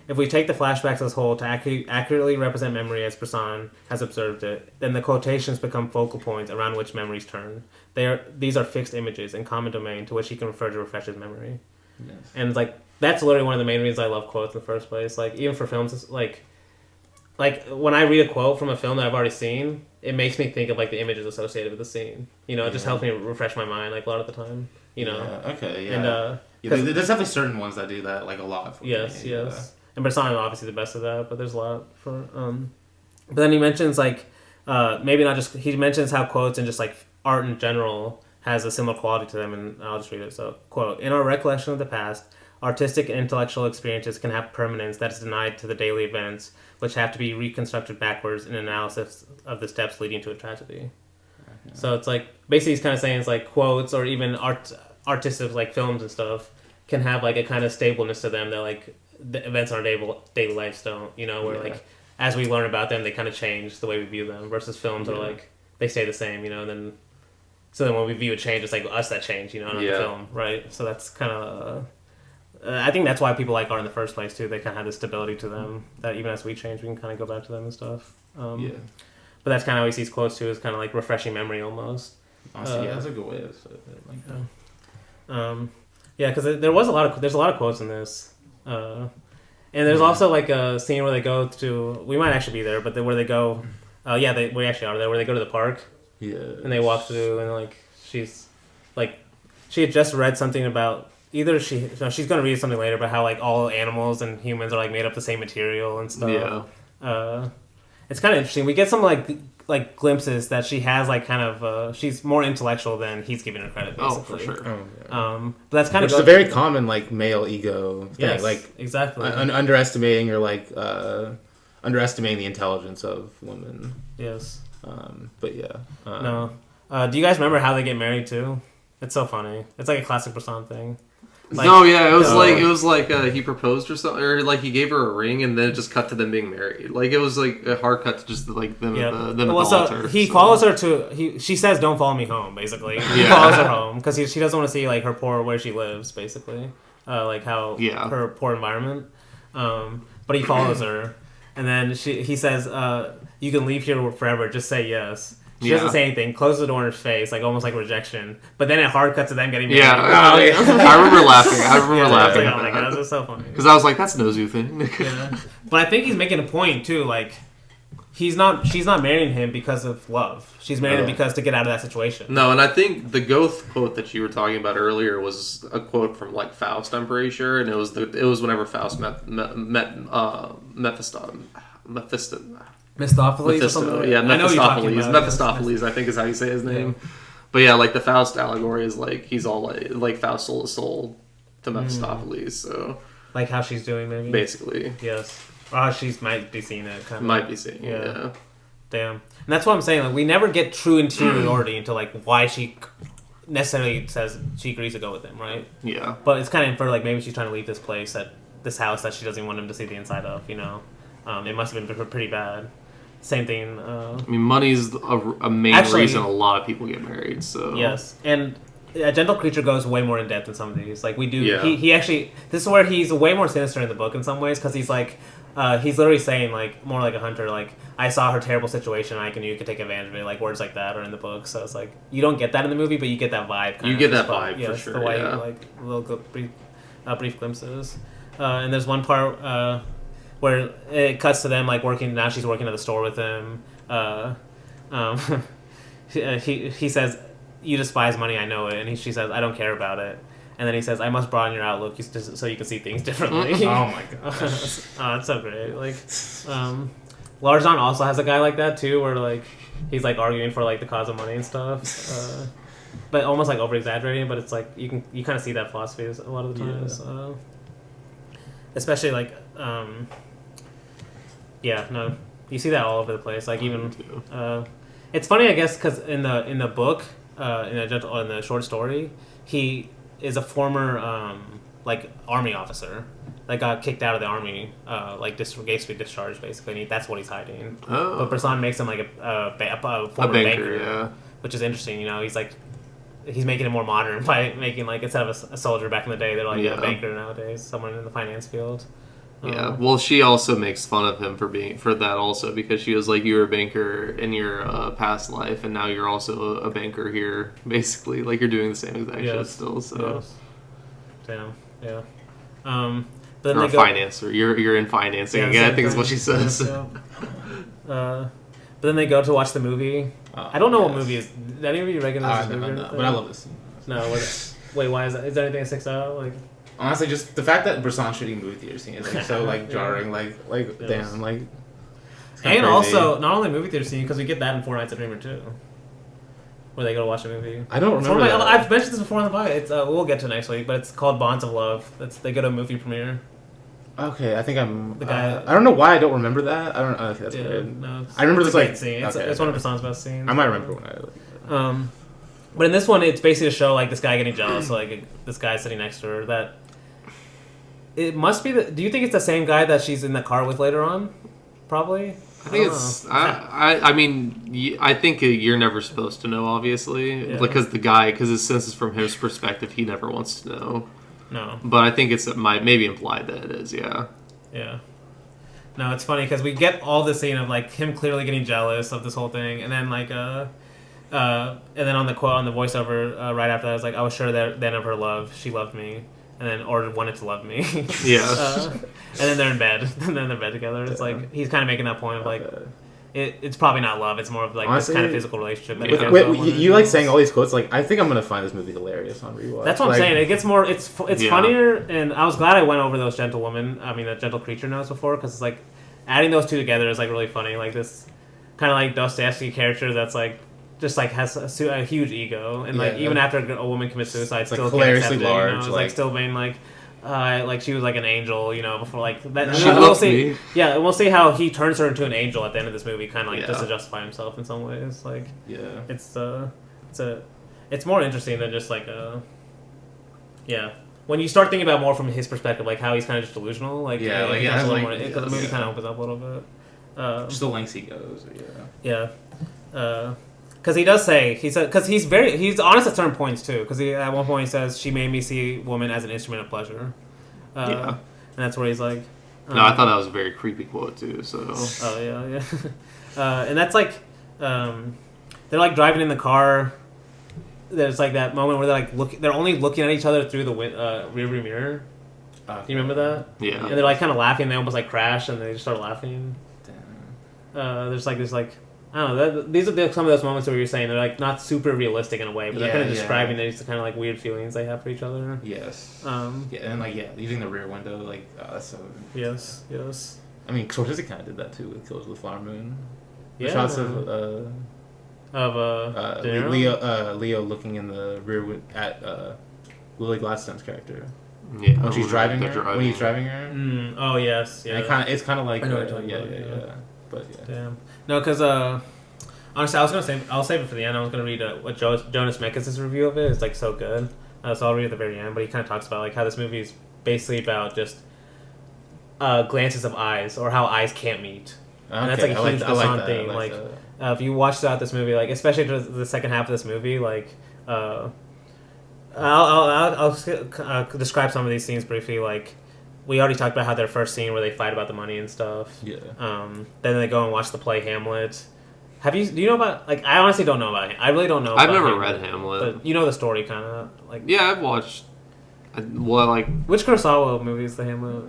if we take the flashbacks as a whole to accurately represent memory as Bresson has observed it, then the quotations become focal points around which memories turn. These are fixed images in common domain to which he can refer to refresh his memory. Yes. And like that's literally one of the main reasons I love quotes in the first place. Like even for films, like when I read a quote from a film that I've already seen, it makes me think of like the images associated with the scene. You know, it just helps me refresh my mind like a lot of the time. You know. Yeah, okay. Yeah. And there's definitely certain ones that do that like a lot. Yes. And Bresson is obviously the best of that, but there's a lot for. But then he mentions like maybe not just he mentions how quotes and just like art in general has a similar quality to them, and I'll just read it. So, quote: in our recollection of the past, artistic and intellectual experiences can have permanence that is denied to the daily events, which have to be reconstructed backwards in analysis of the steps leading to a tragedy. Okay. So it's like basically he's kind of saying it's like quotes or even artistic like films and stuff can have like a kind of stableness to them that like the events in our daily lives don't. You know, where like as we learn about them, they kind of change the way we view them. Versus films are like they stay the same. You know, and then when we view a change, it's like us that change. You know, not the film, right? So that's kind of. I think that's why people like art in the first place too. They kind of have this stability to them that even as we change, we can kind of go back to them and stuff. But that's kind of how he sees quotes too, is kind of like refreshing memory almost. Honestly, that's a good way to say it. Like because there's a lot of quotes in this, and there's also like a scene where they go to. We might actually be there, but where they go. We actually are there. Where they go to the park. Yeah. And they walk through, and like she's like, she had just read something about. Either she's going to read something later about how like all animals and humans are like made up the same material and stuff. Yeah. It's kind of interesting. We get some like glimpses that she has like kind of she's more intellectual than he's giving her credit. Basically. Oh, for sure. But that's kind of a very common like male ego thing. Yes, like exactly. Underestimating or like underestimating the intelligence of women. Yes. But yeah. No. Do you guys remember how they get married too? It's so funny. It's like a classic Bresson thing. Like, no, yeah, it was like he proposed or something, or like he gave her a ring, and then it just cut to them being married. Like it was like a hard cut to just like them at the altar. He follows her to. She says, "Don't follow me home." Basically, he follows her home because she doesn't want to see like her where she lives. Basically, like how her poor environment. But he follows her, and then he says, "You can leave here forever. Just say yes." She Yeah. doesn't say anything. Closes the door in her face, like almost like rejection. But then it hard cuts to them getting married. Yeah, I remember laughing. I remember laughing. Like, oh my god, that's so funny. Because I was like, that's Nozu thing. Yeah. But I think he's making a point too. Like, she's not marrying him because of love. She's marrying him because to get out of that situation. No, and I think the Goth quote that you were talking about earlier was a quote from like Faust. I'm pretty sure, and it was whenever Faust met Mephistopheles or something. Yeah, Mephistopheles. About Mephistopheles, I think is how you say his name. Yeah. But yeah, like the Faust allegory is like he's all like Faust sold his soul to Mephistopheles. So like how she's doing, maybe. Basically, yes. Or she might be seeing it. Kind of. Might be seeing it. Yeah. Damn. And that's what I'm saying. Like we never get true interiority into like why she necessarily says she agrees to go with him, right? Yeah. But it's kind of inferred like maybe she's trying to leave this place, this house that she doesn't want him to see the inside of. You know, it must have been pretty bad. Same thing. I mean, money's a main reason a lot of people get married. So yes, and A Gentle Creature goes way more in depth in some of these. Like we do, yeah. He actually. This is where he's way more sinister in the book in some ways because he's like, he's literally saying like more like a hunter. Like I saw her terrible situation, you could take advantage of it. Like words like that are in the book. So it's like you don't get that in the movie, but you get that vibe. You get that vibe for sure. The way yeah. like little brief glimpses, and there's one part. Where it cuts to them like working. Now she's working at the store with him. He says, "You despise money, I know it," and she says, "I don't care about it." And then he says, "I must broaden your outlook so you can see things differently." Oh my gosh, it's so great. Like, Larjon also has a guy like that too, where like he's like arguing for like the cause of money and stuff, but almost like over exaggerating. But it's like you kind of see that philosophy a lot of the times, especially like. You see that all over the place. Like even, it's funny, I guess, because in the book, in the short story, he is a former like army officer that got kicked out of the army, basically discharged, basically. And that's what he's hiding. Oh. But Bresson makes him like a former banker, yeah. Which is interesting. You know, he's making it more modern by making like instead of a soldier back in the day, they're like a banker nowadays, someone in the finance field. Yeah, well, she also makes fun of him for that also because she was like, you were a banker in your past life, and now you're also a banker here, basically. Like you're doing the same exact shit still. So, damn, yeah. But or a financer. You're in financing again. I think is what she says. But then they go to watch the movie. I don't know what movie is. Did any of you recognize this movie? No, but I love this. No, wait, why is that? Is there anything that sticks out? Like. Honestly, just the fact that Bresson shooting movie theater scene is like so like jarring, damn, like. And crazy. Also, not only movie theater scene because we get that in Four Nights at Dreamer too, where they go to watch a movie. I don't remember. I've mentioned this before on the podcast. It's we'll get to it next week, but it's called Bonds of Love. They go to a movie premiere. Okay, I think I'm. The guy. I don't know why I don't remember that. I don't. I think that's weird. No, I remember this like scene. It's one of Bresson's best scenes. I might remember when I. But in this one, it's basically to show like this guy getting jealous. So, like this guy sitting next to her that. It must be do you think it's the same guy that she's in the car with later on? Probably. I think it's. I mean, I think you're never supposed to know, obviously, because his sense is from his perspective, he never wants to know. No. But I think it might maybe imply that it is. Yeah. Yeah. No, it's funny because we get all this scene of like him clearly getting jealous of this whole thing, and then like and then on the voiceover right after that, I was like, I was sure that then of her love, she loved me. And then, or wanted to love me. Yeah. And then they're in bed. And then they're in bed together. It's like, he's kind of making that point of like, it's probably not love. It's more of like honestly, this kind of physical relationship. You like saying all these quotes, like, I think I'm going to find this movie hilarious on rewatch. That's what I'm saying. It gets more, it's funnier. And I was glad I went over those the Gentle Creature notes before. Because it's like, adding those two together is like really funny. Like this kind of like Dostoevsky character that's like, just like has a huge ego, and like even after a woman commits suicide, it's still like can't accept it. large, It's like still being like she was like an angel, before like that. She loves me. Yeah, and we'll see how he turns her into an angel at the end of this movie, kind of like just to justify himself in some ways. Like it's more interesting than just like when you start thinking about more from his perspective, like how he's kind of just delusional. Like because the movie kind of opens up a little bit. Just the lengths he goes. Because he does say because he's honest at certain points too. Because at one point he says she made me see woman as an instrument of pleasure, and that's where he's like, No, I thought that was a very creepy quote too. So. Oh yeah. And that's like, they're like driving in the car. There's like that moment where they're like they're only looking at each other through the rearview mirror. Do you remember that? Yeah. And they're like kind of laughing. They almost like crash and they just start laughing. Damn. There's like I don't know. These are some of those moments where you're saying they're like not super realistic in a way, but they're kind of describing these kind of like weird feelings they have for each other. Yes. Yeah, and like using the rear window, like that's so. Yes. I mean, Scorsese kind of did that too with Killers of the Flower Moon. The Yeah. shots of Leo looking in the rear at Lily Gladstone's character. Yeah. When she's driving her. When he's driving her. Oh yes. Yeah. And it's kind of like I know what you're talking about, yeah. But yeah. Damn. No, because honestly, I'll save it for the end. I was gonna read what Jonas Mekas' review of it. It's like so good. So I'll read at the very end. But he kind of talks about like how this movie is basically about just glances of eyes or how eyes can't meet. And that's like a huge Bresson theme. Like if you watch throughout this movie, like especially the second half of this movie, like I'll describe some of these scenes briefly. Like we already talked about how their first scene where they fight about the money and stuff. Yeah. Then they go and watch the play Hamlet. Do you know about, like, I honestly don't know about it. I really don't know I've about never read Hamlet. But you know the story, kind of. Like, Yeah, I've watched. Which Kurosawa movie is the Hamlet?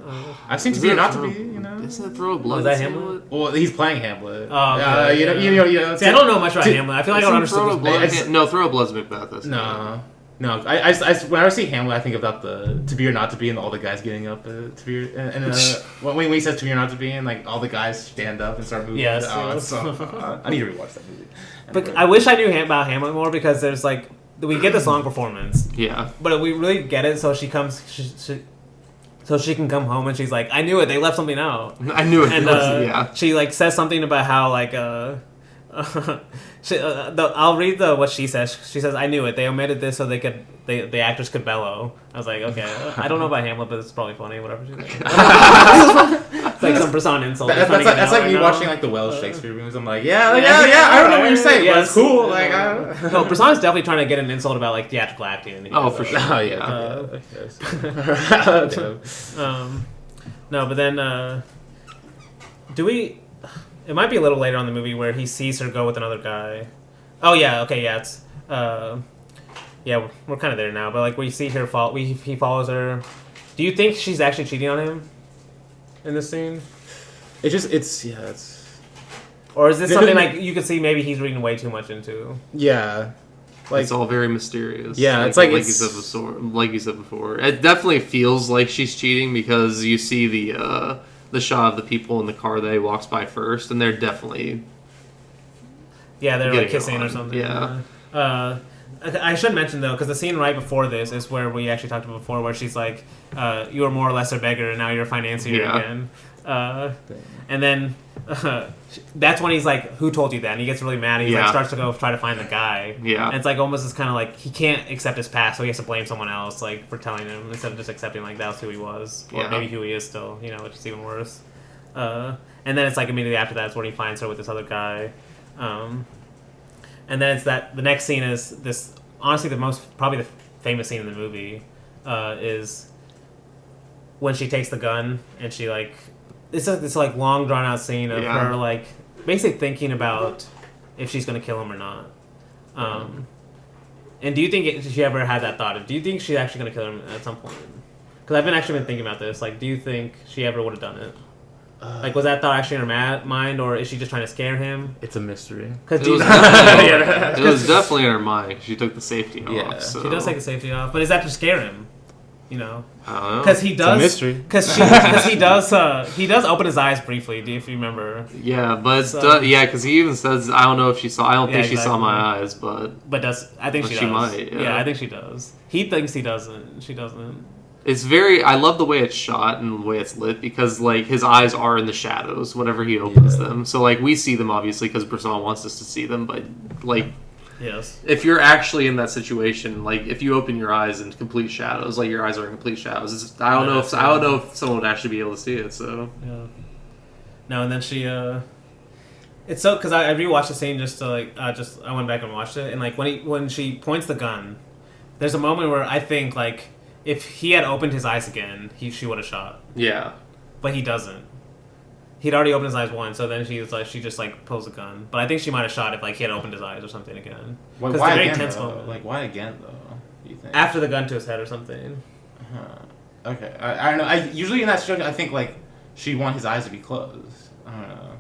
I've seen To Be or Not to Be, you know? Isn't it Throw a Blood? Is that Hamlet? Well, he's playing Hamlet. Oh, okay, you know. See, I don't know much about Hamlet. I feel like I don't understand this. No, Throw a Blood's Macbeth. No. I when I see Hamlet, I think about the To Be or Not to Be and all the guys getting up to be and when he says To Be or Not to Be and like all the guys stand up and start moving. Yes. I need to rewatch that movie. But I wish I knew about Hamlet more because there's like we get this long performance. Yeah. But we really get it, so she comes. So she can come home and she's like, I knew it. They left something out. I knew it. And yeah. she like says something about how like I'll read what she says. She says, "I knew it. They omitted this so the actors could bellow." I was like, okay, I don't know about Hamlet, but it's probably funny. Whatever she's like. It's like some Bresson insult. That's like me watching like the Welsh Shakespeare movies. I'm like, yeah. I don't know what you're saying, but it's cool. Like, no, Bresson's definitely trying to get an insult about like theatrical acting. Oh, for sure. Oh yeah. No, but then do we? It might be a little later on in the movie where he sees her go with another guy. Oh yeah, okay, yeah, it's yeah, we're kind of there now. But like we see her he follows her. Do you think she's actually cheating on him in this scene? It's. Or is this something like you could see maybe he's reading way too much into? Yeah. Like, it's all very mysterious. Yeah, you said before. It definitely feels like she's cheating because you see the shot of the people in the car that he walks by first, and they're definitely they're like kissing or something. Yeah. I should mention though, because the scene right before this is where we actually talked about before, where she's like, "You were more or less a beggar, and now you're a financier again." And then that's when he's like, "Who told you that?" And he gets really mad. He like starts to go try to find the guy. Yeah. And it's like almost this kind of like he can't accept his past, so he has to blame someone else like for telling him instead of just accepting like that's who he was, or maybe who he is still. You know, which is even worse. And then it's like immediately after that is when he finds her with this other guy. And then it's the next scene is this, honestly probably the famous scene in the movie, is when she takes the gun and she like, it's this like long drawn out scene of her like basically thinking about if she's going to kill him or not. And do you think she ever had that thought? Do you think she's actually going to kill him at some point? Because I've been thinking about this. Like, do you think she ever would have done it? Like, was that thought actually in her mind, or is she just trying to scare him? It's a mystery. It was definitely in her mind. She took the safety off. So. She does take the safety off, but is that to scare him? You know, I don't know. Because he does. It's a mystery. Because he does open his eyes briefly. If you remember. Yeah, but because he even says, "I don't know if she saw. I don't think she saw my eyes, but." I think she does. She might. Yeah. I think she does. He thinks he doesn't. She doesn't. It's very. I love the way it's shot and the way it's lit because like his eyes are in the shadows whenever he opens them. So like we see them obviously because Bresson wants us to see them, but like. Yes. If you're actually in that situation, like if you open your eyes in complete shadows, like your eyes are in complete shadows, I don't know if someone would actually be able to see it. So yeah. No, and then she it's so because I rewatched the scene just to like I went back and watched it, and like when she points the gun, there's a moment where I think like if he had opened his eyes again, she would have shot. Yeah. but he doesn't. He'd already opened his eyes once, so then she just like pulls a gun. But I think she might have shot if like he had opened his eyes or something again. Why again? Though? Like why again though? You think after the gun to his head or something? Okay, I don't know. I usually in that situation I think like she'd want his eyes to be closed. I don't know.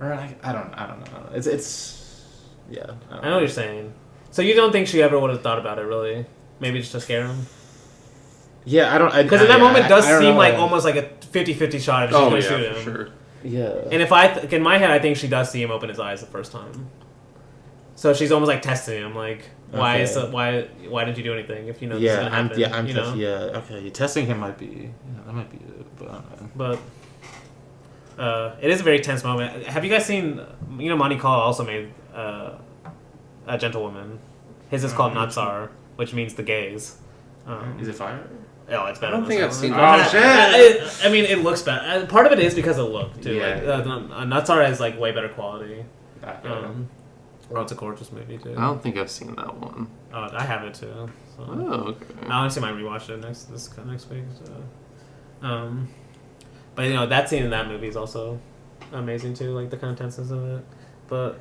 Or I don't know. It's yeah. I know what you're saying. So you don't think she ever would have thought about it really? Maybe just to scare him. Yeah, I don't. Because in that moment, it does seem like almost like a 50-50 shot if she's going to shoot him. For sure. Yeah. And if in my head, I think she does see him open his eyes the first time. So she's almost like testing him, like why didn't you do anything if you know this is going to happen? Okay. Testing him might be that might be it, but I don't know. But it is a very tense moment. Have you guys seen? Monty Call also made A Gentlewoman. His is called Natsar, which means the gays. Is it fire? Oh, it's better. I don't think I've seen that. Oh, shit! I mean, it looks bad. Part of it is because of the look, too. Yeah. Like, Natsar has, like, way better quality. Okay. It's a gorgeous movie, too. I don't think I've seen that one. Oh, I have it, too. So. Oh, okay. I honestly might rewatch it next week. So. But, that scene in that movie is also amazing, too. Like, the kind of tenseness of it. But...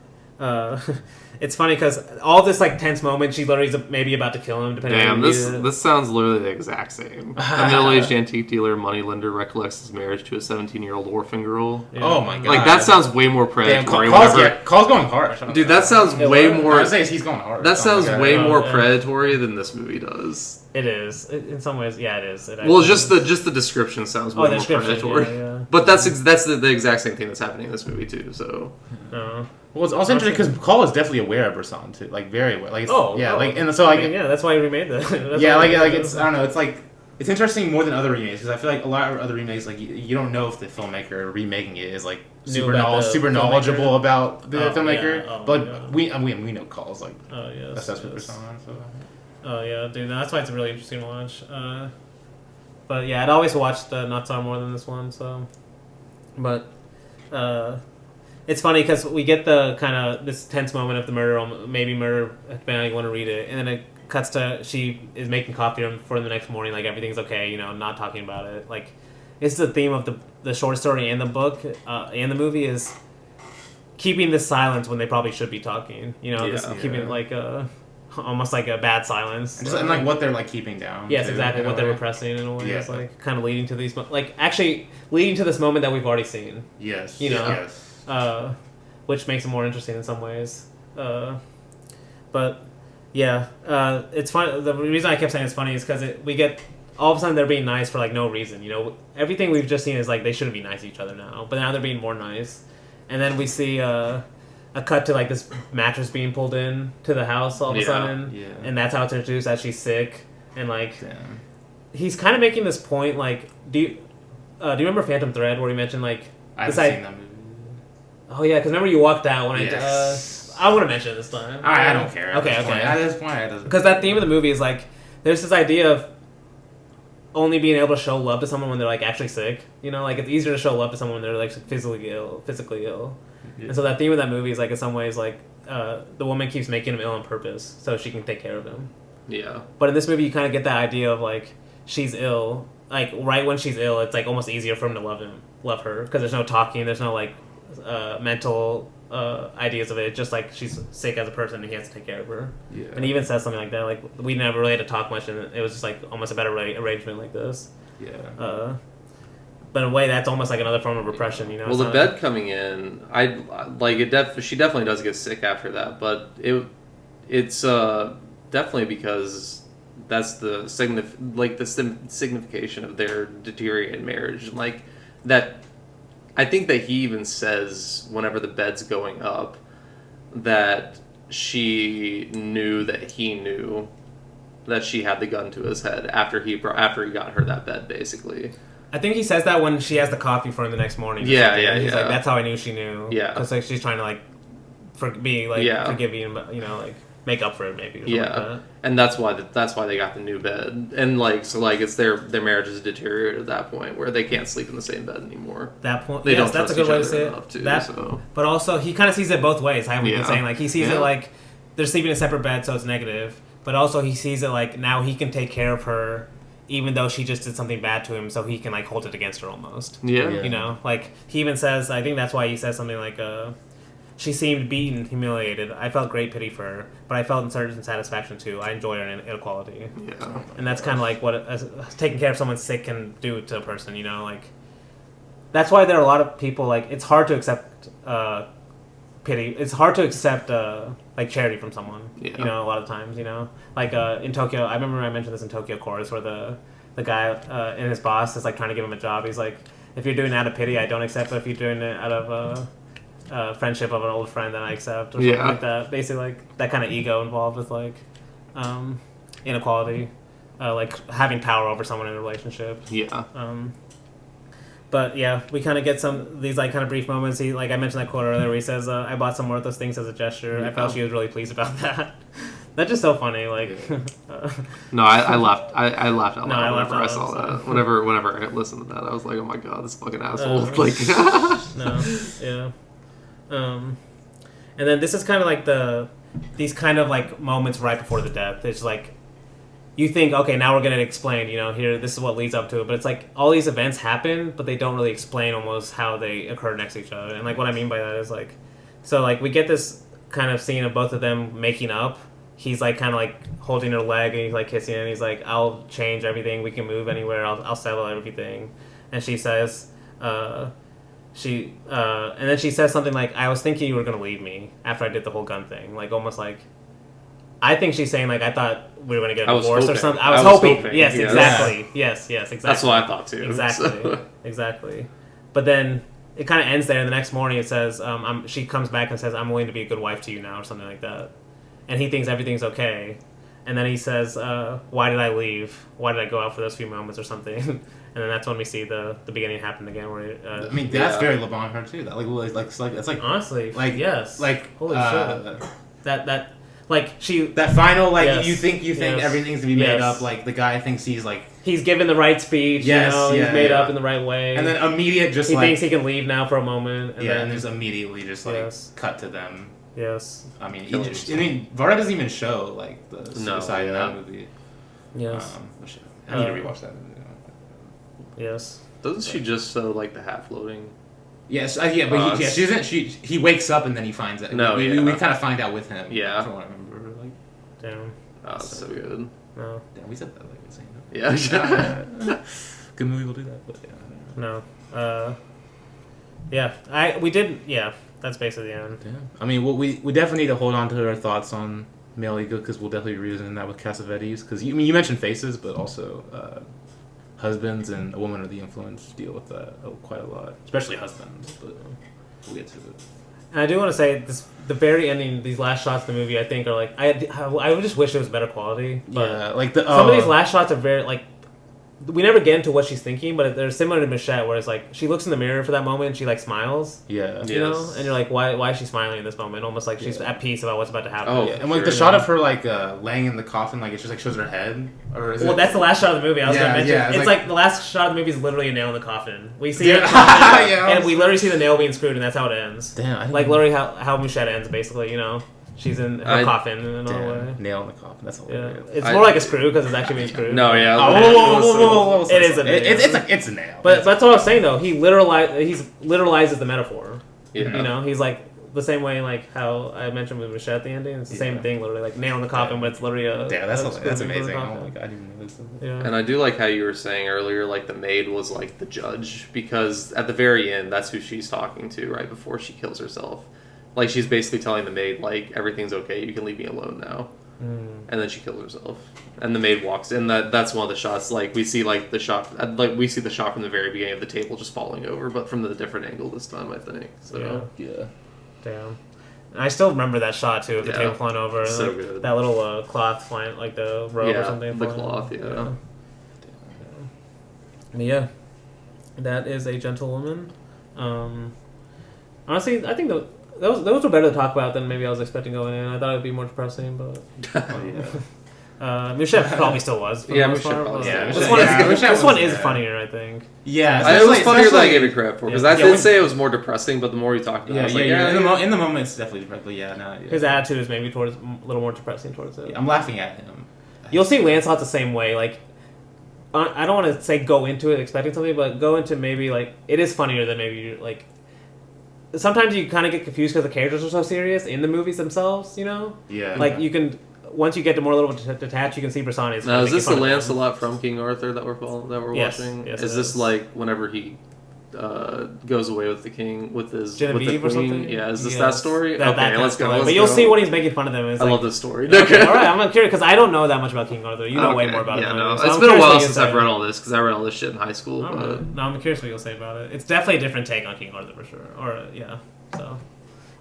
it's funny because all this like tense moment, she literally is maybe about to kill him. Depending Damn, on this sounds literally the exact same. A middle-aged antique dealer, moneylender, recollects his marriage to a 17-year-old orphan girl. Yeah. Oh my god! Like that sounds way more predatory. Call's going hard. Dude, that sounds way more. I would say he's going hard. That sounds way more predatory than this movie does. It is in some ways. Yeah, it is. Just the description sounds way more predatory. Yeah. But that's the exact same thing that's happening in this movie too. So. Well, it's also interesting because Call is definitely aware of Bresson too, like very aware. Like, and so like, that's why he remade that. It's I don't know, it's like it's interesting more than other remakes because I feel like a lot of other remakes like you don't know if the filmmaker remaking it is like super knowledgeable about the filmmaker, but we know Call's like obsessed with Bresson. So. Oh yeah, dude, that's why it's really interesting to watch. But yeah, I'd always watch the Natsar more than this one. So, but. It's funny because we get the kind of this tense moment of the murder, maybe murder, depending on how you want to read it, and then it cuts to she is making coffee for the next morning, like everything's okay, not talking about it. Like, it's the theme of the short story and the book and the movie is keeping this silence when they probably should be talking. Keeping it like almost like a bad silence, and like what they're like keeping down. Yes, exactly what they're repressing in a way. It's like kind of leading to these, like actually leading to this moment that we've already seen. Yes, Yes. Which makes it more interesting in some ways. But yeah, it's fun. The reason I kept saying it's funny is because we get all of a sudden they're being nice for like no reason. Everything we've just seen is like they shouldn't be nice to each other now, but now they're being more nice. And then we see a cut to like this mattress being pulled in to the house all of a sudden, and that's how it's introduced that she's sick and like he's kind of making this point like do you remember Phantom Thread where he mentioned like I haven't seen that movie. Oh yeah, because remember you walked out when I want to mention it this time. I don't care. Okay. At this point, it doesn't. Because that theme of the movie is like, there's this idea of only being able to show love to someone when they're like actually sick. Like it's easier to show love to someone when they're like physically ill. Yeah. And so that theme of that movie is like in some ways like the woman keeps making him ill on purpose so she can take care of him. Yeah. But in this movie, you kind of get that idea of like she's ill. Like right when she's ill, it's like almost easier for him to love her because there's no talking, there's no like. Mental ideas of it, just like she's sick as a person and he has to take care of her. Yeah. And he even says something like that, like we never really had to talk much and it was just like almost a better arrangement like this. Yeah. But in a way that's almost like another form of repression, Well, the bed coming in, she definitely does get sick after that, but it's definitely because that's the signification of their deteriorated marriage, like that. I think that he even says whenever the bed's going up that she knew that he knew that she had the gun to his head after he got her that bed, basically. I think he says that when she has the coffee for him the next morning. He's like, that's how I knew she knew. Yeah. Because like she's trying to like forgiving, like make up for it maybe. Or like that. And that's why they got the new bed, and like so like it's their marriage is deteriorated at that point where they can't sleep in the same bed anymore. That point, they don't. That's a good way to say it. But also he kind of sees it both ways. I've been saying like he sees it like they're sleeping in a separate bed, so it's negative. But also he sees it like now he can take care of her even though she just did something bad to him, so he can like hold it against her almost. Yeah. You know, like he even says, I think that's why he says something like, she seemed beaten, humiliated. I felt great pity for her, but I felt certain satisfaction too. I enjoy her inequality. Yeah. And that's kind of like what taking care of someone sick can do to a person, you know? Like, that's why there are a lot of people, like, it's hard to accept pity. It's hard to accept, like, charity from someone, Yeah. you know, a lot of times, you know? Like, in Tokyo, I remember I mentioned this in Tokyo Chorus, where the guy and his boss is, like, trying to give him a job. He's like, if you're doing it out of pity, I don't accept it. If you're doing it out of... friendship of an old friend that I accept, or something like that. Basically, like that kind of ego involved with like inequality, like having power over someone in a relationship. Yeah. But yeah, we kind of get these like kind of brief moments. He, like I mentioned that quote earlier, where he says, "I bought some worthless things as a gesture." Yeah. I felt she was really pleased about that. That's just so funny. Like, No, I laughed. I laughed out No, loud I laughed whenever I out saw loud, that. so. Whenever I listened to that, I was like, oh my god, this fucking asshole. Like, no, yeah. And then this is kind of like these kind of like moments right before the death. It's like you think, okay, now we're gonna explain. You know, here this is what leads up to it. But it's like all these events happen, but they don't really explain almost how they occur next to each other. And like what I mean by that is like, so like we get this kind of scene of both of them making up. He's like kind of like holding her leg and he's like kissing her and he's like, I'll change everything. We can move anywhere. I'll settle everything. And she says, and then she says something like, I was thinking you were going to leave me after I did the whole gun thing. Like, almost like, I think she's saying, like, I thought we were going to get a divorce or something. I was hoping. Yes, yeah. exactly. Yes, exactly. that's what I thought too. Exactly. Exactly. But then it kind of ends there, and the next morning it says, she comes back and says, I'm willing to be a good wife to you now, or something like that. And he thinks everything's okay. And then he says, why did I leave? Why did I go out for those few moments or something? And then that's when we see the beginning happen again. Where I mean, that's very LeBron her too. That it's like honestly, like yes, like holy shit. That like she that final like yes, you think yes, everything's to be made yes. up. Like the guy thinks he's like he's given the right speech. Yes, you know, yeah, he's made yeah. up in the right way. and then immediate just he like thinks he can leave now for a moment. And and there's immediately just like Yes. cut to them. yes, I mean, Killing Varda doesn't even show like the No, suicide in yeah. that movie. yes, Which I need to rewatch that movie. yes. Doesn't she just show like the hat floating? Yes, yeah, but she doesn't. He wakes up and then he finds it. No, we yeah. kind of find out with him. Yeah. from what I remember. Like, Damn. Oh, that's so good. No. damn, we said that like the same. Yeah. Good movie will do that, but yeah. No. Yeah. We did. Yeah. That's basically the end. Yeah. I mean, we definitely need to hold on to our thoughts on male ego because we'll definitely be revisiting that with Cassavetes. Because you mentioned faces, but also husbands and a woman of the influence deal with that quite a lot, especially husbands. But we'll get to it. And I do want to say the very ending, these last shots of the movie, I think are like I would just wish it was better quality. But Yeah, like some of these last shots are very like. We never get into what she's thinking, but they're similar to Mouchette, where it's like she looks in the mirror for that moment and she like smiles. Yeah. You know, Yes. and you're like, why is she smiling in this moment? Almost like she's at peace about what's about to happen. Oh, Yeah, and like the shot of her like laying in the coffin, like it just like shows her head, or is Well, it? that's the last shot of the movie. I was Yeah, gonna mention. yeah, it's it's like, like- the last shot of the movie is literally a nail in the coffin. We see Yeah. it, in the coffin, Yeah. and we literally see the nail being screwed, and that's how it ends. Damn, I didn't Like know. literally how Mouchette ends, basically. You know, she's in her coffin in another way. Damn, nail in the coffin. That's Yeah, hilarious. it's more like a screw because it's actually being screwed. No, yeah. Oh, It is a nail. It's a nail. But that's what I was saying though. He literalizes the metaphor. Yeah. You know, he's like the same way like how I mentioned with Mouchette at the ending. It's the same Yeah. thing, literally like nail in the coffin, but it's literally a. Yeah, that's a screw in the amazing. Oh coffin. my god, I didn't know this. Yeah. And I do like how you were saying earlier, like the maid was like the judge, because at the very end, that's who she's talking to right before she kills herself. Like she's basically telling the maid, like, everything's okay, you can leave me alone now. And then she kills herself. And the maid walks in. That's one of the shots. Like we see the shot from the very beginning of the table just falling over, but from the different angle this time, I think. So Yeah. Damn. And I still remember that shot too of the Yeah. table flying over. And, So like, good. That little cloth flying, like the robe or something. the flying cloth, over. Yeah. That is a gentlewoman. Honestly, I think those were better to talk about than maybe I was expecting going in. I thought it would be more depressing, but Mouchette probably still was. For the Yeah, most Mouchette part, probably but still this was. one, Yeah, this one is yeah. funnier, I think. Yeah, it was funnier than I especially- gave it credit for, because Yeah, I yeah, did when- say it was more depressing, but the more you talked about it, I was like, In the moment, it's definitely depressing. Yeah, no, yeah. His attitude is maybe a little more depressing towards it. I'm laughing at him. You'll see Lancelot the same way. Like, I don't want to say go into it expecting something, but go into maybe like it is funnier than maybe you're like. Sometimes you kind of get confused because the characters are so serious in the movies themselves, you know. Yeah. Like you can once you get to more little detached, you can see Bresson is. Now, is this the Lancelot from King Arthur that we're Yes. watching? Yes, is this like whenever he goes away with the king with his Genevieve with the queen? or something? Yeah, is this Yes. that story? That Okay, let's go. But you'll see when he's making fun of them. It's I like, love this story. Okay, all right. I'm curious because I don't know that much about King Arthur. You know way more about it. Than no, me, so it's I'm been a curious while what you since say. I've read all this because I read all this shit in high school. But No, I'm curious what you'll say about it. It's definitely a different take on King Arthur for sure. Or yeah, so,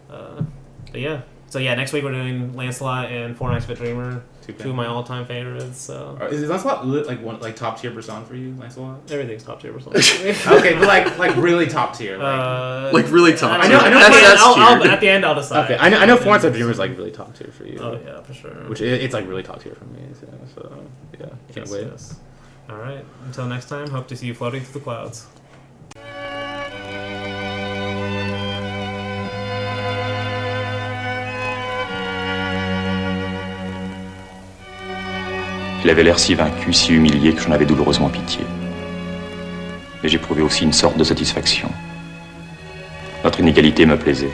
but yeah. So yeah, next week we're doing Lancelot and Four Nights with a Dreamer, two of my all-time favorites. So is Lancelot like top tier Bresson for you, Lancelot? everything's top tier for some. Okay, but like really top tier. Like really top. I know. I'll At the end, I'll decide. Okay, I know Four Nights with a Dreamer is like really top tier for you. Oh yeah, for sure. Which it's like really top tier for me. So yeah, can't wait. Yes. All right. Until next time, hope to see you floating through the clouds. Il avait l'air si vaincu, si humilié que j'en avais douloureusement pitié. Mais j'éprouvais aussi une sorte de satisfaction. Notre inégalité me plaisait.